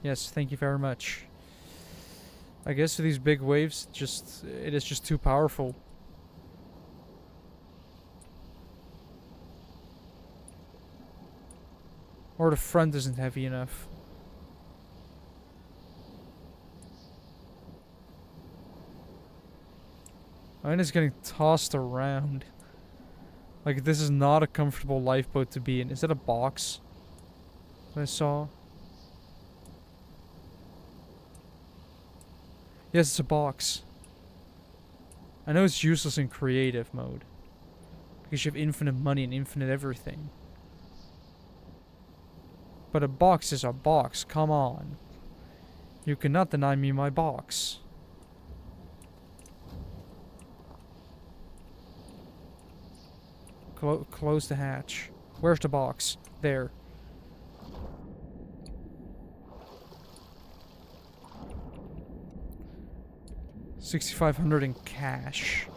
Yes, thank you very much. I guess for these big waves, it is just too powerful. Or the front isn't heavy enough. And it's getting tossed around. Like, this is not a comfortable lifeboat to be in. Is that a box that I saw? Yes, it's a box. I know it's useless in creative mode, because you have infinite money and infinite everything. But a box is a box, come on. You cannot deny me my box. Close the hatch. Where's the box? There. $6,500 in cash.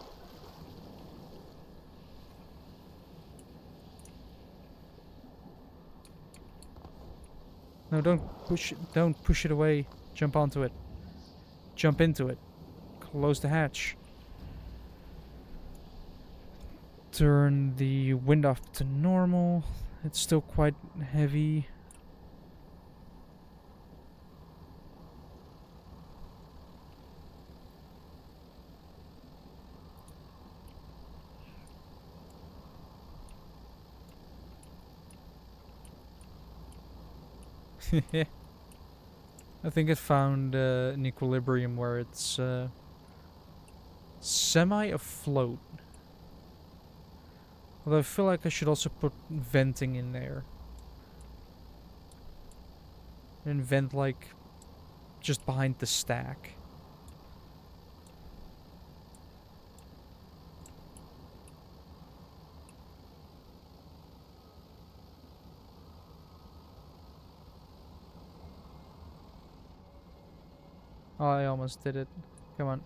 No, don't push it away. Jump onto it. Jump into it. Close the hatch. Turn the wind off to normal. It's still quite heavy. I think it found an equilibrium where it's semi-afloat. Although I feel like I should also put venting in there. And vent, like, just behind the stack. Oh, I almost did it. Come on.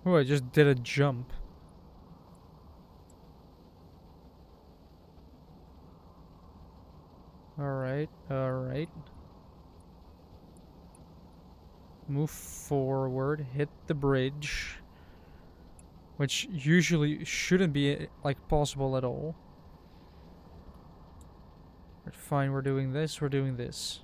Oh, I just did a jump. Alright, alright. Move forward, hit the bridge. Which usually shouldn't be, like, possible at all. But fine, we're doing this, we're doing this.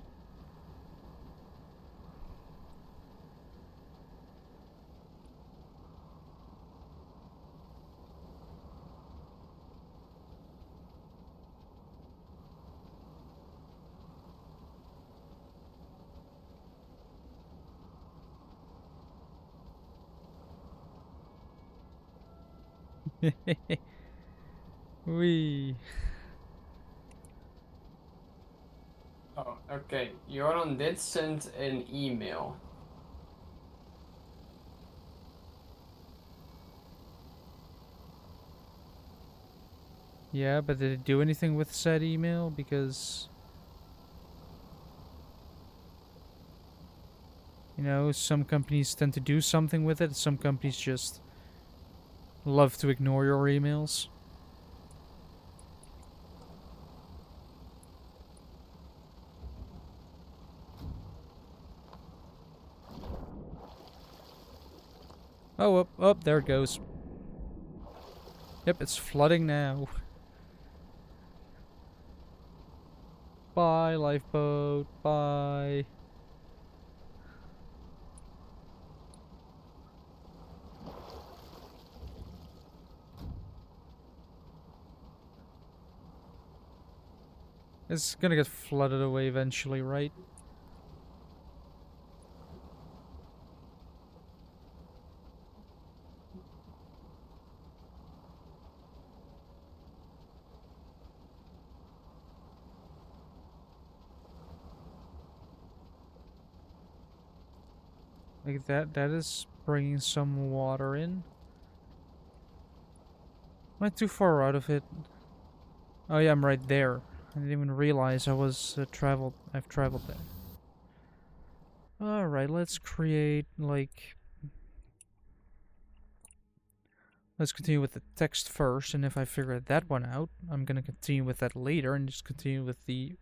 Wee. Oh, okay. Joran did send an email. Yeah, but did it do anything with said email? Because, you know, some companies tend to do something with it. Some companies just love to ignore your emails. Oh, up, there it goes. Yep, it's flooding now. Bye, lifeboat. Bye. It's gonna get flooded away eventually, right? Like that is bringing some water in. Am I too far out of it? Oh yeah, I'm right there. I didn't even realize I was I've traveled there. Alright, let's create, like... Let's continue with the text first, and if I figure that one out, I'm gonna continue with that later, and just continue with the...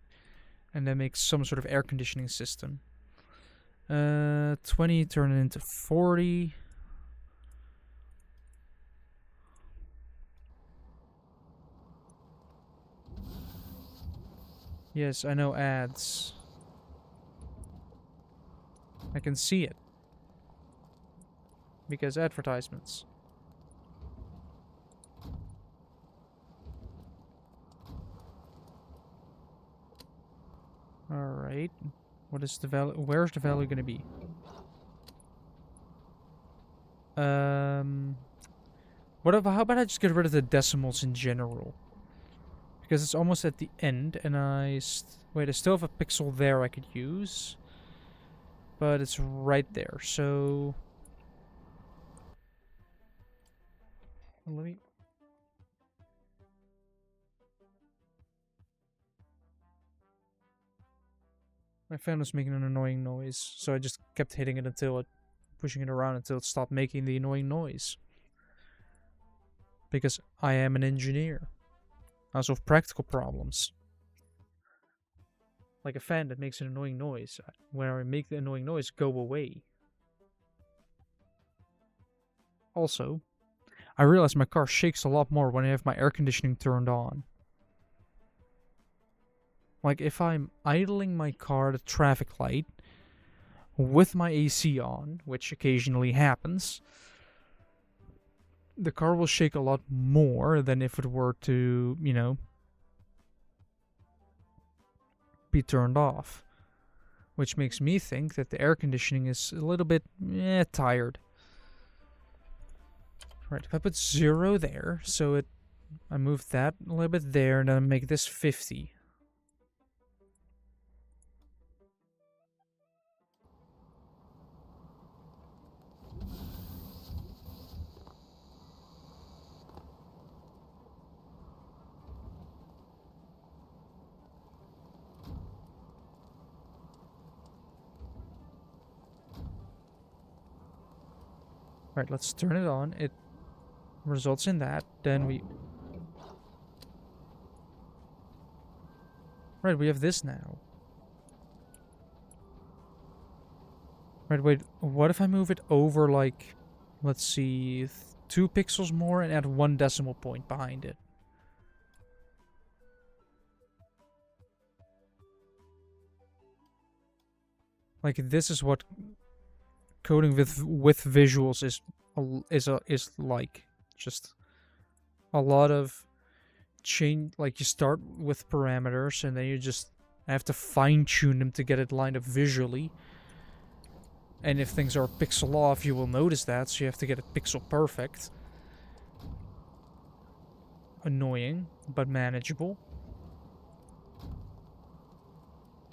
And then make some sort of air conditioning system. 20, turn it into 40. Yes, I know ads. I can see it. Because advertisements. Alright. What is the value? Where's the value gonna be? How about I just get rid of the decimals in general? Because it's almost at the end, and wait, I still have a pixel there I could use. But it's right there, so... Let me... My fan was making an annoying noise, so I just kept hitting it pushing it around until it stopped making the annoying noise. Because I am an engineer. I solve practical problems. Like a fan that makes an annoying noise. When I make the annoying noise go away. Also, I realize my car shakes a lot more when I have my air conditioning turned on. Like if I'm idling my car at a traffic light with my AC on, which occasionally happens, the car will shake a lot more than if it were to, you know, be turned off. Which makes me think that the air conditioning is a little bit tired. Right, if I put 0 there, so I move that a little bit there, and then I make this 50. Right, let's turn it on. It results in that. Then we... Right, we have this now. Right, wait, what if I move it over, like, let's see, 2 pixels more and add 1 decimal point behind it? Like, this is what coding with visuals is like. Just a lot of change. Like, you start with parameters and then you just have to fine-tune them to get it lined up visually. And if things are pixel off, you will notice that, so you have to get it pixel perfect. Annoying, but manageable.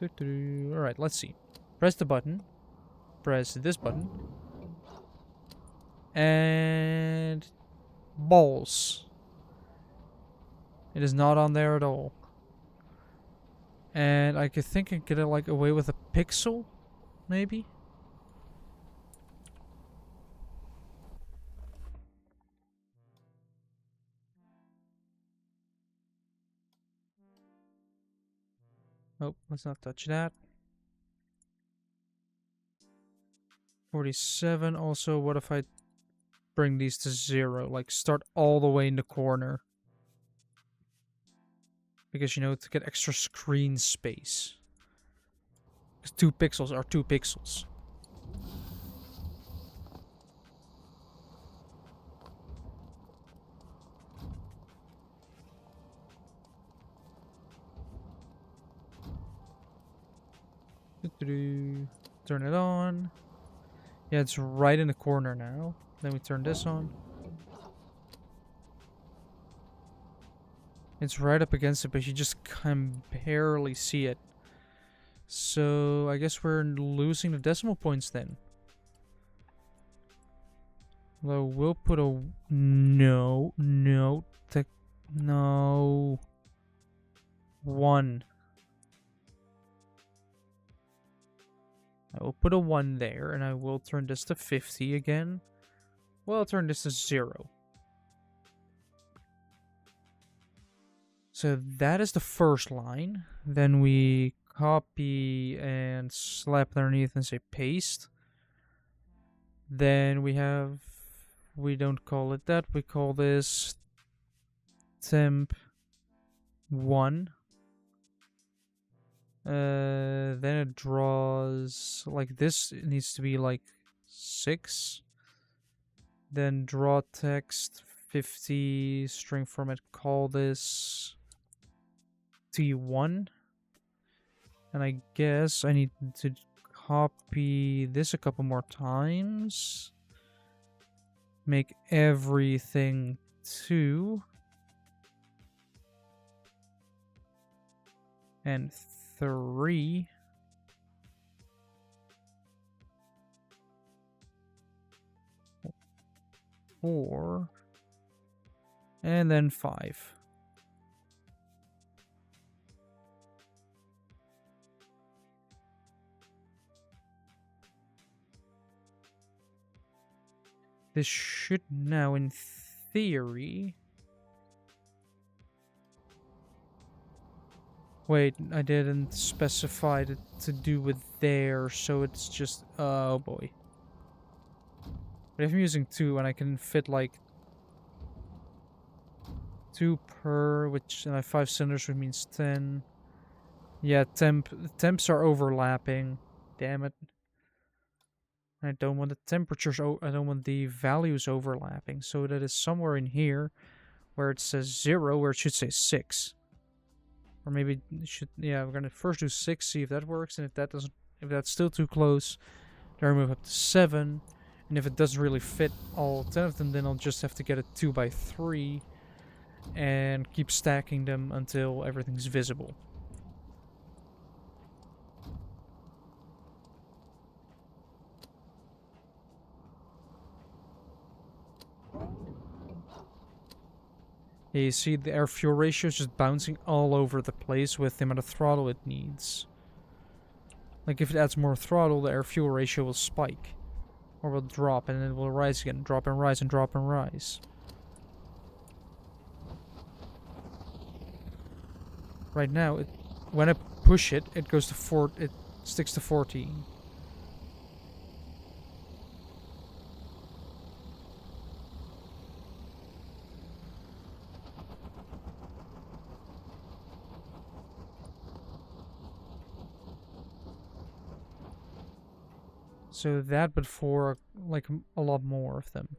Alright, let's see. Press the button. Press this button. And... balls. It is not on there at all. And I could think I could get it, like, away with a pixel? Maybe? Oh, let's not touch that. 47. Also, what if I bring these to 0? Like, start all the way in the corner. Because, you know, to get extra screen space. Because 2 pixels are 2 pixels. Turn it on. Yeah, it's right in the corner now. Then we turn this on. It's right up against it, but you just can barely see it. So, I guess we're losing the decimal points then. Although we'll put a no. One. I will put a 1 there, and I will turn this to 50 again. Well, I'll turn this to 0. So that is the first line. Then we copy and slap underneath and say paste. Then we don't call it that, we call this temp 1. Then it draws like this. It needs to be like 6. Then draw text 50 string format. Call this T1. And I guess I need to copy this a couple more times. Make everything 2. And 3. Four. And then 5. This should now, in theory... Wait, I didn't specify it to do with there, so it's just... oh boy. But if I'm using 2 and I can fit like 2 per, which I have 5 cylinders, which means 10. Yeah, temps are overlapping. Damn it. I don't want the temperatures, I don't want the values overlapping, so that is somewhere in here where it says 0, where it should say 6. Or maybe it should, yeah, we're gonna first do 6, see if that works, and if that's still too close, then we move up to 7. And if it doesn't really fit all 10 of them, then I'll just have to get a 2x3 and keep stacking them until everything's visible. Yeah, you see the air fuel ratio is just bouncing all over the place with the amount of throttle it needs. Like if it adds more throttle, the air fuel ratio will spike. Or will drop, and then it will rise again. Drop and rise and drop and rise. Right now, when I push it, it goes to 4. It sticks to 14. So that, but for like a lot more of them.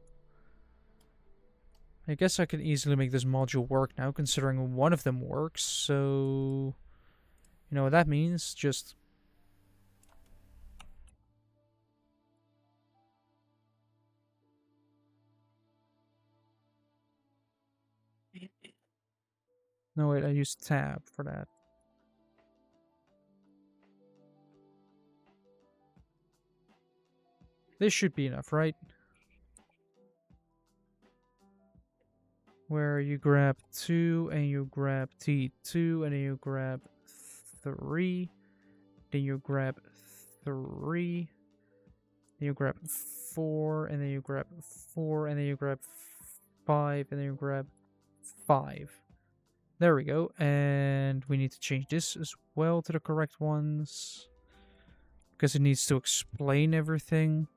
I guess I can easily make this module work now, considering one of them works. So, you know what that means? Just no, wait, I used tab for that. This should be enough, right? Where you grab 2 and you grab T2 and then you grab 3, then you grab 3, then you grab 4, and then you grab 4, and then you grab 5, and then you grab 5. There we go, and we need to change this as well to the correct ones, because it needs to explain everything.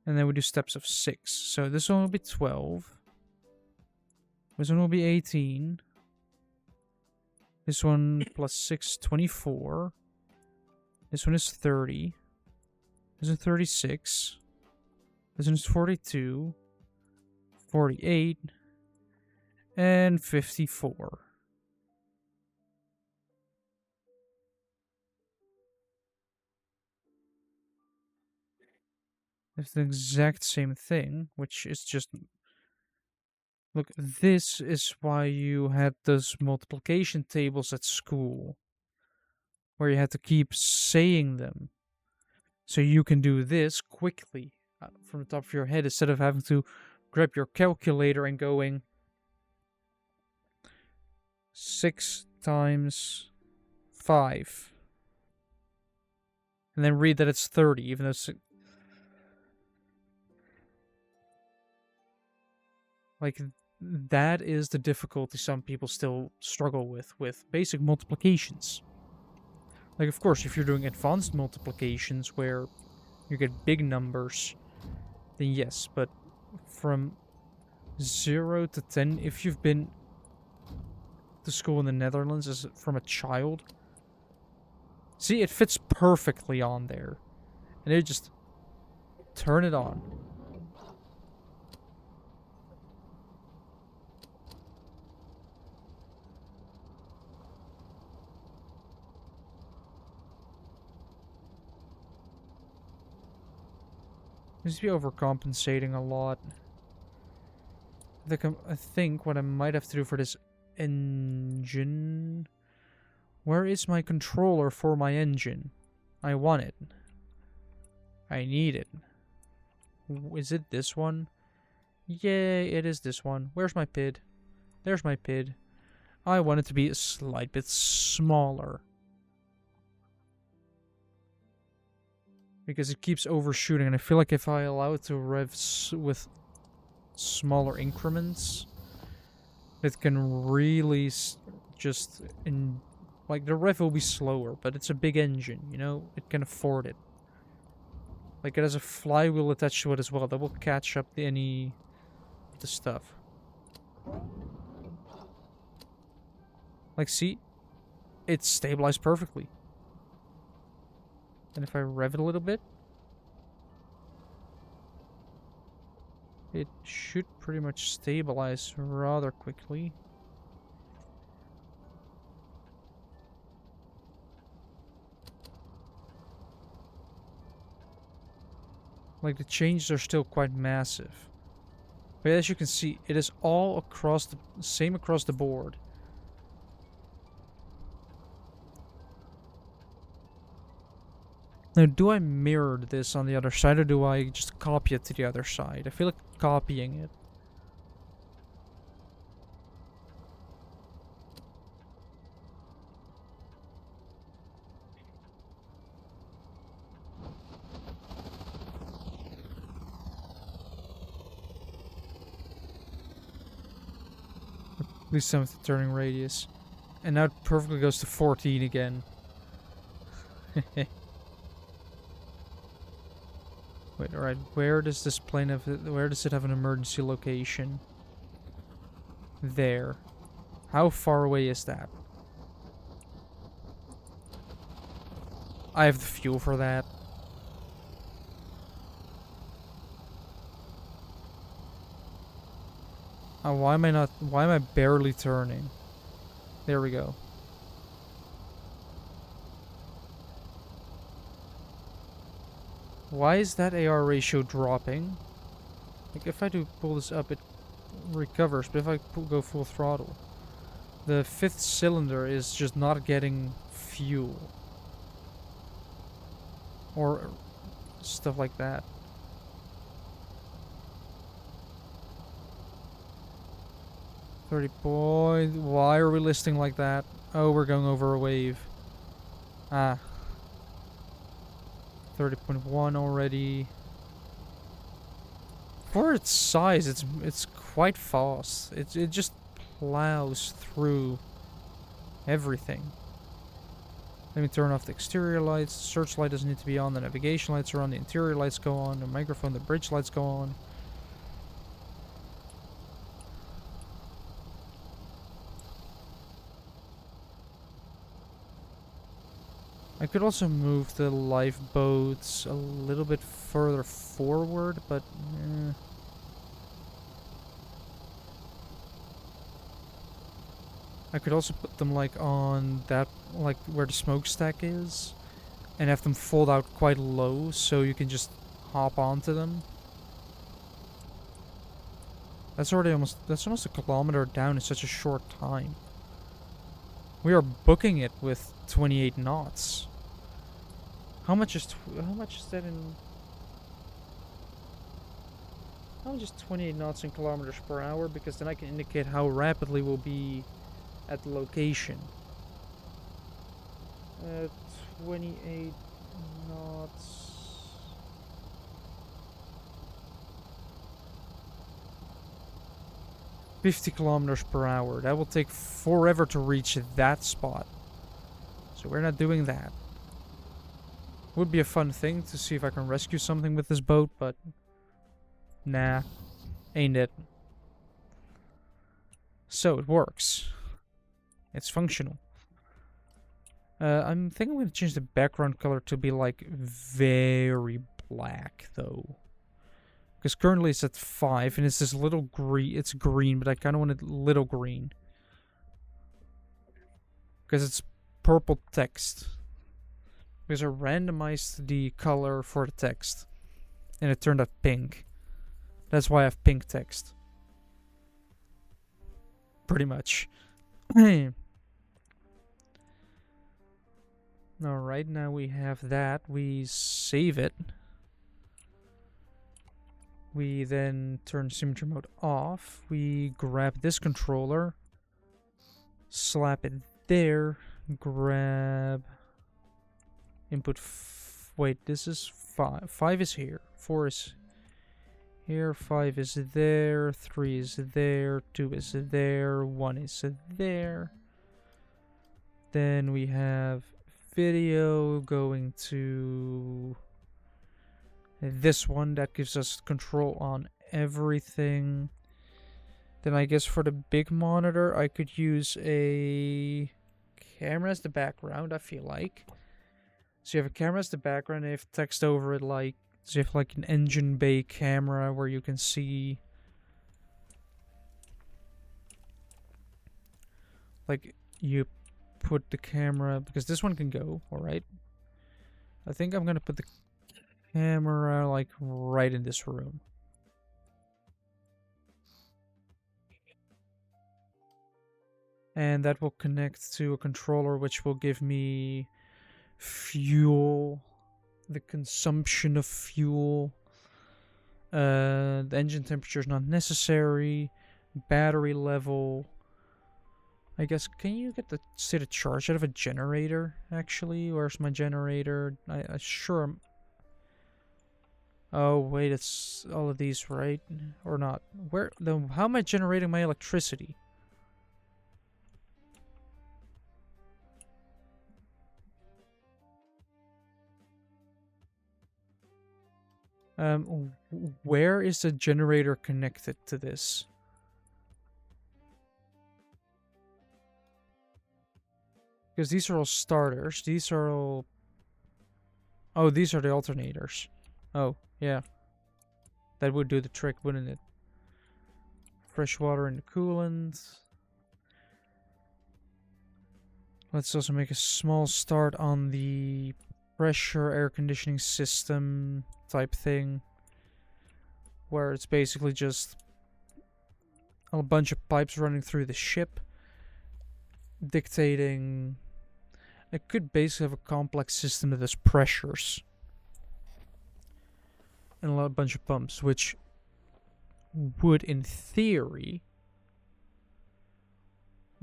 And then we do steps of 6. So this one will be 12. This one will be 18. This one plus 6, 24. This one is 30. This is 36. This one is 42. 48. And 54. It's the exact same thing, which is just Look, this is why you had those multiplication tables at school, where you had to keep saying them. So you can do this quickly from the top of your head instead of having to grab your calculator and going 6 times 5. And then read that it's 30, even though like that is the difficulty some people still struggle with basic multiplications. Like, of course, if you're doing advanced multiplications where you get big numbers, then yes, but from 0 to 10, if you've been to school in the Netherlands as from a child, see, it fits perfectly on there. And it just turn it on. Seems to be overcompensating a lot. I think what I might have to do for this engine... Where is my controller for my engine? I want it. I need it. Is it this one? Yay, it is this one. Where's my PID? There's my PID. I want it to be a slight bit smaller. Because it keeps overshooting, and I feel like if I allow it to rev with smaller increments, it can really just... Like, the rev will be slower, but it's a big engine, you know? It can afford it. Like, it has a flywheel attached to it as well. That will catch up any of the stuff. Like, see? It's stabilized perfectly. And if I rev it a little bit, it should pretty much stabilize rather quickly. Like, the changes are still quite massive. But as you can see, it is all across the same across the board. Now, do I mirror this on the other side, or do I just copy it to the other side? I feel like copying it. At least some of the turning radius. And now it perfectly goes to 14 again. Wait, alright, where does this plane have... Where does it have an emergency location? There. How far away is that? I have the fuel for that. Oh, why am I barely turning? There we go. Why is that AR ratio dropping? Like, if I do pull this up, it recovers, but if I go full throttle, the 5th cylinder is just not getting fuel. Or stuff like that. Boy, why are we listing like that? Oh, we're going over a wave. Ah. 30.1 already. For its size, it's quite fast. It just plows through everything. Let me turn off the exterior lights. The searchlight doesn't need to be on. The navigation lights are on. The interior lights go on. The microphone, the bridge lights go on. I could also move the lifeboats a little bit further forward, but I could also put them like on that, like where the smokestack is, and have them fold out quite low so you can just hop onto them. That's almost a kilometer down in such a short time. We are booking it with 28 knots. How much is that in? How much is 28 knots in kilometers per hour? Because then I can indicate how rapidly we'll be at the location. 28 knots. 50 kilometers per hour. That will take forever to reach that spot. So we're not doing that. Would be a fun thing to see if I can rescue something with this boat, but nah, ain't it. So it works. It's functional. I'm thinking I'm gonna change the background color to be like very black though. Because currently it's at 5 and it's this little green. It's green, but I kind of want it little green. Because it's purple text. Because I randomized the color for the text. And it turned out pink. That's why I have pink text. Pretty much. Alright, now we have that. We save it. We then turn symmetry mode off. We grab this controller. Slap it there. Grab input. Wait, this is 5. 5 is here. 4 is here. 5 is there. 3 is there. 2 is there. 1 is there. Then we have video going to this one. That gives us control on everything. Then I guess for the big monitor, I could use a camera as the background, I feel like. So you have a camera as the background, and you have text over it, like, so you have like an engine bay camera where you can see, like, you put the camera, because this one can go, alright? I think I'm gonna put the camera, like, right in this room. And that will connect to a controller which will give me fuel, the consumption of fuel. The engine temperature is not necessary. Battery level. I guess, can you get the state of charge out of a generator, actually? Where's my generator? I sure am. Oh, wait, it's all of these, right? Or not? How am I generating my electricity? Where is the generator connected to this? Because these are all starters. These are all... Oh, these are the alternators. Oh, yeah. That would do the trick, wouldn't it? Fresh water in the coolant. Let's also make a small start on the pressure air conditioning system type thing, where it's basically just a bunch of pipes running through the ship dictating. It could basically have a complex system that has pressures and a bunch of pumps, which would in theory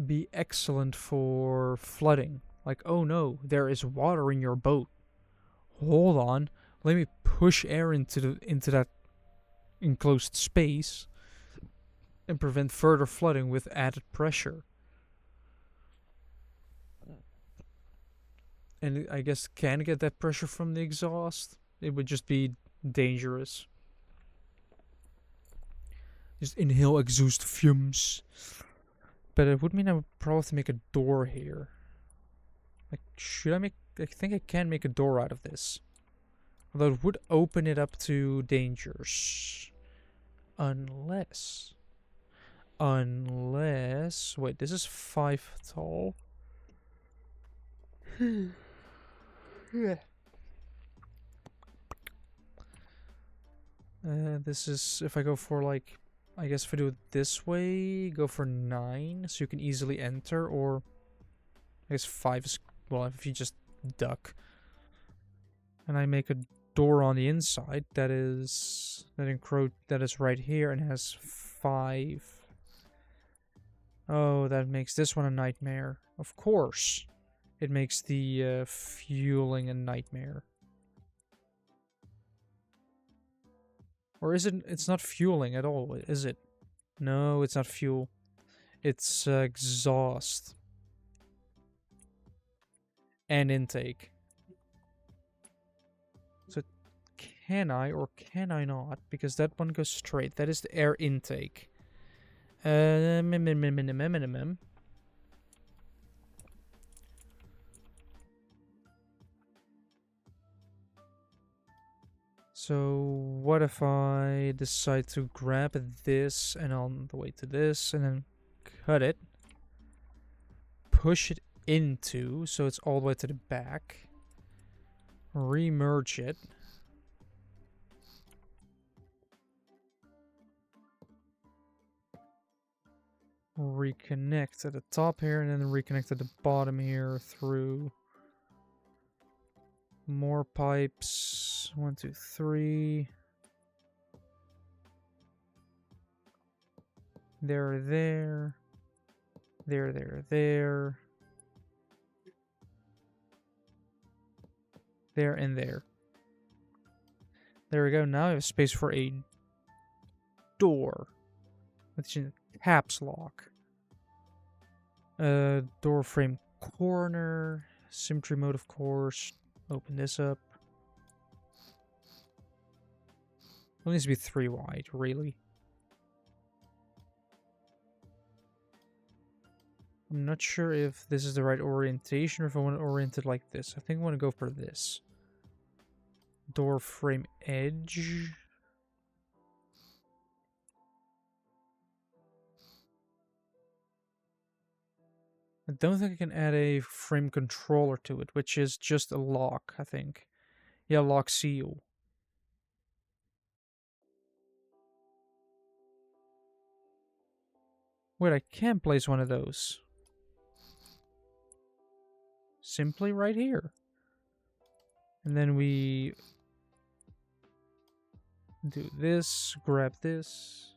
be excellent for flooding. Like, oh no, there is water in your boat. Hold on, let me push air into that enclosed space and prevent further flooding with added pressure. And I guess can get that pressure from the exhaust. It would just be dangerous. Just inhale exhaust fumes. But it would mean I would probably have to make a door here. Like, should I make... I think I can make a door out of this. Although it would open it up to dangers. Unless... Wait, this is 5 tall. This is... If I go for, like... I guess if I do it this way, go for 9, so you can easily enter, or I guess 5 is, well, if you just duck. And I make a door on the inside that is right here and has 5. Oh, that makes this one a nightmare. Of course. It makes the fueling a nightmare. Or is it? It's not fueling at all, is it? No, it's not fuel. It's exhaust. And intake. So can I or can I not? Because that one goes straight. That is the air intake. Minimum. So what if I decide to grab this and on the way to this and then cut it, push it into so it's all the way to the back, remerge it, reconnect at the top here, and then reconnect at the bottom here through more pipes. 1, 2, 3. There. There and there. There we go. Now I have space for a door. Which is caps lock. Door frame corner. Symmetry mode, of course. Open this up. It needs to be 3 wide, really. I'm not sure if this is the right orientation or if I want to orient it like this. I think I want to go for this. Door frame edge. I don't think I can add a frame controller to it, which is just a lock, I think. Yeah, lock seal. Wait, I can place one of those. Simply right here. And then we do this, grab this.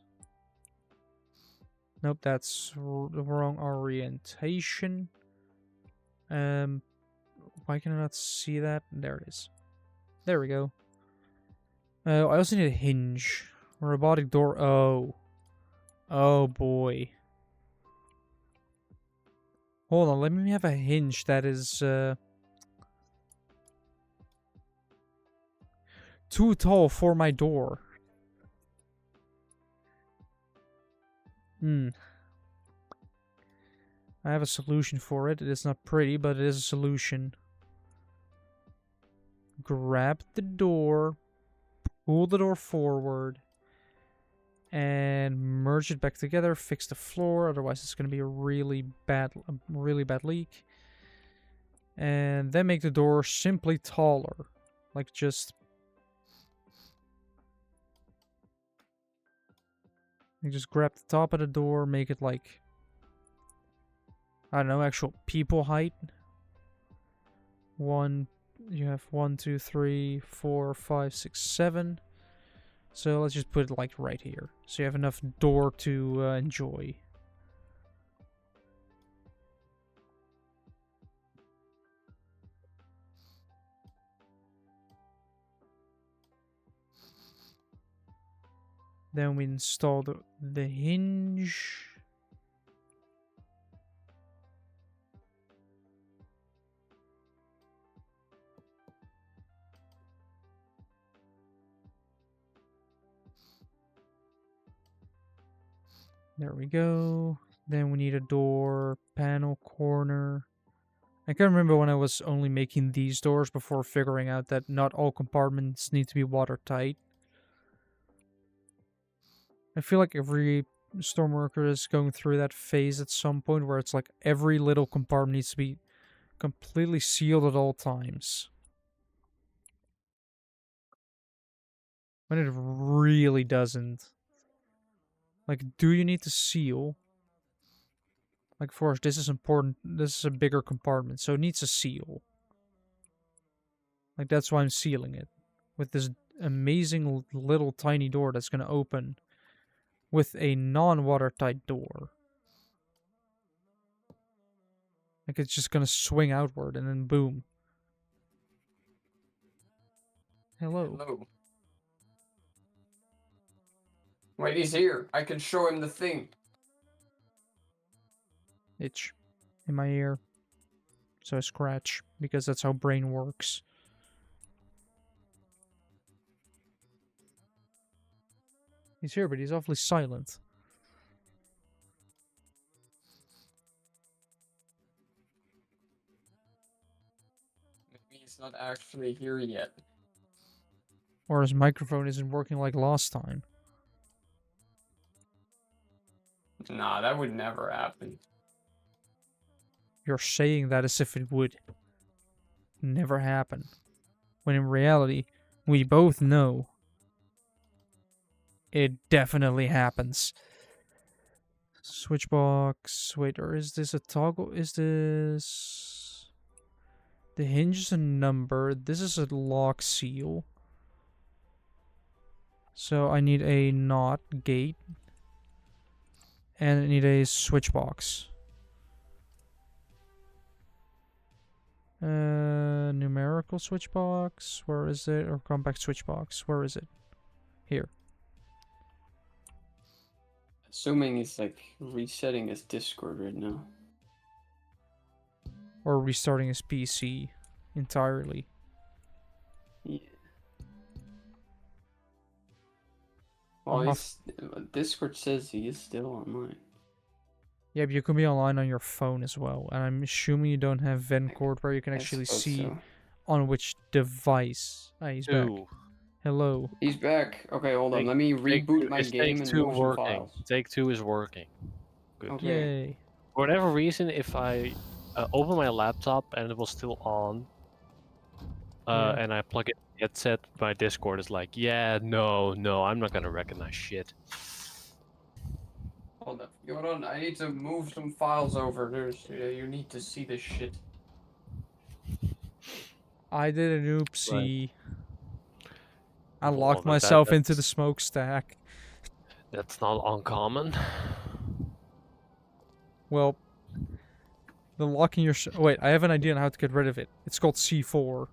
Nope, that's the wrong orientation. Why can I not see that? There it is. There we go. I also need a hinge. Robotic door. Oh. Oh boy. Hold on, let me have a hinge that is too tall for my door. I have a solution for it. It is not pretty, but it is a solution. Grab the door, pull the door forward, and merge it back together. Fix the floor, otherwise it's going to be a really bad leak. And then make the door simply taller, like just. You just grab the top of the door, make it like, I don't know, actual people height. You have 1, 2, 3, 4, 5, 6, 7. So let's just put it like right here. So you have enough door to enjoy. Then we install the hinge. There we go. Then we need a door, panel, corner. I can remember when I was only making these doors before figuring out that not all compartments need to be watertight. I feel like every Stormworker is going through that phase at some point where it's like every little compartment needs to be completely sealed at all times. When it really doesn't. Like, do you need to seal? Like, Forrest, this is important. This is a bigger compartment, so it needs a seal. Like, that's why I'm sealing it. With this amazing little tiny door that's going to open with a non-watertight door. Like, it's just going to swing outward and then boom. Hello. Hello. Wait, he's here. I can show him the thing. Itch in my ear. So I scratch, because that's how brain works. He's here, but he's awfully silent. Maybe he's not actually here yet. Or his microphone isn't working like last time. Nah, that would never happen. You're saying that as if it would never happen. When in reality, we both know it definitely happens. Switchbox. Wait, or is this a toggle? Is this... The hinge is a number. This is a lock seal. So I need a NOT gate. And I need a switchbox. Numerical switchbox. Where is it? Or compact switchbox. Where is it? Here. Assuming he's like resetting his Discord right now. Or restarting his PC entirely. Yeah. Well, Discord says he is still online. Yeah, but you can be online on your phone as well. And I'm assuming you don't have Vencord where you can I actually suppose see so. on which device. Ah, he's back. Hello. He's back. Okay, hold on. Let me reboot my game and move some files. Take two is working. Good. Okay. Yay. For whatever reason, if I open my laptop and it was still on, Yeah. and I plug it in the headset, my Discord is like, yeah, no, I'm not gonna recognize shit. Hold on. Hold on. I need to move some files over. You need to see this shit. I did an oopsie. I Well, locked but myself into the that's- smokestack. That's not uncommon. Well, the locking your... Wait, I have an idea on how to get rid of it. It's called C4.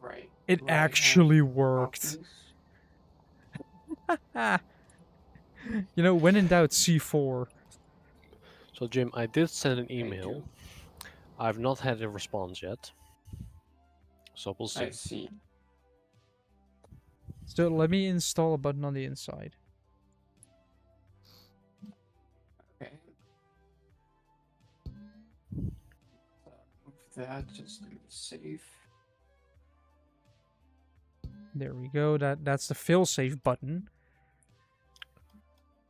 Right. It Do I have actually worked. copies? You know, when in doubt, C4. So Jim, I did send an Thank email. you. I've not had a response yet. So we'll see. I see. So let me install a button on the inside. Okay. Move that just to be safe. There we go. That's the failsafe button.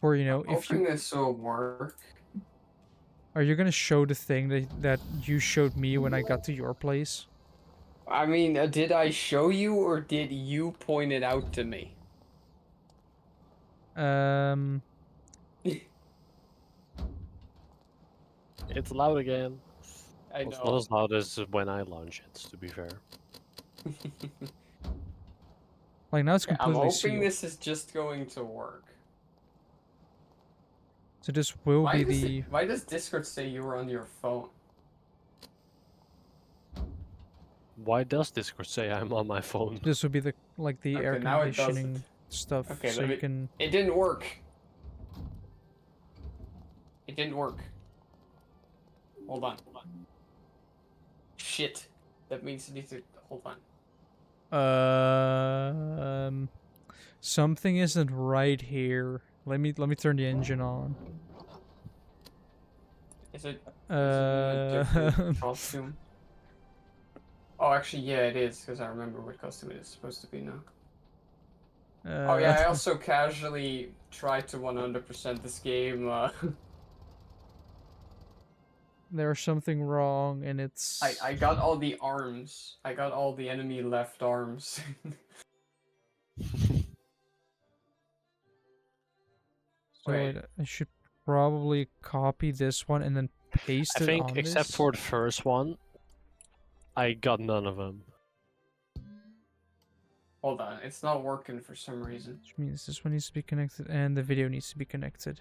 Or, you know, if Hoping you... this will work. Are you gonna show the thing that you showed me when I got to your place? I mean, did I show you or did you point it out to me? It's loud again. I It's not know. as loud as when I launch it, to be fair. Like, now it's I'm completely hoping sealed. this is just going to work. So this will be the... Why does Discord say you were on your phone? Why does Discord say I'm on my phone? This will be the, like, the air Okay, now it conditioning doesn't. stuff, Okay, so let you me- can... It didn't work. It didn't work. Hold on. Shit. That means you need to hold on. Something isn't right here. Let me turn the engine on. Is it in a different Uh, costume? Oh, actually, yeah, it is, because I remember what costume it is supposed to be now. Oh yeah, I also casually tried to 100% this game. there's something wrong, and it's... I got all the arms. I got all the enemy left arms. So wait, I should probably copy this one and then paste I it think, on except this. for the first one, I got none of them. Hold on, it's not working for some reason. Which means this one needs to be connected and the video needs to be connected.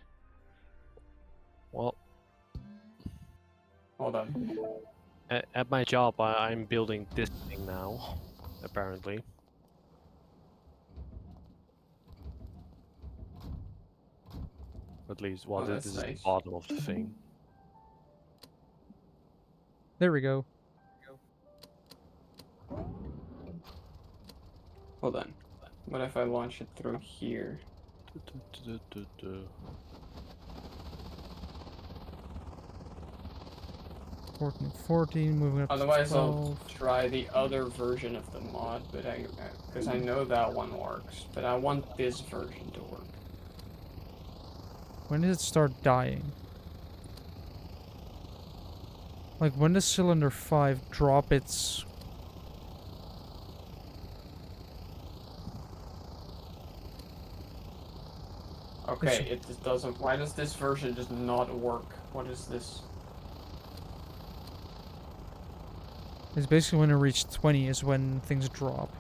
Well, Hold on. at my job, I'm building this thing now, apparently. At least, well, Oh, this that's is the nice. bottom of the thing. There we go. Hold on. What if I launch it through here? 14, moving up Otherwise, to 12. I'll try the other version of the mod, but because I know that one works, but I want this version to work. When does it start dying? Like, when does cylinder 5 drop its... Okay, it just doesn't. Why does this version just not work? What is this? It's basically when it reaches 20 is when things drop.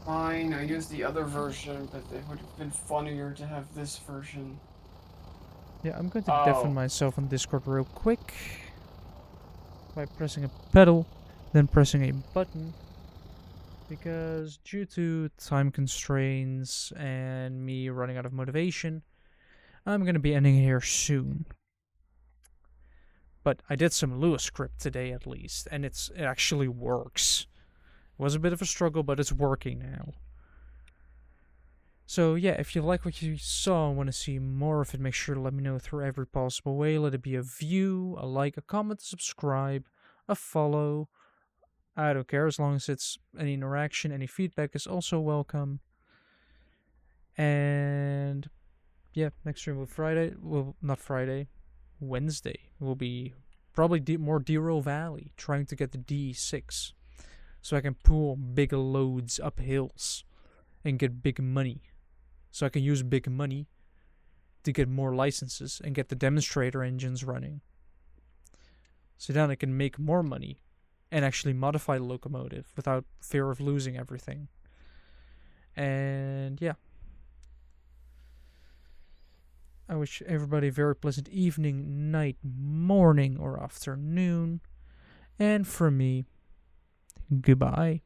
Fine, I use the other version, but it would have been funnier to have this version. Yeah, I'm going to deafen myself on Discord real quick by pressing a pedal, then pressing a button, because due to time constraints and me running out of motivation, I'm going to be ending here soon. But I did some LUA script today at least, and it actually works. It was a bit of a struggle, but it's working now. So yeah, if you like what you saw and want to see more of it, make sure to let me know through every possible way. Let it be a view, a like, a comment, a subscribe, a follow. I don't care, as long as it's any interaction, any feedback is also welcome. And yeah, next stream will be Friday. Well, not Friday. Wednesday will be probably more D-Roll Valley, trying to get the D6 so I can pull big loads up hills and get big money. So I can use big money to get more licenses and get the demonstrator engines running. So then I can make more money and actually modify the locomotive without fear of losing everything. And yeah. I wish everybody a very pleasant evening, night, morning, or afternoon. And for me, goodbye.